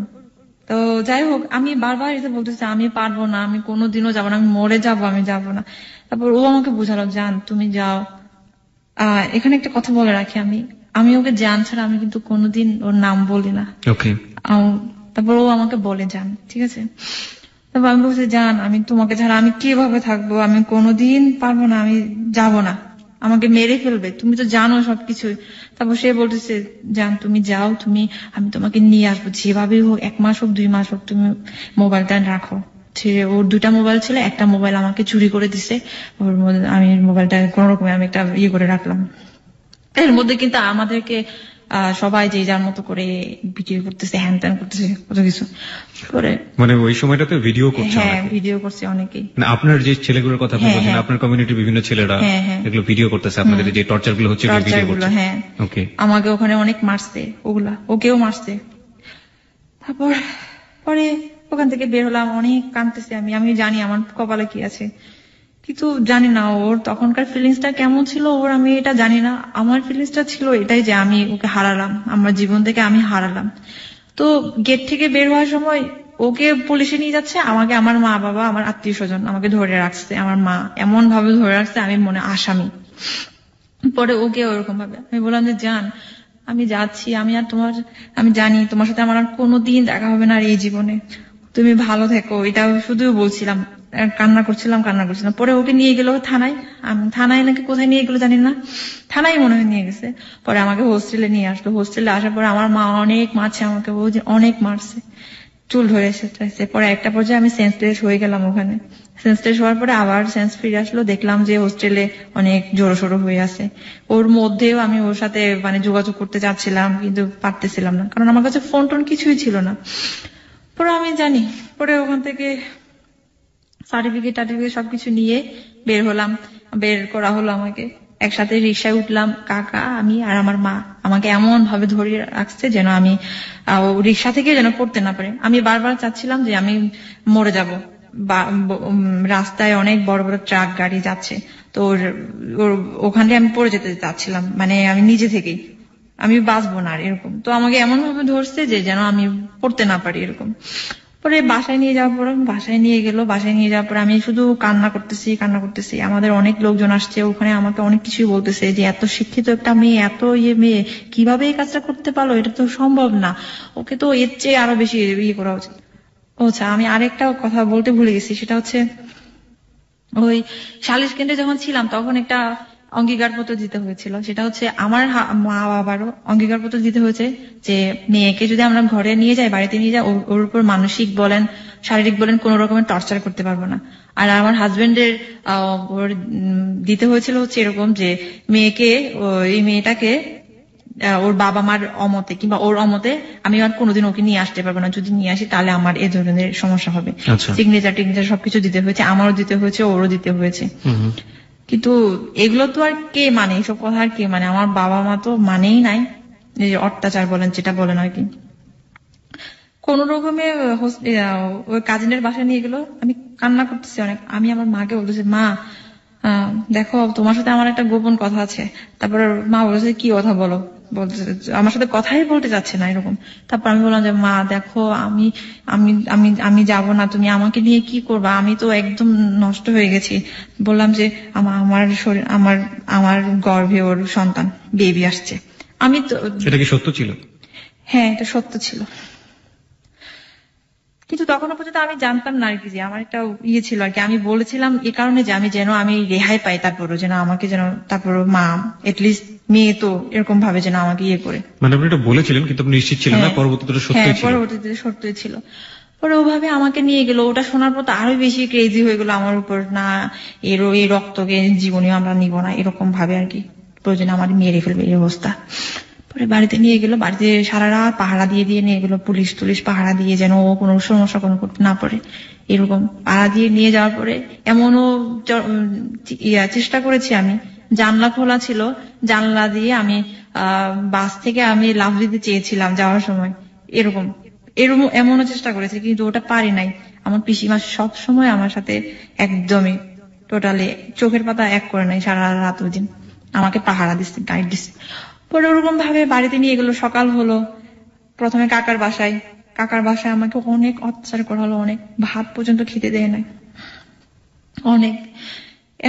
S1: তো যাই হোক, আমি বারবার এটা বলতেছি আমি পারবো না, আমি কোনোদিনও যাবো না, আমি মরে যাবো, আমি যাবো না। তারপর ও আমাকে বুঝালো, জান তুমি যাও। এখানে একটা কথা বলে রাখি, আমি ওকে জান ছাড়া আমি কিন্তু কোনোদিন ওর নাম বলি না। তারপর ও আমাকে বলে যান, ঠিক আছে। তারপর আমি বলছি, জান আমি তোমাকে ছাড়া আমি কিভাবে থাকবো, আমি কোনোদিন পারবো না, আমি যাবো না, আমাকে মেরে ফেলবে, তুমি তো জানো সবকিছু। তারপর সে বলতেছে, জান তুমি যাও, আমি তোমাকে নিয়ে আসবো যেভাবেই হোক, 1 মাস হোক 2 মাস হোক, তুমি মোবাইলটা রাখো। ওর 2টা মোবাইল ছিল, একটা মোবাইল আমাকে চুরি করে দিছে, আমি মোবাইলটা কোন রকমে আমি একটা করে রাখলাম। এর মধ্যে কিন্তু আমাদেরকে সবাই যে যার মতো করে ভিডিও করতেছে, হ্যান ত্যান করতেছে, কত কিছু করে।
S2: মানে ওই সময়টাতে ভিডিও করছে?
S1: হ্যাঁ, ভিডিও করছে অনেকেই।
S2: আপনার যে ছেলেগুলোর কথা আপনি বলছেন, আপনার কমিউনিটির বিভিন্ন ছেলেরা এগুলো ভিডিও করতেছে, আপনাদের যে টর্চার গুলো হচ্ছে ভিডিও করছে?
S1: হ্যাঁ, আমাকে ওখানে অনেক মারছে, ওকেও মারছে। তারপর পরে ওখান থেকে বের হলাম, অনেক কাঁদতেছি আমি জানি আমার কপালে কি আছে, কিন্তু জানি না ওর তখনকার ফিলিংসটা কেমন ছিল আমি এটা জানি না। আমার ফিলিংসটা ছিল এটাই যে আমি ওকে হারালাম, আমার জীবন থেকে আমি হারালাম। তো গেট থেকে বের হওয়ার সময় ওকে পুলিশে নিয়ে যাচ্ছে, আমাকে আমার মা বাবা আমার আত্মীয় স্বজন আমাকে ধরে রাখছে, আমার মা এমন ভাবে ধরে রাখছে আমি মনে আসামি। পরে ওকে ওরকম ভাবে আমি বললাম যে জান আমি যাচ্ছি, আমি জানি তোমার সাথে আমার আর কোনোদিন দেখা হবে না আর এই জীবনে, তুমি ভালো থেকো, এটা শুধু বলছিলাম, কান্না করছিলাম। পরে ওকে নিয়ে গেল থানায় নাকি কোথায় নিয়ে গেলো জানি না, থানায় মনে হয় নিয়ে গেছে। পরে আমাকে হোস্টেলে নিয়ে আসলো, হোস্টেলে আসার পরে আমার মা অনেক মারছে আমাকে, ও অনেক মারছে, চুল ধরে এসেছে। পরে একটা পর্যায়ে আমি সেন্সলেস হয়ে গেলাম ওখানে। সেন্সলেস হওয়ার পরে আবার সেন্স ফিরে আসলো, দেখলাম যে হোস্টেলে অনেক জোরসোরো হয়ে আছে। ওর মধ্যেও আমি ওর সাথে যোগাযোগ করতে চাচ্ছিলাম, কিন্তু পারতেছিলাম না, কারণ আমার কাছে ফোন টোন কিছুই ছিল না। পরে আমি জানি, পরে ওখান থেকে সার্টিফিকেট সবকিছু নিয়ে বের করা হলো আমাকে। একসাথে রিক্সায় উঠলাম, কাকা, আমি আর আমার মা আমাকে এমন ভাবে ধরে রাখছে যেন আমি রিক্সা থেকে যেন পড়তে না পারে। আমি বারবার চাচ্ছিলাম যে আমি মরে যাব, রাস্তায় অনেক বড় বড় ট্রাক গাড়ি যাচ্ছে, তো ওখানে আমি পড়ে যেতে চাচ্ছিলাম, আমি নিজে থেকেই আমি বাঁচবো না এরকম। তো আমাকে এমন ভাবে ধরছে যে যেন আমি পড়তে না পারি এরকম। পরে বাসায় নিয়ে যাওয়ার পর বাসায় নিয়ে যাওয়ার পর আমি শুধু কান্না করতেছি। আমাদের অনেক লোকজন আসছে, ওখানে আমাকে অনেক কিছুই বলতেছে যে এত শিক্ষিত একটা মেয়ে, এত মেয়ে কিভাবে এই কাজটা করতে পারলো, এটা তো সম্ভব না, ওকে তো এর চেয়ে আরো বেশি করা উচিত। আচ্ছা, আমি আরেকটা কথা বলতে ভুলে গেছি, সেটা হচ্ছে ওই সালিশ কেন্দ্রে যখন ছিলাম তখন একটা অঙ্গীকারপত্র দিতে হয়েছিল। সেটা হচ্ছে আমার মা বাবারও অঙ্গীকারপত্র দিতে হয়েছে যে মেয়েকে যদি আমরা ঘরে নিয়ে যাই, বাড়িতে নিয়ে যাই, ওর উপর মানসিক বলেন শারীরিক বলেন কোন রকমের টর্চার করতে পারবো না। আর আমার হাজবেন্ডের দিতে হয়েছিল হচ্ছে এরকম যে এই মেয়েটাকে ওর বাবা মার অমতে কিংবা ওর অমতে আমি আর কোনোদিন ওকে নিয়ে আসতে পারবো না, যদি নিয়ে আসি তাহলে আমার এ ধরনের সমস্যা হবে। সিগনেচার সবকিছু দিতে হয়েছে, আমারও দিতে হয়েছে, ওরও দিতে হয়েছে। কিন্তু এগুলো তো আর কে মানে, এসব কথা আর কে মানে, আমার বাবা মা তো মানেই নাই, এই যে অত্যাচার বলেন যেটা বলেন আর কি। কোন রকমে ওই কাজিনের বাসায় নিয়ে গেলো, আমি কান্না করতেছি অনেক। আমি আমার মাকে বলতেছি, মা দেখো তোমার সাথে আমার একটা গোপন কথা আছে। তারপর মা বলেছে, কি কথা বলো, বলতেছে আমার সাথে কথাই বলতে চাচ্ছে না এরকম। তারপর আমি বললাম যে মা দেখো আমি আমি আমি আমি যাবো না, তুমি আমাকে নিয়ে কি করবা, আমি তো একদম নষ্ট হয়ে গেছি। বললাম যে আমার শরীর আমার গর্ভে ওর সন্তান বেবি আসছে। আমি তো,
S2: এটা কি সত্য ছিল?
S1: হ্যাঁ এটা সত্য ছিল, কিন্তু তখনও পর্যন্ত আমি জানতাম না আর কি, যে আমার একটা ইয়ে ছিল আর কি। আমি বলেছিলাম এই কারণে যে আমি যেন আমি রেহাই পাই, তারপরও যেন আমাকে যেন তারপর মা এটলিস্ট মেয়ে তো এরকম ভাবে যেন আমাকে ইয়ে করে।
S2: মানে আপনি এটা বলেছিলেন কিন্তু আপনি নিশ্চিত ছিলেন না, পরবর্তীতে সত্যই ছিল?
S1: পরবর্তীতে সত্যই ছিল। পরে ওভাবে আমাকে নিয়ে গেল, ওটা শোনার পর তো আরো বেশি ক্রেজি হয়ে গেল আমার উপর, না এই রক্তকে জীবনীয় আমরা নিব না এরকম ভাবে আর কি, প্রয়োজনে আমার মেরে ফেলবে এই অবস্থা। পরে বাড়িতে নিয়ে গেল, বাড়িতে সারা রাত পাহারা দিয়ে নিয়ে গেল, পুলিশ পাহারা দিয়ে, যেন ও কোনো সমস্যা কোনো করতে না পারে এরকম পাহারা দিয়ে নিয়ে যাওয়ার পরে এমনও চেষ্টা করেছি আমি, জানলা খোলা ছিল, জানলা দিয়ে আমি বাস থেকে আমি লাফ দিতে চেয়েছিলাম যাওয়ার সময়, এরকম এমনও চেষ্টা করেছি, কিন্তু ওটা পারি নাই। আমার পিসিমা সব সময় আমার সাথে একদমই টোটালি চোখের পাতা এক করে নাই, সারা রাত ওই দিন আমাকে পাহারা দিচ্ছে, গাইড দিচ্ছে। পরে ওরকম ভাবে বাড়িতে নিয়ে গেলো, সকাল হলো, প্রথমে কাকার বাসায় আমাকে অনেক অত্যাচার করা হলো, অনেক ভাত পর্যন্ত খেতে দেয় নাই, অনেক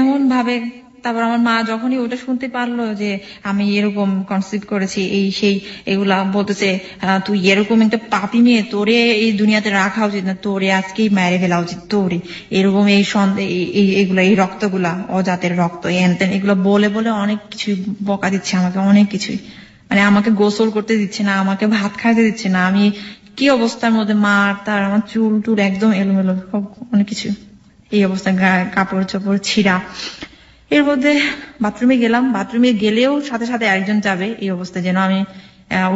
S1: এমন ভাবে। তারপর আমার মা যখনই ওটা শুনতে পারলো যে আমি এরকম কনসিভ করেছি এই সেই এগুলা, বলতেছে তুই এরকম একটা পাপী মেয়ে, তোরে এই দুনিয়াতে রাখা উচিত না, তোরে আজকেই মেরে ফেলা উচিত, তোরে এরকম এইগুলা এই রক্তগুলা অজাতের রক্ত এনতেন এগুলো বলে বলে অনেক কিছু বকা দিচ্ছে আমাকে, অনেক কিছুই। মানে আমাকে গোসল করতে দিচ্ছে না, আমাকে ভাত খাইতে দিচ্ছে না, আমি কি অবস্থার মধ্যে মার তার, আমার চুল টুল একদম এলোমেলো সব, অনেক কিছু এই অবস্থা, কাপড় চোপড় ছিঁড়া। এর মধ্যে বাথরুমে গেলাম, বাথরুমে গেলেও সাথে সাথে একজন যাবে এই অবস্থা, যেন আমি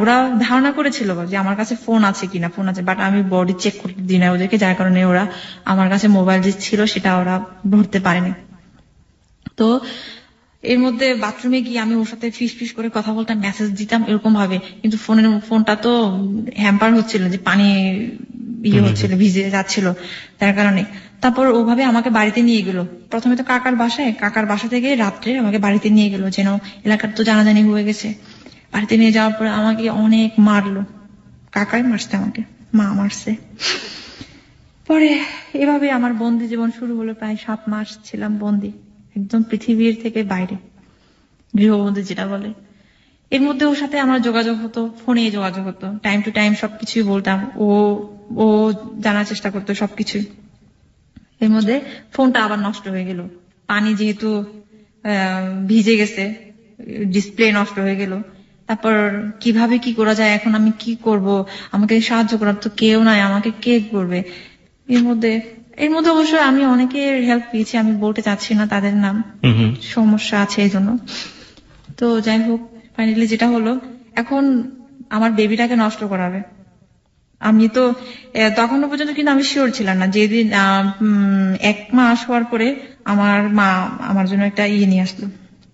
S1: ওরা ধারণা করেছিল যে আমার কাছে ফোন আছে কিনা, ফোন আছে, বাট আমি বডি চেক করতে দিই না ওদেরকে, যার কারণে ওরা আমার কাছে মোবাইল যে ছিল সেটা ওরা ধরতে পারেনি। তো এর মধ্যে বাথরুমে গিয়ে আমি ওর সাথে ফিস করে কথা বলতাম, মেসেজ দিতাম এরকম ভাবে, কিন্তু ফোনটা তো হ্যাম্পার হচ্ছিল, যে পানি ইয়ে হচ্ছিল, ভিজে যাচ্ছিল, তার কারণে। তারপর ওভাবে আমাকে বাড়িতে নিয়ে গেল, প্রথমে তো কাকার বাসা থেকে রাত্রে আমাকে বাড়িতে নিয়ে গেল, যেন এলাকার তো জানাজানি হয়ে গেছে। বাড়িতে নিয়ে যাওয়ার পরে আমাকে অনেক মারলো, কাকাই মারছে আমাকে, মা মারছে। পরে এভাবে আমার বন্দি জীবন শুরু হলো, প্রায় 7 মাস ছিলাম বন্দি, একদম পৃথিবীর থেকে বাইরে, গৃহবন্দী যেটা বলে। এর মধ্যে ওর সাথে আমার যোগাযোগ হতো, ফোনে যোগাযোগ হতো, টাইম টু টাইম সবকিছুই বলতাম, ও জানার চেষ্টা করতো সবকিছুই। এর মধ্যে ফোনটা আবার নষ্ট হয়ে গেল, পানি যেহেতু ভিজে গেছে, ডিসপ্লে নষ্ট হয়ে গেল। তারপর কিভাবে কি করা যায়, এখন আমি কি করব, আমাকে সাহায্য করার তো কেউ নাই, আমাকে কে করবে। এর মধ্যে অবশ্য আমি অনেকের হেল্প পেয়েছি, আমি বলতে চাচ্ছি না তাদের নাম, সমস্যা আছে এই জন্য। তো যাই হোক, ফাইনালি যেটা হলো, এখন আমার বেবিটাকে নষ্ট করাবে। আমি তো তখনও পর্যন্ত কিন্তু আমি শিওর ছিলাম না, যেদিন 1 মাস হওয়ার পরে আমার মা আমার জন্য একটা নিয়ে আসলো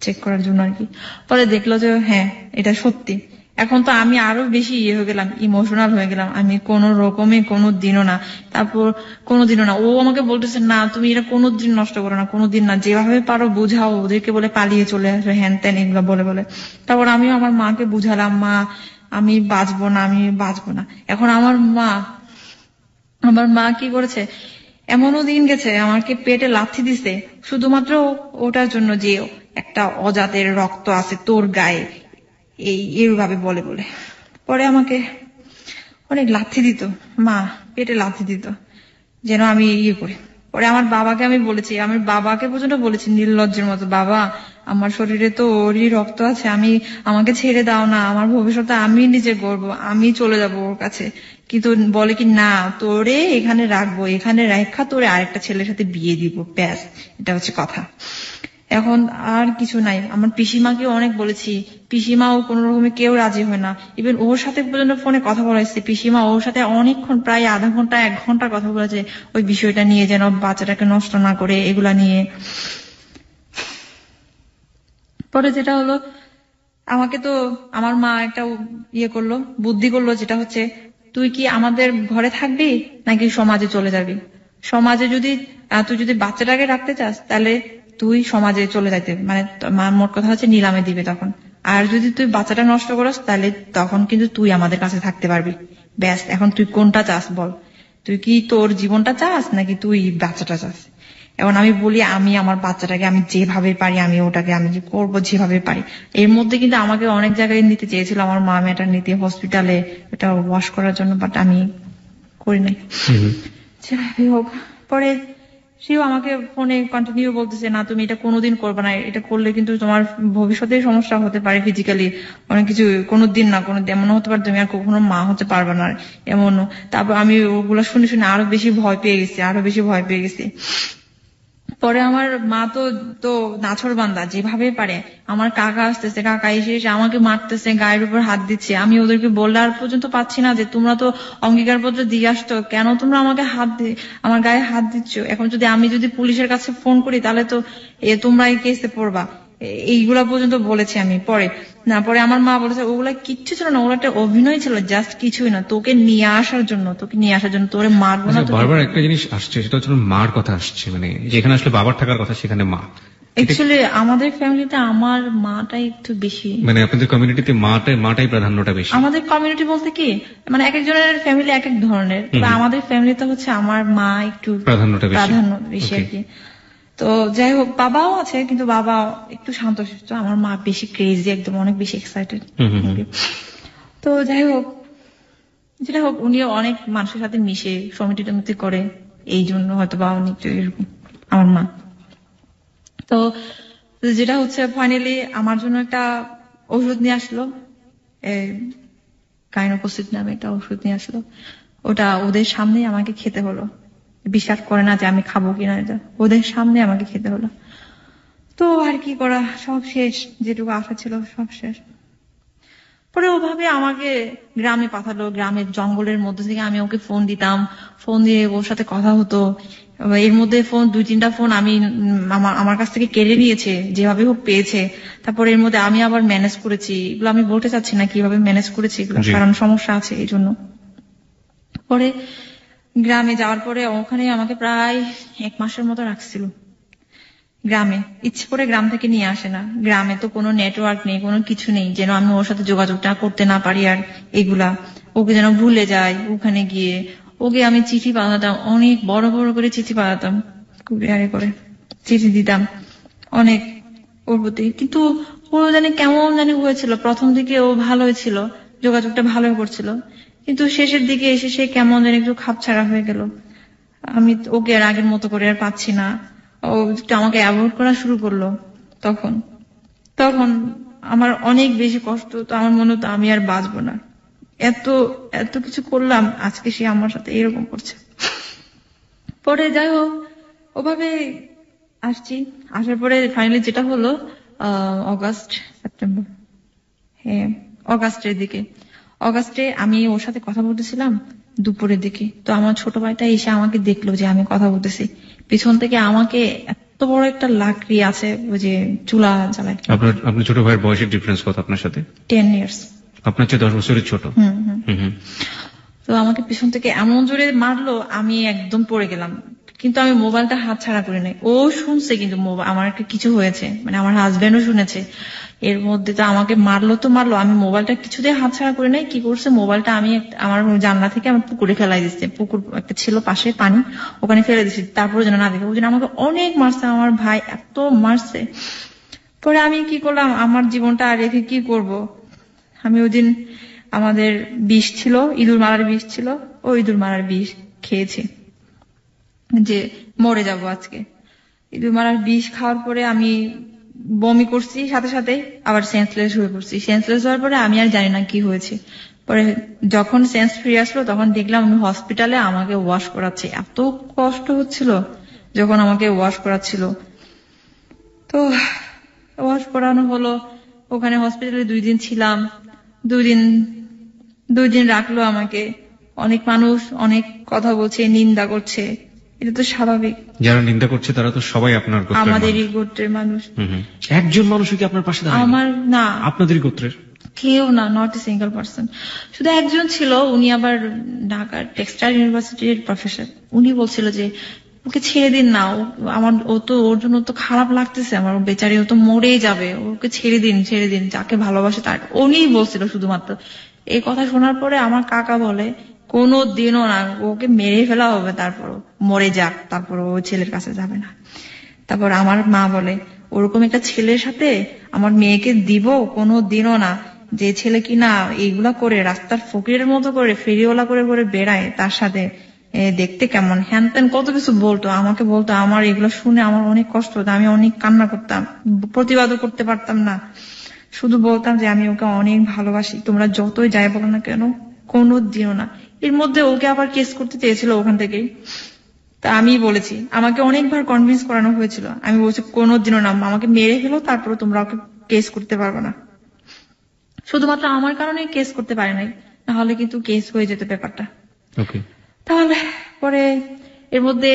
S1: চেক করার জন্য আর কি। পরে দেখলো যে হ্যাঁ এটা সত্যি। এখন তো আমি আরো বেশি হয়ে গেলাম, ইমোশনাল হয়ে গেলাম। আমি কোন রকমে কোনোদিনও না, তারপর কোনোদিনও না, ও আমাকে বলতেছে না তুমি এটা কোনোদিন নষ্ট করো না, কোনোদিন না, যেভাবে পারো বুঝাও ওদেরকে, বলে পালিয়ে চলে আসো, হ্যান ত্যান এগুলো বলে। তারপর আমিও আমার মাকে বুঝালাম, মা আমি বাঁচবো না। এখন আমার মা কি করেছে, এমনও দিন গেছে আমাকে পেটে লাথি দিছে শুধুমাত্র ওটার জন্য যে একটা অজাতের রক্ত আছে তোর গায়ে, এইভাবে বলে। পরে আমাকে অনেক লাথি দিত, মা পেটে লাথি দিত যেন আমি করি। পরে আমার বাবাকে আমি বলেছি, আমার বাবাকে পর্যন্ত বলেছি নির্লজ্জের মতো, বাবা আমার শরীরে তো ওরই রক্ত আছে, আমাকে ছেড়ে দাও না, আমার ভবিষ্যতে আমি নিজে গড়বো, আমি চলে যাব ওর কাছে। কিন্তু বলে কি না, তোরে এখানে রাখবো, এখানে রাখা তোরে আরেকটা ছেলের সাথে বিয়ে দিব, ব্যাস এটা হচ্ছে কথা। এখন আর কিছু নাই। আমার পিসিমাকে অনেক বলেছি, পিসিমাও কোন রকমে কেউ রাজি হয় না। ইভেন ওর সাথে পর্যন্ত ফোনে কথা বলাইছে, পিসিমা ওর সাথে অনেকক্ষণ, প্রায় আধা ঘন্টা 1 ঘন্টা কথা বলেছে ওই বিষয়টা নিয়ে, যেন বাচ্চাটাকে নষ্ট না করে, এগুলা নিয়ে। পরে যেটা হলো, আমাকে তো আমার মা একটা করলো, বুদ্ধি করলো, যেটা হচ্ছে তুই কি আমাদের ঘরে থাকবি নাকি সমাজে চলে যাবি। সমাজে যদি তুই যদি বাচ্চাটাকে রাখতে চাস তাহলে তুই সমাজে চলে যাইতে, মানে মোট কথা হচ্ছে নিলামে দিবে তখন। আর যদি তুই বাচ্চাটা নষ্ট করিস তাহলে তখন কিন্তু তুই আমাদের কাছে থাকতে পারবি। ব্যাস, এখন তুই কোনটা চাস বল, তুই কি তোর জীবনটা চাস নাকি তুই বাচ্চাটা চাস। এখন আমি বলি আমি আমার বাচ্চাটাকে আমি যেভাবে পারি আমি ওটাকে আমি করবো যেভাবে পারি। এর মধ্যে কিন্তু আমাকে অনেক জায়গায় নিতে চেয়েছিল আমার মা, ম্যাটারনিটি হসপিটালে, এটা ওয়াশ করার জন্য, বাট আমি করি নাই। যেভাবে হোক, পরে সেও আমাকে ফোনে কন্টিনিউ বলতেছে, না তুমি এটা কোনোদিন করবে না, এটা করলে কিন্তু তোমার ভবিষ্যতে সমস্যা হতে পারে, ফিজিক্যালি অনেক কিছু, কোনোদিন না কোনোদিন এমন হতে পারে তুমি আর কখনো মা হতে পারবে না এমনও। তারপর আমি ওগুলো শুনে শুনে আরো বেশি ভয় পেয়ে গেছি। পরে আমার মা তো নাছরবান্দা, যেভাবে পারে। আমার কাকা আসতেছে, কাকা এসে আমাকে মারতেছে, গায়ের উপর হাত দিচ্ছে। আমি ওদেরকে বললে আর পর্যন্ত পাচ্ছি না যে তোমরা তো অঙ্গীকার পত্র দিয়ে আসতো, কেন তোমরা আমাকে আমার গায়ে হাত দিচ্ছ। এখন যদি আমি পুলিশের কাছে ফোন করি তাহলে তো তোমরা এই কেসে পড়বা, এইগুলা পর্যন্ত বলেছি আমি। পরে আমার মা বলেছে ওগুলা কিচ্ছু ছিল না, ওগুলো একটা অভিনয় ছিল, জাস্ট কিছুই না, তোকে নিয়ে আসার জন্য তোরে মারবো না।
S2: বারবার একটা জিনিস আসছে, সেটা হচ্ছে মার কথা আসছে, মানে যেখানে আসলে বাবার থাকার কথা সেখানে মা।
S1: অ্যাকচুয়ালি আমাদের ফ্যামিলিতে আমার মাটাই একটু বেশি,
S2: মানে আপনাদের কমিউনিটিতে মাটাই প্রাধান্যটা বেশি।
S1: আমাদের কমিউনিটি বলতে কি, মানে এক একজনের ফ্যামিলি এক এক ধরনের, আমাদের ফ্যামিলিতে হচ্ছে আমার মা একটু প্রাধান্য বেশি আর কি। তো যাই হোক, বাবাও আছে কিন্তু বাবা একটু শান্তশিষ্ট, আমার মা বেশি ক্রেজি, একদম অনেক বেশি এক্সাইটেড। তো যাই হোক, যেটা হোক, উনিও অনেক মানুষের সাথে মিশে সমিতি করে, এই জন্য হয়তো বা উনি একটু এরকম আমার মা। তো যেটা হচ্ছে ফাইনালি আমার জন্য একটা ওষুধ নিয়ে আসলো, গাইনোকোসিড নামে একটা ওষুধ নিয়ে আসলো। ওটা ওদের সামনে আমাকে খেতে হলো, বিশ্বাস করে না যে আমি খাবো কিনা, এটা ওদের সামনে আমাকে খেতে হলো। তো আর কি করা, সব শেষ, যেটুকু আশা ছিল সব শেষ। পরে ওভাবে আমাকে গ্রামে পাঠালো, গ্রামের জঙ্গলের মধ্যে থেকে আমি ওকে ফোন দিতাম, ফোন দিয়ে ওর সাথে কথা হতো। এর মধ্যে 2-3টা ফোন আমি আমার কাছ থেকে কেড়ে নিয়েছে, যেভাবে হোক পেয়েছে। তারপরে এর মধ্যে আমি আবার ম্যানেজ করেছি, এগুলো আমি বলতে চাচ্ছি না কিভাবে ম্যানেজ করেছি এগুলো, কারণ সমস্যা আছে এই জন্য। পরে গ্রামে যাওয়ার পরে ওখানে আমাকে প্রায় 1 মাসের মতো রাখছিল গ্রামে। ইচ্ছে করে গ্রাম থেকে নিয়ে আসে না, গ্রামে তো কোনো নেটওয়ার্ক নেই, কোনো কিছু নেই, যেন আমি ওর সাথে যোগাযোগটা করতে না পারি। আর এগুলা ওকে যেন ভুলে যায়। ওখানে গিয়ে ওকে আমি চিঠি পাঠাতাম, অনেক বড় বড় করে চিঠি পাঠাতাম, কুরিয়ারে করে চিঠি দিতাম অনেক ওর প্রতি। কিন্তু ও কেমন হয়েছিল, প্রথম দিকে ও ভালোই ছিল, যোগাযোগটা ভালোই করছিল, কিন্তু শেষের দিকে এসে সে কেমন একটু খাপছাড়া হয়ে গেল। আমি ওকে আর আগের মতো করে আর পাচ্ছি না, ও আমাকে অ্যাভয়েড করা শুরু করলো। তখন আমার অনেক বেশি কষ্ট, তো আমার মনে হতো আমি আর বাঁচবো না, এত কিছু করলাম, আজকে সে আমার সাথে এরকম করছে। পরে যাই হোক, ওভাবে আসার পরে ফাইনালি যেটা হলো অগাস্টে আমি ওর সাথে কথা বলতেছিলাম দুপুরের দিকে। তো আমার ছোট ভাইটা এসে আমাকে দেখলো যে আমি কথা বলতেছি, পিছন থেকে আমাকে এত বড় একটা লাকড়ি আছে, ওই যে চুলা জ্বালায়।
S2: আপনার ছোট ভাইয়ের বয়সের ডিফারেন্স কত আপনার সাথে?
S1: 10 years।
S2: আপনার চেয়ে 10 বছরের ছোট।
S1: তো আমাকে পিছন থেকে এমন জোরে মারলো, আমি একদম পড়ে গেলাম, কিন্তু আমি মোবাইলটা হাত ছাড়া করে নাই। ও শুনছে কিন্তু আমার একটা কিছু হয়েছে, মানে আমার হাজবেন্ডও শুনেছে। এর মধ্যে তো আমাকে মারলো, আমি মোবাইলটা কিছুতে হাত ছাড়া করে নাই। কি করছে, মোবাইলটা আমি আমার জানলা থেকে আমি পুকুরে ফেলাই দিচ্ছি, পুকুর একটা ছিল পাশে পানি, ওখানে ফেলে দিচ্ছি, তারপরে যেন না দেখে। ওই জন্য আমাকে অনেক মারছে, আমার ভাই এত মারছে। পরে আমি কি করলাম, আমার জীবনটা আর রেখে কি করব। আমি ওই দিন আমাদের বিষ ছিল, ইঁদুর মারার বিষ ছিল, ওই ইঁদুর মারার বিষ খেয়েছি যে মরে যাব আজকে। ইঁদুর মারার বিষ খাওয়ার পরে আমি বমি করছি, সাথে সাথে আবার সেন্সলেস হয়ে পড়ছি। সেন্সলেস হওয়ার পরে আমি আর জানি না কি হয়েছে। পরে যখন সেন্স ফিরে আসলো তখন দেখলাম আমি হসপিটালে, আমাকে ওয়াশ করাচ্ছে। এত কষ্ট হচ্ছিল যখন আমাকে ওয়াশ করাচ্ছিল। তো ওয়াশ করানো হলো, ওখানে হসপিটালে 2 দিন ছিলাম। 2 দিন রাখলো আমাকে। অনেক মানুষ অনেক কথা বলছে, নিন্দা করছে, এটা তো স্বাভাবিক।
S2: যারা নিন্দা করছে তারা তো সবাই আপনার গোত্রের মানুষ।
S1: আমাদেরই গোত্রের মানুষ।
S2: একজন মানুষও কি আপনার পাশে দাঁড়ায়?
S1: আমার না,
S2: আপনাদেরই গোত্রের
S1: কেউ না, নট এ সিঙ্গেল পার্সন। শুধু একজন ছিল, উনি আবার ঢাকার টেক্সটাইল ইউনিভার্সিটির প্রফেসর। উনি বলছিল যে ওকে ছেড়ে দিন না, ওর জন্য তো খারাপ লাগতেছে আমার, বেচারি ও তো মরেই যাবে, ওকে ছেড়ে দিন, যাকে ভালোবাসে তার। উনি বলছিল শুধুমাত্র। এই কথা শোনার পরে আমার কাকা বলে কোনো দিনও না, ওকে মেরে ফেলা হবে, তারপর মরে যাক, তারপর ও ছেলের কাছে যাবে না। তারপর আমার মা বলে ওরকম একটা ছেলের সাথে আমার মেয়েকে দিব কোনো দিনও না, যে ছেলে কিনা এইগুলা করে রাস্তার ফকিরের মতো করে ফেরিওয়ালা করে করে বেড়ায়, তার সাথে দেখতে কেমন, হ্যান ত্যান কত কিছু বলতো, আমাকে বলতো। আমার এগুলো শুনে আমার অনেক কষ্ট হতো, আমি অনেক কান্না করতাম, প্রতিবাদও করতে পারতাম না, শুধু বলতাম যে আমি ওকে অনেক ভালোবাসি, তোমরা যতই যাই বলো না কেন, কোনো দিনও না। এর মধ্যে ওকে আবার কেস করতে চেয়েছিল ওখান থেকেই। তা আমি বলেছি, আমাকে অনেকবার কনভিন্স করানো হয়েছিল, আমি বলছি কোনোদিনও না, আমাকে মেরে ফেলো, তারপরে তোমরা ওকে কেস করতে পারবে না। শুধুমাত্র আমার কারণে কেস করতে পারে নাই, নাহলে কিন্তু কেস হয়ে যেত ব্যাপারটা। তাহলে পরে এর মধ্যে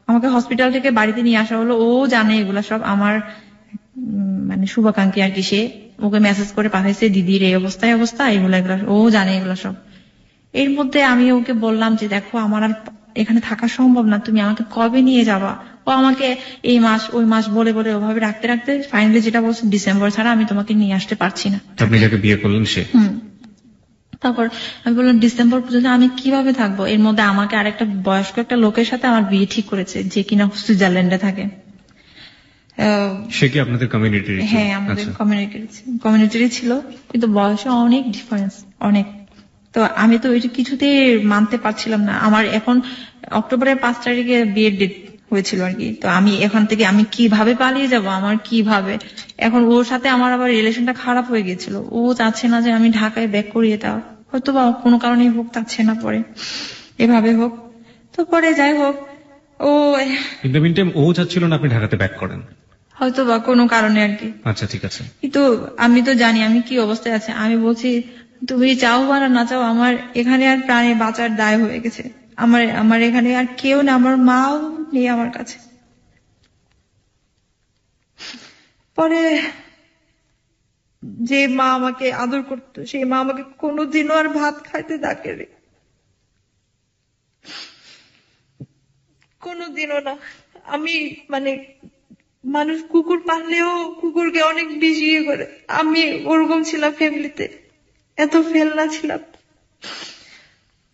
S1: আমাকে হসপিটাল থেকে বাড়িতে নিয়ে আসা হলো। ও জানে এগুলা সব, আমার মানে শুভাকাঙ্ক্ষী আর কি, সে ওকে মেসেজ করে পাঠাইছে দিদির এই অবস্থা, এগুলা ও জানে এগুলা সব। এর মধ্যে আমি ওকে বললাম যে দেখো আমার আর এখানে থাকা সম্ভব না, তুমি আমাকে কবে নিয়ে যাবা। ও আমাকে এই মাস ওই মাস বলে বলে ওভাবে রাখতে রাখতে ফাইনালি যেটা বলছে ডিসেম্বর ছাড়া আমি তোমাকে নিয়ে আসতে পারছি না।
S2: আপনি যাকে বিয়ে করলেন সে?
S1: তারপর আমি বললাম ডিসেম্বর পর্যন্ত আমি কিভাবে থাকবো। এর মধ্যে আমাকে আরেকটা বয়স্ক একটা লোকের সাথে আমার বিয়ে ঠিক করেছে, যে কিনা সুইজারল্যান্ডে থাকে।
S2: সে কি আপনাদের কমিউনিটির?
S1: হ্যাঁ, আমাদের কমিউনিটিরই ছিল, কিন্তু বয়সে অনেক ডিফারেন্স, অনেক। তো আমি তো ওইটা কিছুতেই মানতে পারছিলাম না। আমার এখন অক্টোবরের 5 তারিখে বিয়ের ডেট হয়েছিল আর কি। তো আমি এখান থেকে আমি কিভাবে পালিয়ে যাব, আমার কিভাবে, এখন ওর সাথে আমার আবার রিলেশনটা খারাপ হয়ে গেছিল। ও চাচ্ছে না যে আমি ঢাকায় ব্যাক করি, এটা হয়তো বা কোনো কারণেই হোক, চাচ্ছে না, পরে এভাবে হোক। তো পরে যাই হোক, ও
S2: ও চাচ্ছিল না আপনি ঢাকাতে ব্যাক করেন,
S1: হয়তো বা কোনো কারণে আর কি।
S2: আচ্ছা ঠিক আছে।
S1: কিন্তু আমি তো জানি আমি কি অবস্থায় আছে। আমি বলছি তুমি চাও বা না চাও, আমার এখানে আর প্রাণে বাঁচার দায় হয়ে গেছে। আমার এখানে আর কেউ না, আমার মাও নেই আমার কাছে। পরে যে মা আমাকে আদর করতো, সেই মা আমাকে কোনোদিনও আর ভাত খাইতে ডাকে রে, কোনোদিনও না। আমি মানে মানুষ কুকুর পাললেও কুকুরকে অনেক বেশি করে, আমি ওরকম ছিলাম ফ্যামিলিতে, এত ফেলনা ছিলাম।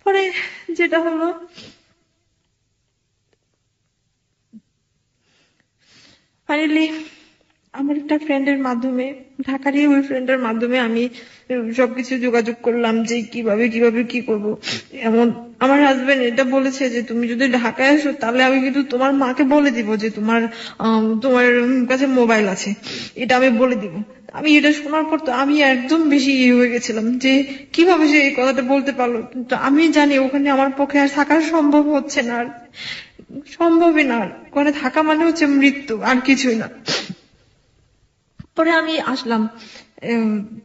S1: পরে যেটা হলো, ফাইনালি আমার একটা ফ্রেন্ডের মাধ্যমে, ঢাকারই ওই ফ্রেন্ডের মাধ্যমে আমি সবকিছু যোগাযোগ করলাম যে কিভাবে কি করব। এমন আমার হাজবেন্ড এটা বলেছে যে তুমি যদি ঢাকায় আসো তাহলে আমি কিন্তু তোমার মাকে বলে দিব যে তোমার কাছে মোবাইল আছে, এটা আমি বলে দিব। আমি এটা শোনার পর তো আমি একদম বেশি হয়ে গেছিলাম যে কিভাবে সে এই কথাটা বলতে পারলো। কিন্তু আমি জানি ওখানে আমার পক্ষে আর থাকা সম্ভব হচ্ছে না, সম্ভবই না। ওখানে থাকা মানে হচ্ছে মৃত্যু, আর কিছুই না। পরে আমি আসলাম,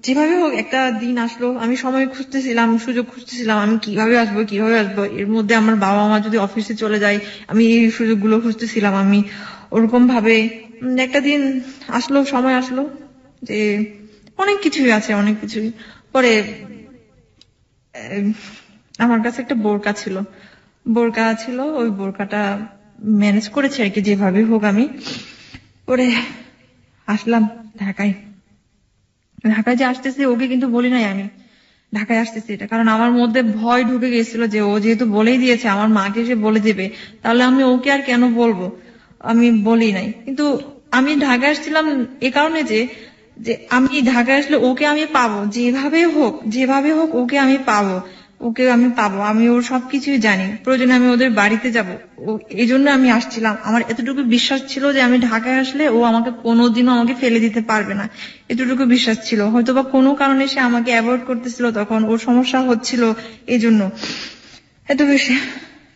S1: যেভাবে হোক একটা দিন আসলো। আমি সময় খুঁজতেছিলাম, সুযোগ খুঁজতেছিলাম, আমি কিভাবে আসবো। এর মধ্যে আমার বাবা মা যদি অফিসে চলে যায়, আমি এই সুযোগগুলো খুঁজতেছিলাম। আমি ওরকম ভাবে একটা দিন আসলো, সময় আসলো যে অনেক কিছুই আছে, অনেক কিছুই। পরে আমার কাছে একটা বোরকা ছিল, ওই বোরকাটা ম্যানেজ করেছি আর কি, যেভাবে হোক আমি। পরে আসলাম ঢাকায় যে আসতেছি, ওকে কিন্তু বলি নাই আমি ঢাকায় আসতেছি এটা, কারণ আমার মধ্যে ভয় ঢুকে গেছিল যে ও যেহেতু বলেই দিয়েছে আমার মাকে সে বলে দেবে, তাহলে আমি ওকে আর কেন বলবো, আমি বলি নাই। কিন্তু আমি ঢাকায় আসছিলাম এ কারণে যে আমি ঢাকায় আসলে ওকে আমি পাবো, যেভাবে হোক ওকে আমি পাবো, আমি ওর সবকিছুই জানি, প্রয়োজনে আমি ওদের বাড়িতে যাব। এই জন্য আমি আসছিলাম। আমার এতটুকু বিশ্বাস ছিল যে আমি ঢাকায় আসলে ও আমাকে কোনোদিনও আমাকে ফেলে দিতে পারবে না, এতটুকু বিশ্বাস ছিল। হয়তো বা কোনো কারণে সে আমাকে অ্যাভয়েড করতেছিল, তখন ওর সমস্যা হচ্ছিল, এই জন্য এত বেশি।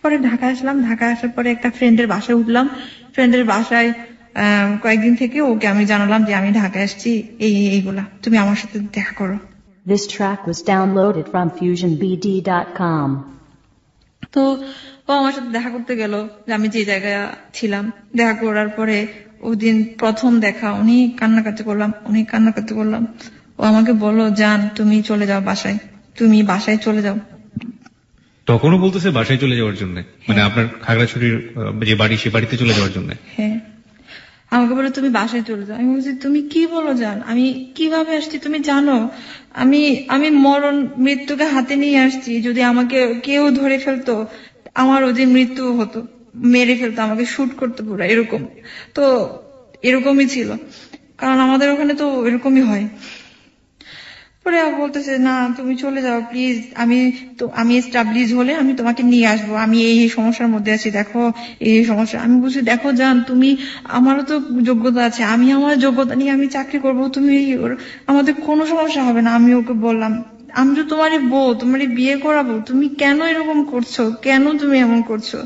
S1: পরে ঢাকায় আসলাম, ঢাকায় আসার পরে একটা ফ্রেন্ডের বাসায় উঠলাম। ফ্রেন্ডের বাসায় কয়েকদিন থেকে ওকে আমি জানালাম যে আমি ঢাকায় আসছি, এইগুলা তুমি আমার সাথে দেখা করো।
S3: This track was downloaded from FusionBD.com.
S1: তো ও আমার সাথে দেখা করতে গেল যে আমি যে জায়গায় ছিলাম। দেখা করার পরে ওদিন প্রথম দেখা, অনেক কান্নাকাটি করলাম। ও আমাকে বললো, জান তুমি চলে যাও বাসায়, তুমি বাসায় চলে যাও।
S2: তখনও বলতেছে বাসায় চলে যাওয়ার জন্য, মানে আপনার খাগড়াছড়ির যে বাড়ি সে বাড়িতে চলে যাওয়ার জন্য?
S1: হ্যাঁ, আমাকে বলে তুমি বাসায় চলে যাও। আমি বলছি তুমি কি বলো জান, আমি কিভাবে আসছি তুমি জানো? আমি মরণ মৃত্যুকে হাতে নিয়ে আসছি। যদি আমাকে কেউ ধরে ফেলতো, আমার ওদিন মৃত্যু হতো, মেরে ফেলতো, আমাকে শুট করতে পুরো এরকম। তো এরকমই ছিল, কারণ আমাদের ওখানে তো এরকমই হয়। পরে বলতেছে না তুমি চলে যাও প্লিজ, আমি এস্টাবলিশ হলে আমি তোমাকে নিয়ে আসবো, আমি এই সমস্যার মধ্যে আছি, দেখো এই সমস্যা। আমি বলছি দেখো জান, তুমি, আমারও তো যোগ্যতা আছে, আমি আমার যোগ্যতা নিয়ে আমি চাকরি করবো, তুমি আমাদের কোনো সমস্যা হবে না। আমি ওকে বললাম, আমি তো তোমারই বউ, তোমারই বিয়ে করাবো, তুমি কেন এরকম করছো, কেন তুমি এমন করছো?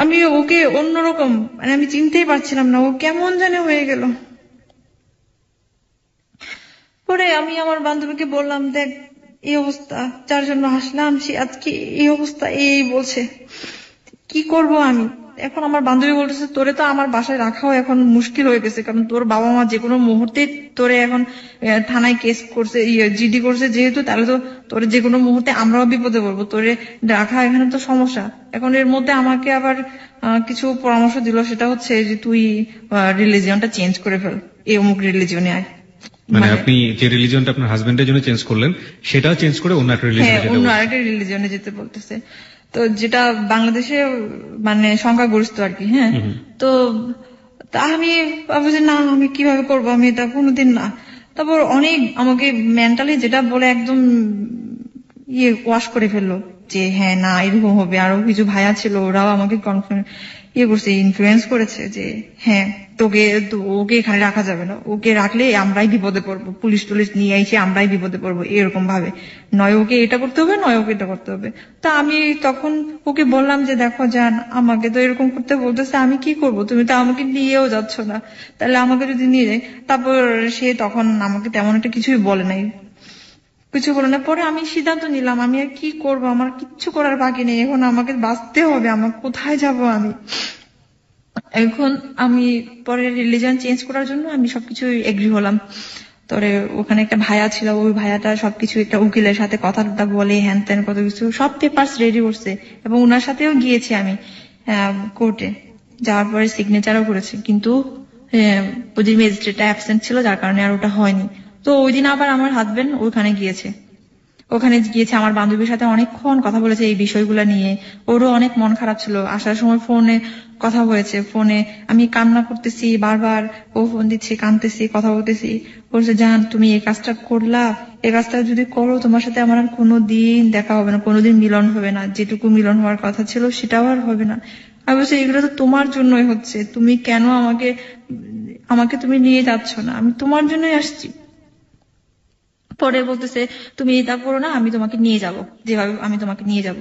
S1: আমি ওকে অন্যরকম, মানে আমি চিনতেই পারছিলাম না, ও কেমন জানে হয়ে গেল। পরে আমি আমার বান্ধবীকে বললাম, দেখ এই অবস্থা, যার জন্য হাসলাম সে আজকে এই অবস্থা, এই বলছে, কি করব আমি এখন? আমার বান্ধবী বলতেছে, তোরে তো আমার বাসায় রাখাও এখন মুশকিল হয়ে গেছে, কারণ তোর বাবা মা যে কোনো মুহূর্তে তোরে এখন থানায় কেস করছে, জিডি করছে যেহেতু, তাহলে তো তোরে যে কোনো মুহূর্তে আমরাও বিপদে পড়বো, তোরে রাখা এখানে তো সমস্যা। এখন এর মধ্যে আমাকে আবার কিছু পরামর্শ দিল, সেটা হচ্ছে যে তুই রিলিজিয়নটা চেঞ্জ করে ফেল, এই অমুক রিলিজিয়নে আয়।
S2: মানে আপনি যে রিলিজিয়নটা আপনার হাজবেন্ডের জন্য চেঞ্জ করলেন, সেটাও চেঞ্জ করে অন্য একটা
S1: রিলিজিয়নে যেতে বলতেছে। তো যেটা বাংলাদেশে মানে সংখ্যাগরিষ্ঠ আর কি। হ্যাঁ, তো আমি ভাবছি না, আমি কিভাবে করবো, আমি এটা কোনোদিন না। তারপর অনেক আমাকে মেন্টালি যেটা বলে একদম ওয়াশ করে ফেললো যে হ্যাঁ না এরকম হবে। আরো কিছু ভাইয়া ছিল, ওরাও আমাকে করছে, ইনফ্লুয়েন্স করেছে যে হ্যাঁ ওকে এখানে রাখা যাবে না, ওকে রাখলে আমরাই বিপদে পড়বো, পুলিশ টুলিশ নিয়ে এসে আমরাই বিপদে পড়বো, এরকম ভাবে, নয় ওকে এটা করতে হবে, নয় ওকে এটা করতে হবে। তা আমি তখন ওকে বললাম যে দেখো জান, আমাকে তো এরকম করতে বলতেছে, আমি কি করব, তুমি তো আমাকে নিয়েও যাচ্ছ না, তাহলে আমাকে যদি নিয়ে যায়। তারপর সে তখন আমাকে তেমন একটা কিছুই বলে নাই, পরে আমি সিদ্ধান্ত নিলাম আমি আর কি করব, আমার কিচ্ছু করার বাকি নেই, এখন আমাকে বাঁচতে হবে, আমার কোথায় যাব আমি এখন? আমি পরে রিলিজন চেঞ্জ করার জন্য আমি সবকিছু এগ্রি হলাম। তবে ওখানে একটা ভাইয়া ছিল, ওই ভাইয়াটা সবকিছু একটা উকিলের সাথে কথা বলে হ্যান ত্যান কত কিছু সব পেপারস রেডি করছে, এবং ওনার সাথেও গিয়েছি আমি কোর্টে, যাওয়ার পরে সিগনেচারও করেছে, কিন্তু ওই যে ম্যাজিস্ট্রেটটা অ্যাবসেন্ট ছিল, যার কারণে আর ওটা হয়নি। তো ওই দিন আবার আমার হাজবেন্ড ওখানে গিয়েছে, আমার বান্ধবীর সাথে অনেকক্ষণ কথা বলেছে এই বিষয়গুলো নিয়ে। ওরও অনেক মন খারাপ ছিল, আসার সময় ফোনে কথা হয়েছে, ফোনে আমি কান্না করতেছি, বারবার ও ফোন দিচ্ছে, কাঁদতেছি, কথা বলতেছি, বলছে জান তুমি এই কাজটা করলা, এই কাজটা যদি করো তোমার সাথে আমার আর কোনোদিন দেখা হবে না, কোনোদিন মিলন হবে না, যেটুকু মিলন হওয়ার কথা ছিল সেটাও আর হবে না। আমি বলছি এগুলো তো তোমার জন্যই হচ্ছে, তুমি কেন আমাকে তুমি নিয়ে যাচ্ছ না, আমি তোমার জন্যই আসছি। পরে বলতেছে তুমি এটা করো না, আমি তোমাকে নিয়ে যাব, যেভাবে আমি তোমাকে নিয়ে যাব।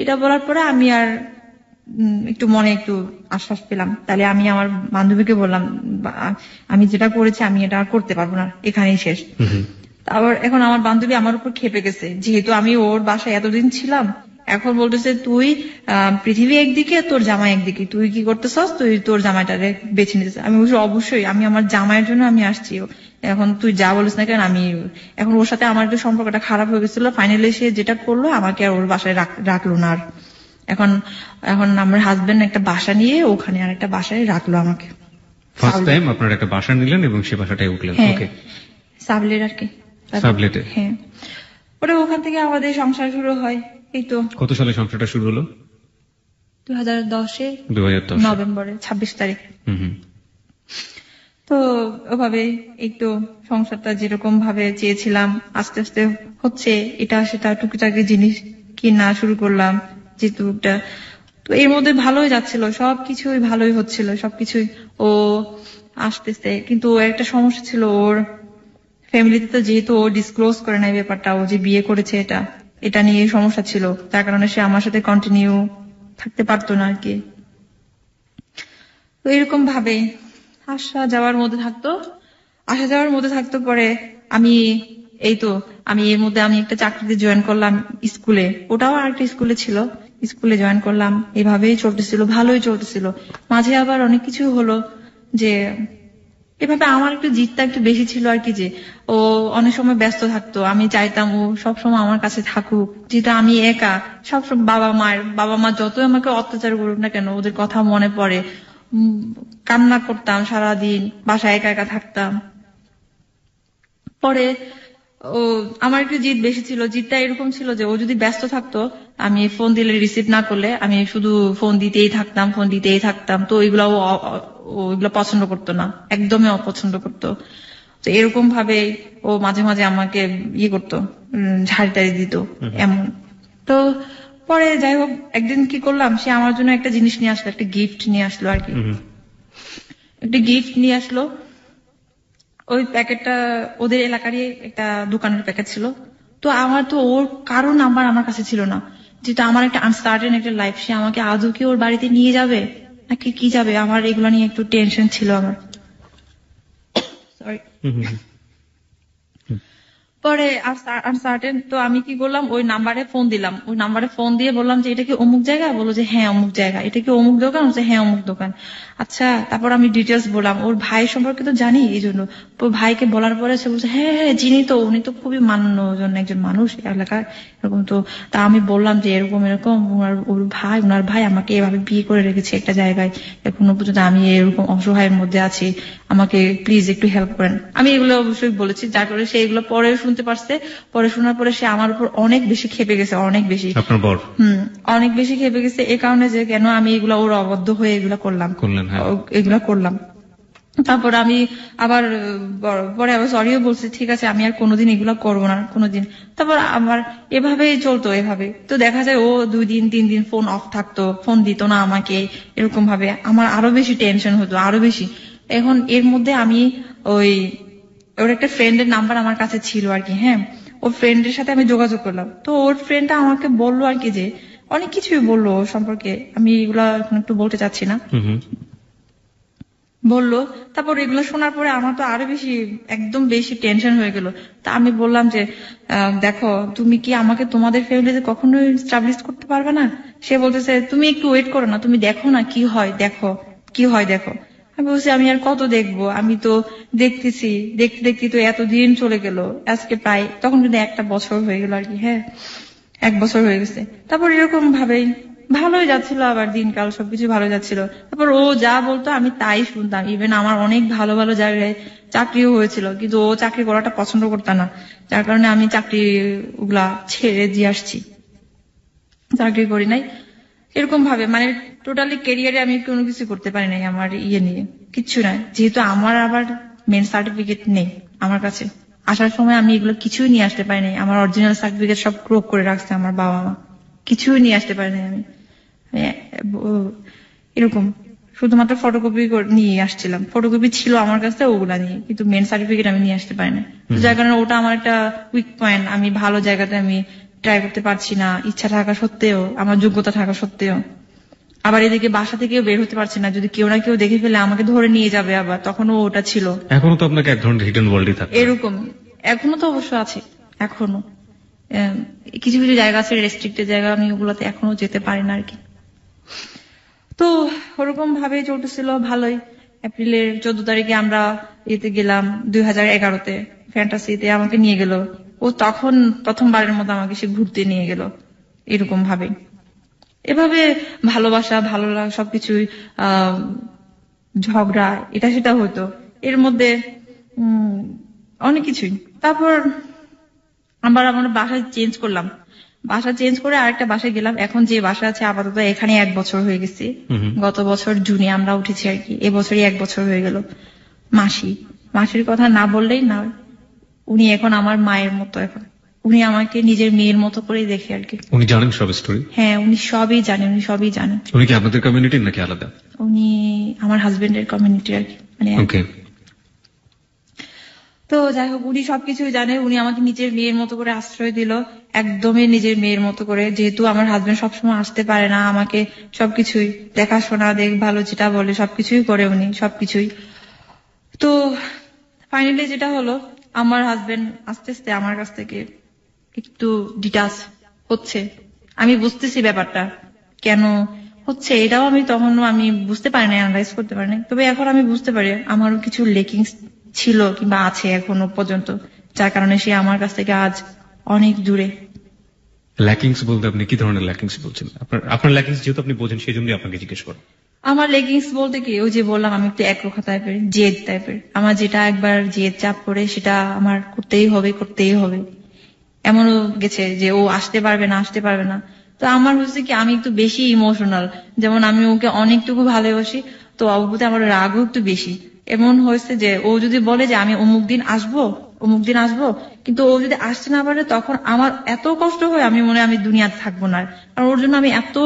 S1: এটা বলার পরে আমি আর একটু মনে একটু আশ্বাস পেলাম। তাহলে আমি আমার বান্ধবীকে বললাম, আমি যেটা করেছি আমি এটা আর করতে পারবো না, এখানেই শেষ। তারপর এখন আমার বান্ধবী আমার উপর খেপে গেছে, যেহেতু আমি ওর বাসায় এতদিন ছিলাম, এখন বলতেছে তুই পৃথিবী একদিকে, তোর জামাই একদিকে, তুই কি করতেছস, তুই তোর জামাইটারে বেছে নিতেছ। আমি বলছি অবশ্যই, আমি আমার জামাইয়ের জন্য আমি আসছি, এখন তুই যা বলিস না কেন। আমি এখন ওর সাথে আমার একটু সম্পর্কটা খারাপ হয়ে গেছিল, ফাইনালি সে যেটা করলো আমাকে আর ওর বাসায় রাখলো না। আর এখন আমার হাজবেন্ড একটা বাসা নিয়ে ওখানে আর একটা বাসায় রাখলো আমাকে।
S2: ফার্স্ট টাইম আপনারা একটা বাসা নিলেন এবং সে বাসাটায় উঠলেন? ওকে,
S1: সাবলেট আর কি,
S2: সাবলেটে।
S1: হ্যাঁ, ওটা ওখান থেকে আমাদের সংসার শুরু হয়। এই তো
S2: কত সালে সংসারটা শুরু হলো?
S1: 2010 নভেম্বরে 26 তারিখ। তো ওভাবে একটু সংসারটা যেরকম ভাবে চেয়েছিলাম আস্তে আস্তে হচ্ছে, এটা সেটা টুকিটাকি জিনিস কিনা শুরু করলাম, যেহেতু তো এর মধ্যে ভালোই যাচ্ছিল, সবকিছুই ভালোই হচ্ছিল, সবকিছুই ও আসতেছে। কিন্তু একটা সমস্যা ছিল, ওর ফ্যামিলিতে তো যেহেতু ও ডিসক্লোজ করে নাই ব্যাপারটা, ও যে বিয়ে করেছে এটা নিয়ে সমস্যা ছিল, তার কারণে সে আমার সাথে কন্টিনিউ থাকতে পারতো না আর কি। তো এরকম ভাবে আসা যাওয়ার মধ্যে থাকতো পরে আমি এর মধ্যে আমি একটা চাকরিতে জয়েন করলাম স্কুলে, ওটাও আরেকটা স্কুলে ছিল, স্কুলে জয়েন করলাম। এভাবেই চলতেছিল, ভালোই চলতেছিল। মাঝে আবার অনেক কিছু হলো যে এভাবে আমার একটু জিদটা একটু বেশি ছিল আর কি, যে ও অনেক সময় ব্যস্ত থাকতো, আমি চাইতাম ও সবসময় আমার কাছে থাকুক, যেটা আমি একা সবসময় বাবা মা যতই আমাকে অত্যাচার করুক না কেন ওদের কথা মনে পড়ে, কান্না করতাম সারাদিন, বাসায় একা একা থাকতাম। পরে ও আমার একটু জিদ বেশি ছিল, জিদটা এরকম ছিল যে ও যদি ব্যস্ত থাকতো আমি ফোন দিলে রিসিভ না করলে আমি শুধু ফোন দিতেই থাকতাম। তো ওইগুলো পছন্দ করতো না, একদমই অপছন্দ করতো। তো এরকম ভাবে ও মাঝে মাঝে আমাকে করতো, ঝাড়ি টাড়ি দিত এমন। তো পরে যাই হোক একদিন কি করলাম, সে আমার জন্য একটা জিনিস নিয়ে আসলো, একটা গিফট নিয়ে আসলো আর কি, একটা গিফট নিয়ে আসলো। ওই প্যাকেটটা ওদের এলাকারই একটা দোকানের প্যাকেট ছিল। তো আমার তো ওর কারো নাম্বার আমার কাছে ছিল না, যেটা আমার একটা আনসার্টেন একটা লাইফ, সে আমাকে আদৌ কি ওর বাড়িতে নিয়ে যাবে নাকি কি যাবে, আমার এগুলো নিয়ে একটু টেনশন ছিল আমার। সরি। পরে আনসার্টেন, তো আমি কি করলাম, ওই নাম্বারে ফোন দিলাম, ওই নাম্বারে ফোন দিয়ে বললাম যে এটা কি অমুক জায়গা, বললো যে হ্যাঁ অমুক জায়গা। এটা কি অমুক দোকান, বলছে হ্যাঁ অমুক দোকান। আচ্ছা, তারপর আমি ডিটেলস বললাম, ওর ভাই সম্পর্কে তো জানি এই জন্য। তো ভাইকে বলার পরে সে বলছে হ্যাঁ হ্যাঁ চিনি তো, উনি তো খুবই মান্যজন একজন মানুষ এলাকার এরকম। তো তা আমি বললাম যে এরকম ওনার ভাই আমাকে এভাবে বিয়ে করে রেখেছে একটা জায়গায়, এখনো পর্যন্ত আমি এরকম অসহায়ের মধ্যে আছি, আমাকে প্লিজ একটু হেল্প করেন। আমি এগুলো অবশ্যই বলেছি, যার করে সে এগুলো পরে শুনতে পারছে। পরে শোনার পরে সে আমার উপর অনেক বেশি খেপে গেছে, অনেক বেশি।
S2: আপনার বর?
S1: অনেক বেশি খেপে গেছে এ কারণে যে কেন আমি এগুলো ওর অবাধ্য হয়ে এগুলো করলাম। তারপর আমি আবার পরে আবার সরিও বলছি, ঠিক আছে আমি আর কোনোদিন এগুলো করবো না কোনোদিন। তারপর আমার এভাবেই চলতো, এভাবে তো দেখা যায় ও 2 দিন 3 দিন ফোন অফ থাকতো, ফোন দিত না আমাকে, এরকম ভাবে আমার আরো বেশি টেনশন হতো, আরো বেশি। এখন এর মধ্যে আমি ওর একটা ফ্রেন্ডের নাম্বার আমার কাছে ছিল আর কি, হ্যাঁ, ওর ফ্রেন্ডের সাথে আমি যোগাযোগ করলাম। তো ওর ফ্রেন্ডটা আমাকে বললো আর কি, যে অনেক কিছুই বললো ওর সম্পর্কে, আমি এগুলা এখন একটু বলতে চাচ্ছি না, বললো। তারপর এগুলো শোনার পরে আমার তো আরো বেশি একদম বেশি টেনশন হয়ে গেল। তা আমি বললাম যে দেখো তুমি কি আমাকে তোমাদের ফ্যামিলিতে কখনোই স্টাবলিশ করতে পারবে না? সে বলতেছে তুমি একটু ওয়েট করো না, তুমি দেখো না কি হয়, দেখো। আমি বলছি আমি আর কত দেখবো, আমি তো দেখতেছি, দেখতে তো এতদিন চলে গেল, আজকে প্রায় তখন কিন্তু 1 বছর হয়ে গেল আর কি, হ্যাঁ 1 বছর হয়ে গেছে। তারপর এরকম ভাবেই ভালোই যাচ্ছিল, আবার দিনকাল সবকিছু ভালো যাচ্ছিল। তারপর ও যা বলতো আমি তাই শুনতাম, ইভেন আমার অনেক ভালো ভালো জায়গায় চাকরিও হয়েছিল, কিন্তু ও চাকরি করাটা পছন্দ করতো না, যার কারণে আমি চাকরি ওগুলা ছেড়ে দিয়ে আসছি, চাকরি করি নাই। এরকম ভাবে মানে টোটালি ক্যারিয়ারে আমি কোনো কিছু করতে পারি নাই আমার নিয়ে, কিচ্ছু নাই, যেহেতু আমার আবার মেন সার্টিফিকেট নেই আমার কাছে। আসার সময় আমি এগুলো কিছুই নিয়ে আসতে পারি নাই, আমার অরিজিনাল সার্টিফিকেট সব ক্রপ করে রাখছে আমার বাবা মা, কিছুই নিয়ে আসতে পারি নাই আমি। এরকম শুধুমাত্র ফটোকপি নিয়ে আসছিলাম, ফটোকপি ছিল আমার কাছে ওগুলা নিয়ে, কিন্তু মেন সার্টিফিকেট আমি নিয়ে আসতে পারি না। যার কারণে ওটা আমার একটা উইক পয়েন্ট, আমি ভালো জায়গাতে আমি ট্রাই করতে পারছি না, ইচ্ছা থাকা সত্ত্বেও, আমার যোগ্যতা থাকা সত্ত্বেও। আবার এদিকে বাসা থেকেও বের হতে পারছি না, যদি কেউ না কেউ দেখে ফেলে আমাকে ধরে নিয়ে যাবে আবার, তখনও ওটা ছিল।
S2: এখনো তো আপনাকে এক ধরনের হিডেন ওয়ার্ল্ডই থাকে
S1: এরকম, এখনো তো অবশ্য আছে, এখনো কিছু কিছু জায়গা আছে রেস্ট্রিক্টেড জায়গা, আমি ওগুলোতে এখনো যেতে পারি না আর কি। তো ওরকম ভাবে চলতেছিল ভালোই। এপ্রিলের 14 তারিখে আমরা ইয়েতে গেলাম 2011-তে, ফ্যান্টাসিতে আমাকে নিয়ে গেল ও, তখন প্রথমবারের মতো আমাকে সে ঘুরতে নিয়ে গেল। এরকম ভাবে এভাবে ভালোবাসা ভালো লাগা সবকিছুই ঝগড়া এটা সেটা হতো এর মধ্যে, অনেক কিছুই। তারপর আমরা বাসায় চেঞ্জ করলাম, বাসা চেঞ্জ করে আরেকটা বাসায় গেলাম। এখন যে বাসা আছে আপাতত এখানে 1 বছর হয়ে গেছে, গত বছর জুনে আমরা উঠেছি আর কি, এবছরই 1 বছর হয়ে গেল। মাসির কথা না বললেই না, উনি এখন আমার মায়ের মতো, এখন উনি আমাকে নিজের মেয়ের মতো করেই দেখে আর কি।
S2: উনি জানেন সব স্টোরি?
S1: হ্যাঁ উনি সবই জানেন,
S2: উনি কি আপনাদের কমিউনিটির নাকি আলাদা? উনি
S1: আমার হাজবেন্ডের কমিউনিটি আর কি, মানে তো যাই হোক, উনি সবকিছুই জানে। উনি আমাকে নিজের মেয়ের মতো করে আশ্রয় দিল, একদমই নিজের মেয়ের মতো করে। যেহেতু আমার হাজবেন্ড সবসময় আসতে পারে না, আমাকে সবকিছুই দেখাশোনা, ভালো যেটা বলে সবকিছুই করে উনি, সবকিছুই। তো ফাইনালি যেটা হলো, আমার হাজবেন্ড আস্তে আস্তে আমার কাছ থেকে একটু ডিটাচ হচ্ছে। আমি বুঝতেছি ব্যাপারটা কেন হচ্ছে, এটাও আমি তখনও আমি বুঝতে পারিনি, অ্যানালাইজ করতে পারিনি। তবে এখন আমি বুঝতে পারি আমারও কিছু লেকিংস ছিল কিংবা আছে এখনো পর্যন্ত, যার কারণে সে আমার কাছ থেকে আজ অনেক দূরে।
S2: ল্যাকিংস বলতে আপনি কি ধরনের ল্যাকিংস বলছেন? আপনার ল্যাকিংস যেহেতু আপনি বোঝেন, সেই জন্যই আপনাকে জিজ্ঞেস করেন।
S1: আমার লেগিংস বলতে কি, ওই যে বললাম আমি একটু একরোখা টাইপের, জেদ টাইপের। আমার যেটা একবার জেদ চাপ করে সেটা আমার করতেই হবে, করতেই হবে। এমনও গেছে যে ও আসতে পারবে না, আসতে পারবে না। তো আমার হচ্ছে কি, আমি একটু বেশি ইমোশনাল। যেমন আমি ওকে অনেকটুকু ভালোবাসি, তো ওর প্রতি আমার রাগও একটু বেশি। এমন হয়েছে যে ও যদি বলে যে আমি অমুক দিন আসবো, অমুক দিন আসবো, কিন্তু ও যদি আসতে না পারে, তখন আমার এত কষ্ট হয়, আমি মনে হয় আমি দুনিয়াতে থাকবো না। আর ওর জন্য আমি এত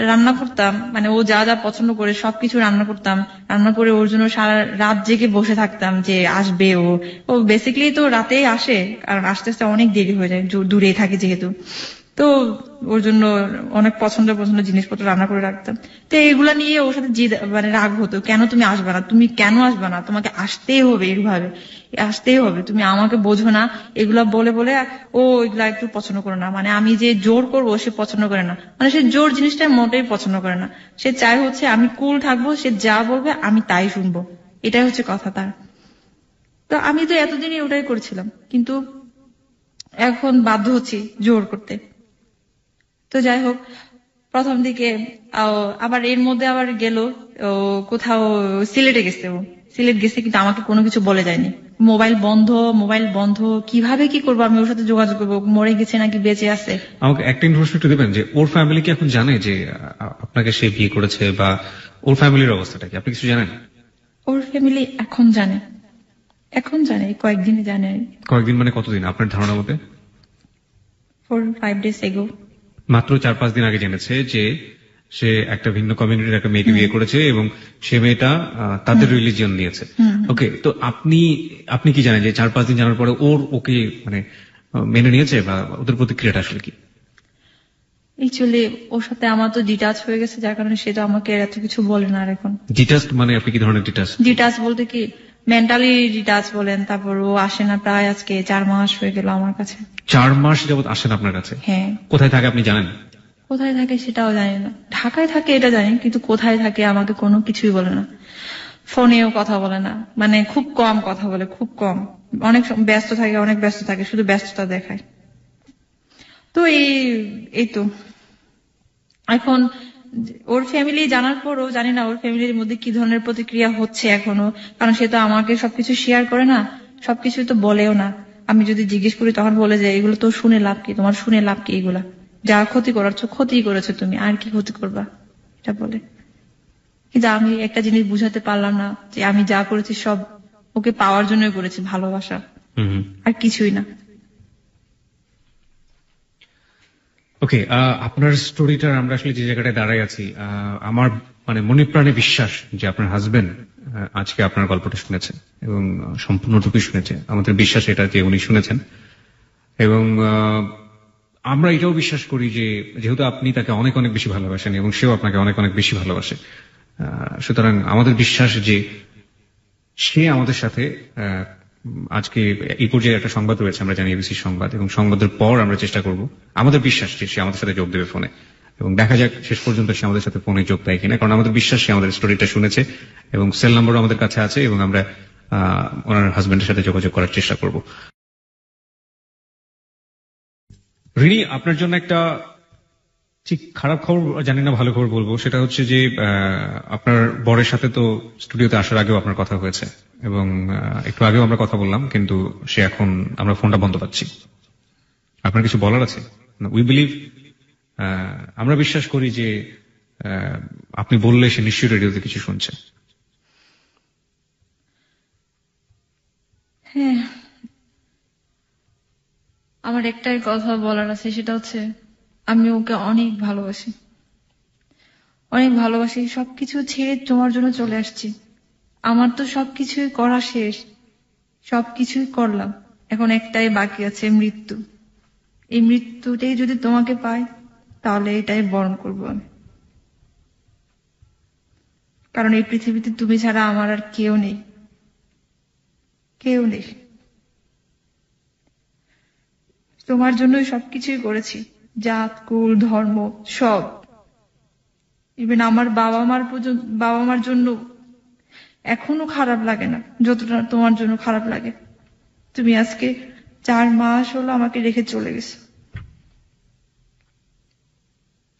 S1: রান্না করতাম, মানে ও যা যা পছন্দ করে সবকিছু রান্না করতাম, রান্না করে ওর জন্য সারা রাত জেগে বসে থাকতাম যে আসবে ও। ও বেসিক্যালি তো রাতেই আসে, কারণ আস্তে আস্তে অনেক দেরি হয়ে যায়, দূরে থাকে যেহেতু। তো ওর জন্য অনেক পছন্দ পছন্দ জিনিসপত্র রান্না করে রাখতাম। তো এগুলা নিয়ে ওর সাথে মানে রাগ হতো, কেন তুমি আসবে না, তুমি কেন আসবে না, তোমাকে আসতেই হবে, এইভাবে আসতেই হবে, তুমি আমাকে বোঝো না, এগুলা বলে বলে। ও এগুলা একটু পছন্দ করে না, মানে আমি যে জোর করবো সে পছন্দ করে না, মানে সে জোর জিনিসটা মোটেই পছন্দ করে না। সে চায় হচ্ছে আমি কুল থাকবো, সে যা বলবে আমি তাই শুনবো, এটাই হচ্ছে কথা তার। তো আমি তো এতদিনই ওটাই করছিলাম, কিন্তু এখন বাধ্য হচ্ছি জোর করতে। তো যাই হোক, প্রথম দিকে আবার এর মধ্যে আবার গেল কোথাও, সিলেটে গেছে ও। সিলেট গেছে, কিন্তু আমাকে কোনো কিছু বলে যায়নি। মোবাইল বন্ধ, মোবাইল বন্ধ, কিভাবে কি করবো আমি ওর সাথে যোগাযোগ করবো, মরে গেছে নাকি বেঁচে আছে।
S2: আমাকে একটা ইনফরমেশন একটু দেবেন যে ওর ফ্যামিলি কি এখন জানে যে আপনাকে সে বিয়ে করেছে, বা ওর ফ্যামিলির অবস্থাটা কি আপনি কিছু জানেন?
S1: ওর ফ্যামিলি এখন জানে, এখন জানে, কয়েকদিনে জানে।
S2: কয়েকদিন মানে কতদিন আপনার ধারণা মতে?
S1: 4-5 days ago।
S2: মাত্র 4-5 দিন আগে জেনেছে যে সে একটা ভিন্ন কমিউনিটির একটা মেয়েকে বিয়ে করেছে, এবং সে মেয়েটা তাদের রিলিজিয়ন নিয়েছে। ওকে, তো আপনি কি জানেন যে 4-5 দিন জানার পরে ওকে মানে মেনে নিয়েছে, বা ওদের প্রতিক্রিয়াটা আসলে কি?
S1: অ্যাকচুয়ালি ওর সাথে আমার তো ডিটাচ হয়ে গেছে, যার কারণে সে তো আমাকে এত কিছু বলে না আর এখন।
S2: ডিটাচ মানে আপনি কি ধরনের ডিটাচ?
S1: ডিটাচ বলতে কি, মেন্টালি ডিটাচ বলেন। তারপর ও আসে না, প্রায় আজকে 4 মাস হয়ে গেল আমার কাছে।
S2: 4 মাস যাবত আসেন আপনার কাছে?
S1: হ্যাঁ।
S2: কোথায় থাকে আপনি জানেন?
S1: কোথায় থাকে সেটাও জানি না। ঢাকায় থাকে এটা জানি, কিন্তু কোথায় থাকে আমাকে কোনো কিছুই বলে না। ফোনেও কথা বলে না, মানে খুব কম কথা বলে, খুব কম। অনেক ব্যস্ত থাকে, অনেক ব্যস্ত থাকে, শুধু ব্যস্ততা দেখায়। তো এই তো এখন ওর ফ্যামিলি জানার পরও জানি না ওর ফ্যামিলির মধ্যে কি ধরনের প্রতিক্রিয়া হচ্ছে এখনো, কারণ সে তো আমাকে সবকিছু শেয়ার করে না, সবকিছু তো বলেও না। আমি যদি জিজ্ঞেস করি তখন বলে যে এগুলো তো শুনে লাভ কি, তোমার শুনে লাভ কি, এগুলা যা ক্ষতি করাচ্ছ ক্ষতি করেছো তুমি, আর কি ক্ষতি করবা, এটা বলে। কিন্তু আমি একটা জিনিস বুঝাতে পারলাম না যে আমি যা করেছি সব ওকে পাওয়ার জন্যই করেছি, ভালোবাসা, আর কিছুই না।
S2: ওকে, আপনার স্টোরিটার আমরা আসলে যে জায়গাটায় দাঁড়াই আছি, আমার মানে মনে প্রাণে বিশ্বাস যে আপনার হাজবেন্ড আজকে আপনার গল্পটা শুনেছেন, এবং সম্পূর্ণটুকুই শুনেছে। আমাদের বিশ্বাস এটা যে উনি শুনেছেন, এবং আমরা এটাও বিশ্বাস করি যে যেহেতু আপনি তাকে অনেক অনেক বেশি ভালোবাসেন, এবং সেও আপনাকে অনেক অনেক বেশি ভালোবাসে, সুতরাং আমাদের বিশ্বাস যে সে আমাদের সাথে আজকে এই পর্যায়ে একটা সংবাদ রয়েছে, আমরা জানি এবিসি সংবাদ, এবং সংবাদের পর আমরা চেষ্টা করব, আমাদের বিশ্বাস যে সে আমাদের সাথে যোগ দেবে ফোনে, এবং দেখা যাক শেষ পর্যন্ত সে আমাদের সাথে ফোনে যোগ দেয় কিনা, কারণ আমাদের বিশ্বাস সে আমাদের স্টোরিটা শুনেছে, এবং সেল নাম্বারও আমাদের কাছে আছে, এবং আমরা ওনার হাজবেন্ডের সাথে যোগাযোগ করার চেষ্টা করব। রিনি, আপনার জন্য একটা ঠিক খারাপ খবর জানি না, ভালো খবর বলবো, সেটা হচ্ছে যে আপনার বরের সাথে তো স্টুডিওতে আসার আগেও আপনার কথা হয়েছে, এবং একটু আগেও আমরা কথা বললাম, কিন্তু সে এখন আমরা ফোনটা বন্ধ পাচ্ছি। আপনার কিছু বলার আছে? উই বিলিভ, আমরা বিশ্বাস করি যে আপনি বললে সে নিশ্চয়ই রেডিওতে কিছু শুনছে।
S1: হ্যাঁ, আমার একটাই কথা বলার আছে, সেটা হচ্ছে আমি ওকে অনেক ভালোবাসি, অনেক ভালোবাসি। সবকিছু ছেড়ে তোমার জন্য চলে আসছি। আমার তো সবকিছু করা শেষ, সবকিছুই করলাম, এখন একটাই বাকি আছে, মৃত্যু। এই মৃত্যুটাই যদি তোমাকে পাই তাহলে এটাই বরণ করবো আমি, কারণ এই পৃথিবীতে তুমি ছাড়া আমার আর কেউ নেই, কেউ নেই। তোমার জন্যই সবকিছুই করেছি, জাত কুল ধর্ম সব। ইভেন আমার বাবা মার জন্য এখনো খারাপ লাগে না যতটা তোমার জন্য খারাপ লাগে। তুমি আজকে 4 মাস হলো আমাকে রেখে চলে গেছো,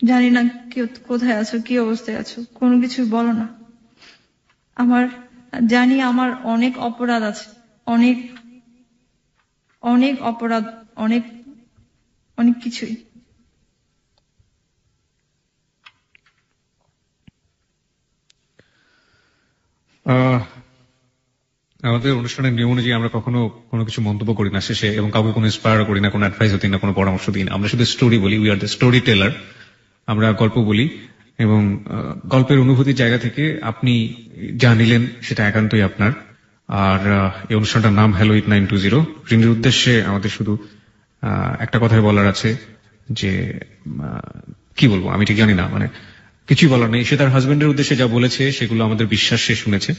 S1: জানি না কোথায় আছো, কি অবস্থায় আছো, কোনো কিছু বলো না। জানি আমার অনেক অপরাধ আছে, অনেক অনেক অপরাধ, অনেক অনেক কিছুই।
S2: আমাদের অনুষ্ঠানের নিয়ম অনুযায়ী আমরা কখনো কোনো কিছু মন্তব্য করি না শেষে, এবং কাউকে কোনো ইন্সপায়ার করি না, কোনো অ্যাডভাইসও দিই না, কোনো পরামর্শ দিই না। আমরা শুধু স্টোরি বলি, we are the storyteller. আমরা গল্প বলি, এবং গল্পের অনুভূতির জায়গা থেকে আপনি যা নিলেন সেটা একান্তই আপনার। আর এই অনুষ্ঠানটার নাম হ্যালো 8920। রিনির উদ্দেশ্যে আমাদের শুধু একটা কথাই বলার আছে, যে কি বলবো আমি ঠিক জানি না, মানে কিছুই বলার নেই। সে তার হাজবেন্ডের উদ্দেশ্যে যা বলেছে সেগুলো আমাদের বিশ্বাস সে শুনেছে।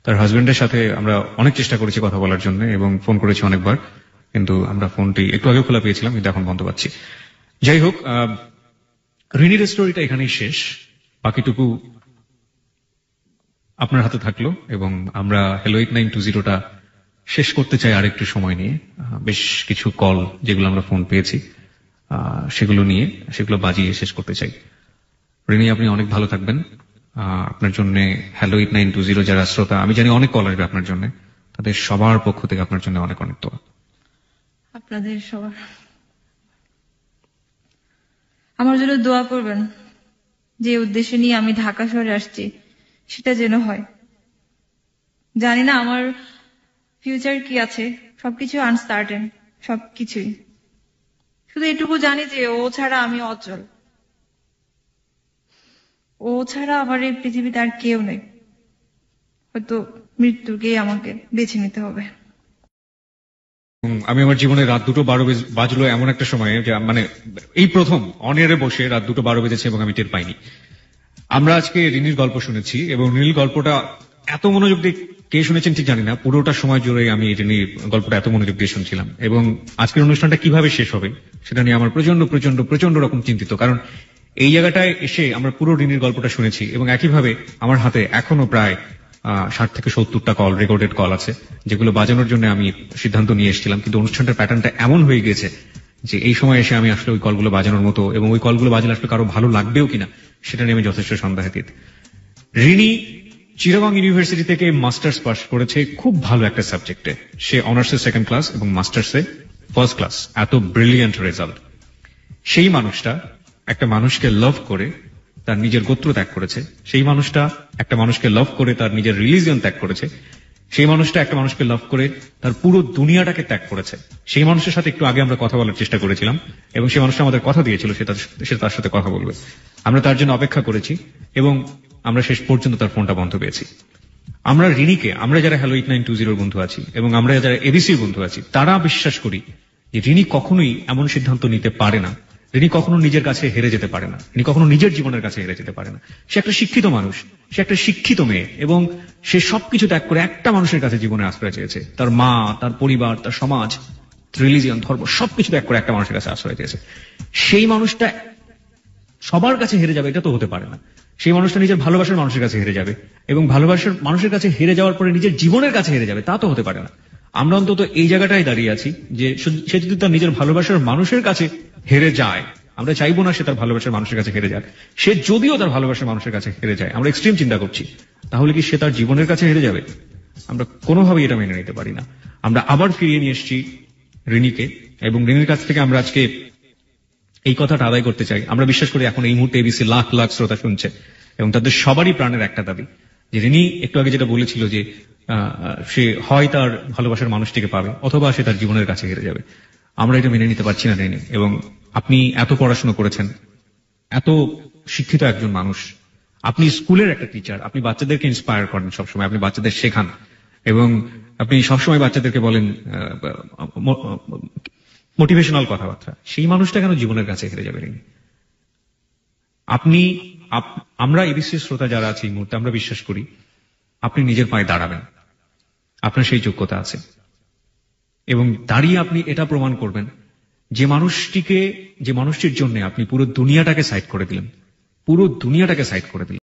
S2: তার হাজবেন্ডের সাথে আমরা অনেক চেষ্টা করেছি কথা বলার জন্য, এবং ফোন করেছি অনেকবার, কিন্তু আমরা ফোনটি একটু আগে খোলা পেয়েছিলাম, কিন্তু এখন বন্ধ পাচ্ছি। যাই হোক, রিনির স্টোরিটা এখানেই শেষ, বাকিটুকু আপনার হাতে থাকলো। এবং আমরা হ্যালো 8920টা শেষ করতে চাই আরেকটু সময় নিয়ে। বেশ কিছু কল যেগুলো আমরা ফোন পেয়েছি সেগুলো বাজিয়ে শেষ করতে চাই। রিনি, আপনি অনেক ভালো থাকবেন। আপনার জন্য হ্যালো 8920 যারা শ্রোতা, আমি জানি অনেক কল আসবে আপনার জন্য, তাদের সবার পক্ষ থেকে আপনার জন্য অনেক অনেক দোয়া।
S1: আপনাদের সবার আমার জন্য দোয়া করবেন। যে উদ্দেশ্য নিয়ে আমি ঢাকা শহরে আসছি সেটা যেন হয়। জানি না আমার ফিউচার কি আছে, সবকিছু আনসার্টেন, সবকিছুই। শুধু এটুকু জানি যে ও ছাড়া আমি অচল, ও ছাড়া আমার এই পৃথিবীতে আর কেউ নেই। হয়তো মৃত্যুকেই আমাকে বেছে নিতে হবে।
S2: আমি আমার জীবনে রাত 2:12 বাজলো এমন একটা সময়ে, যে মানে এই প্রথম অনিয়ারে বসে রাত 2:12 বেজেছে এবং আমি টের পাইনি। আমরা আজকে রিনির গল্প শুনেছি, এবং রিনির গল্পটা এত মনোযোগ দিয়ে কে শুনেছেন ঠিক জানি না, পুরোটা সময় জুড়ে আমি রিনির গল্পটা এত মনোযোগ দিয়ে শুনছিলাম। এবং আজকের অনুষ্ঠানটা কিভাবে শেষ হবে সেটা নিয়ে আমার প্রচন্ড প্রচন্ড প্রচন্ড রকম চিন্তিত, কারণ এই জায়গাটায় এসে আমরা পুরো রিনির গল্পটা শুনেছি, এবং একইভাবে আমার হাতে এখনো প্রায় 60 থেকে 70টা কল, রেকর্ডেড কল আছে, যেগুলো বাজানোর জন্য আমি সিদ্ধান্ত নিয়ে এসেছিলাম। কিন্তু অনুষ্ঠানটার প্যাটার্নটা এমন হয়ে গেছে যে এই সময় এসে আমি আসলে ওই কলগুলো বাজানোর মতো, এবং ওই কলগুলো বাজালে আসলে কারো ভালো লাগবেও কিনা সেটা নিয়ে আমি যথেষ্ট সন্দেহাতীত। রিনি চিটাগং ইউনিভার্সিটি থেকে মাস্টার্স পাস করেছে খুব ভালো একটা সাবজেক্টে। সে অনার্সে 2nd ক্লাস এবং মাস্টার্সে 1st ক্লাস। এত ব্রিলিয়ান্ট রেজাল্ট। সেই মানুষটা একটা মানুষকে লাভ করে তার নিজের গোত্র ত্যাগ করেছে। সেই মানুষটা একটা মানুষকে লাভ করে তার নিজের রিলিজিয়ন ত্যাগ করেছে। সেই মানুষটা একটা মানুষকে লাভ করে তার পুরো দুনিয়াটাকে ত্যাগ করেছে। সেই মানুষের সাথে একটু আগে আমরা কথা বলার চেষ্টা করেছিলাম, এবং সেই মানুষটা আমাদের কথা দিয়েছিল সে তার সাথে কথা বলবে। আমরা তার জন্য অপেক্ষা করেছি, এবং আমরা শেষ পর্যন্ত তার ফোনটা বন্ধ পেয়েছি। আমরা রিনিকে, আমরা যারা হ্যালো 8920 বন্ধু আছি এবং আমরা যারা এবিসির বন্ধু আছি, তারা বিশ্বাস করি যে রিনি কখনোই এমন সিদ্ধান্ত নিতে পারে না, রিনি কখনো নিজের কাছে হেরে যেতে পারে না, রিনি কখনো নিজের জীবনের কাছে হেরে যেতে পারে না। সে একটা শিক্ষিত মানুষ, সে একটা শিক্ষিত মেয়ে, এবং সে সবকিছু ত্যাগ করে একটা মানুষের কাছে জীবনে আশ্রয় চেয়েছে। তার মা, তার পরিবার, তার সমাজ, রিলিজিয়ন, ধর্ম সবকিছু ত্যাগ করে একটা মানুষের কাছে আশ্রয় চেয়েছে। সেই মানুষটা সবার কাছে হেরে যাবে এটা তো হতে পারে না। সেই মানুষটা নিজের ভালোবাসার মানুষের কাছে হেরে যাবে, এবং ভালোবাসার মানুষের কাছে হেরে যাওয়ার পরে নিজের জীবনের কাছে হেরে যাবে, তা তো হতে পারে না। আমরা অন্তত এই জায়গাটায় দাঁড়িয়ে আছি যে সে যদি তার নিজের ভালোবাসার মানুষের কাছে হেরে যায়, আমরা চাইবো না সে তার ভালোবাসার মানুষের কাছে হেরে যাক। সে যদিও তার ভালোবাসার মানুষের কাছে হেরে যায়, আমরা এক্সট্রিম চিন্তা করছি, তাহলে কি সে তার জীবনের কাছে হেরে যাবে? আমরা কোনোভাবেই এটা মেনে নিতে পারি না। আমরা আবার ফিরিয়ে নিয়ে এসেছি রিনিকে, এবং রিনির কাছ থেকে আমরা আজকে এই কথাটা আদায় করতে চাই। আমরা বিশ্বাস করি এখন এই মুহূর্তে এবিসি লাখ লাখ শ্রোতা শুনছে, এবং তাদের সবারই প্রাণের একটা দাবি যে রিনি একটু আগে যেটা বলেছিল যে সে হয় তার ভালোবাসার মানুষটিকে পাবে, অথবা সে তার জীবনের কাছে হেরে যাবে। আমরা এটা মেনে নিতে পারছি না রিনি। এবং আপনি এত পড়াশোনা করেছেন, এত শিক্ষিত একজন মানুষ, আপনি স্কুলের একটা টিচার, আপনি বাচ্চাদেরকে ইন্সপায়ার করেন সবসময়, আপনি বাচ্চাদের শেখান। এবং আপনি সবসময় বাচ্চাদেরকে বলেন মোটিভেশনাল কথাবার্তা, সেই মানুষটা কেন জীবনের কাছে হেরে যাবে? আপনি আমরা এবিসি শ্রোতা যারা আছে এই মুহূর্তে আমরা বিশ্বাস করি আপনি নিজের পায়ে দাঁড়াবেন, আপনার সেই যোগ্যতা আছে, এবং দাঁড়িয়ে আপনি এটা প্রমাণ করবেন যে মানুষটির জন্য আপনি পুরো দুনিয়াটাকে সাইড করে দিলেন,